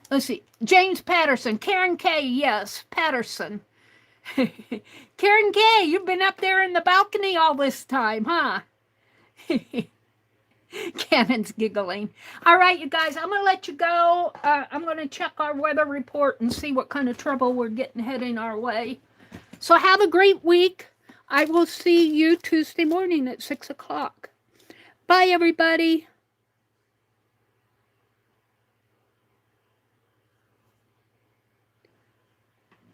A: Let's see. James Patterson. Karen K. Yes, Patterson. Karen K., you've been up there in the balcony all this time, huh? Cannon's giggling. All right, you guys, I'm going to let you go. I'm going to check our weather report and see what kind of trouble we're getting heading our way. So have a great week. I will see you Tuesday morning at 6 o'clock. Bye, everybody.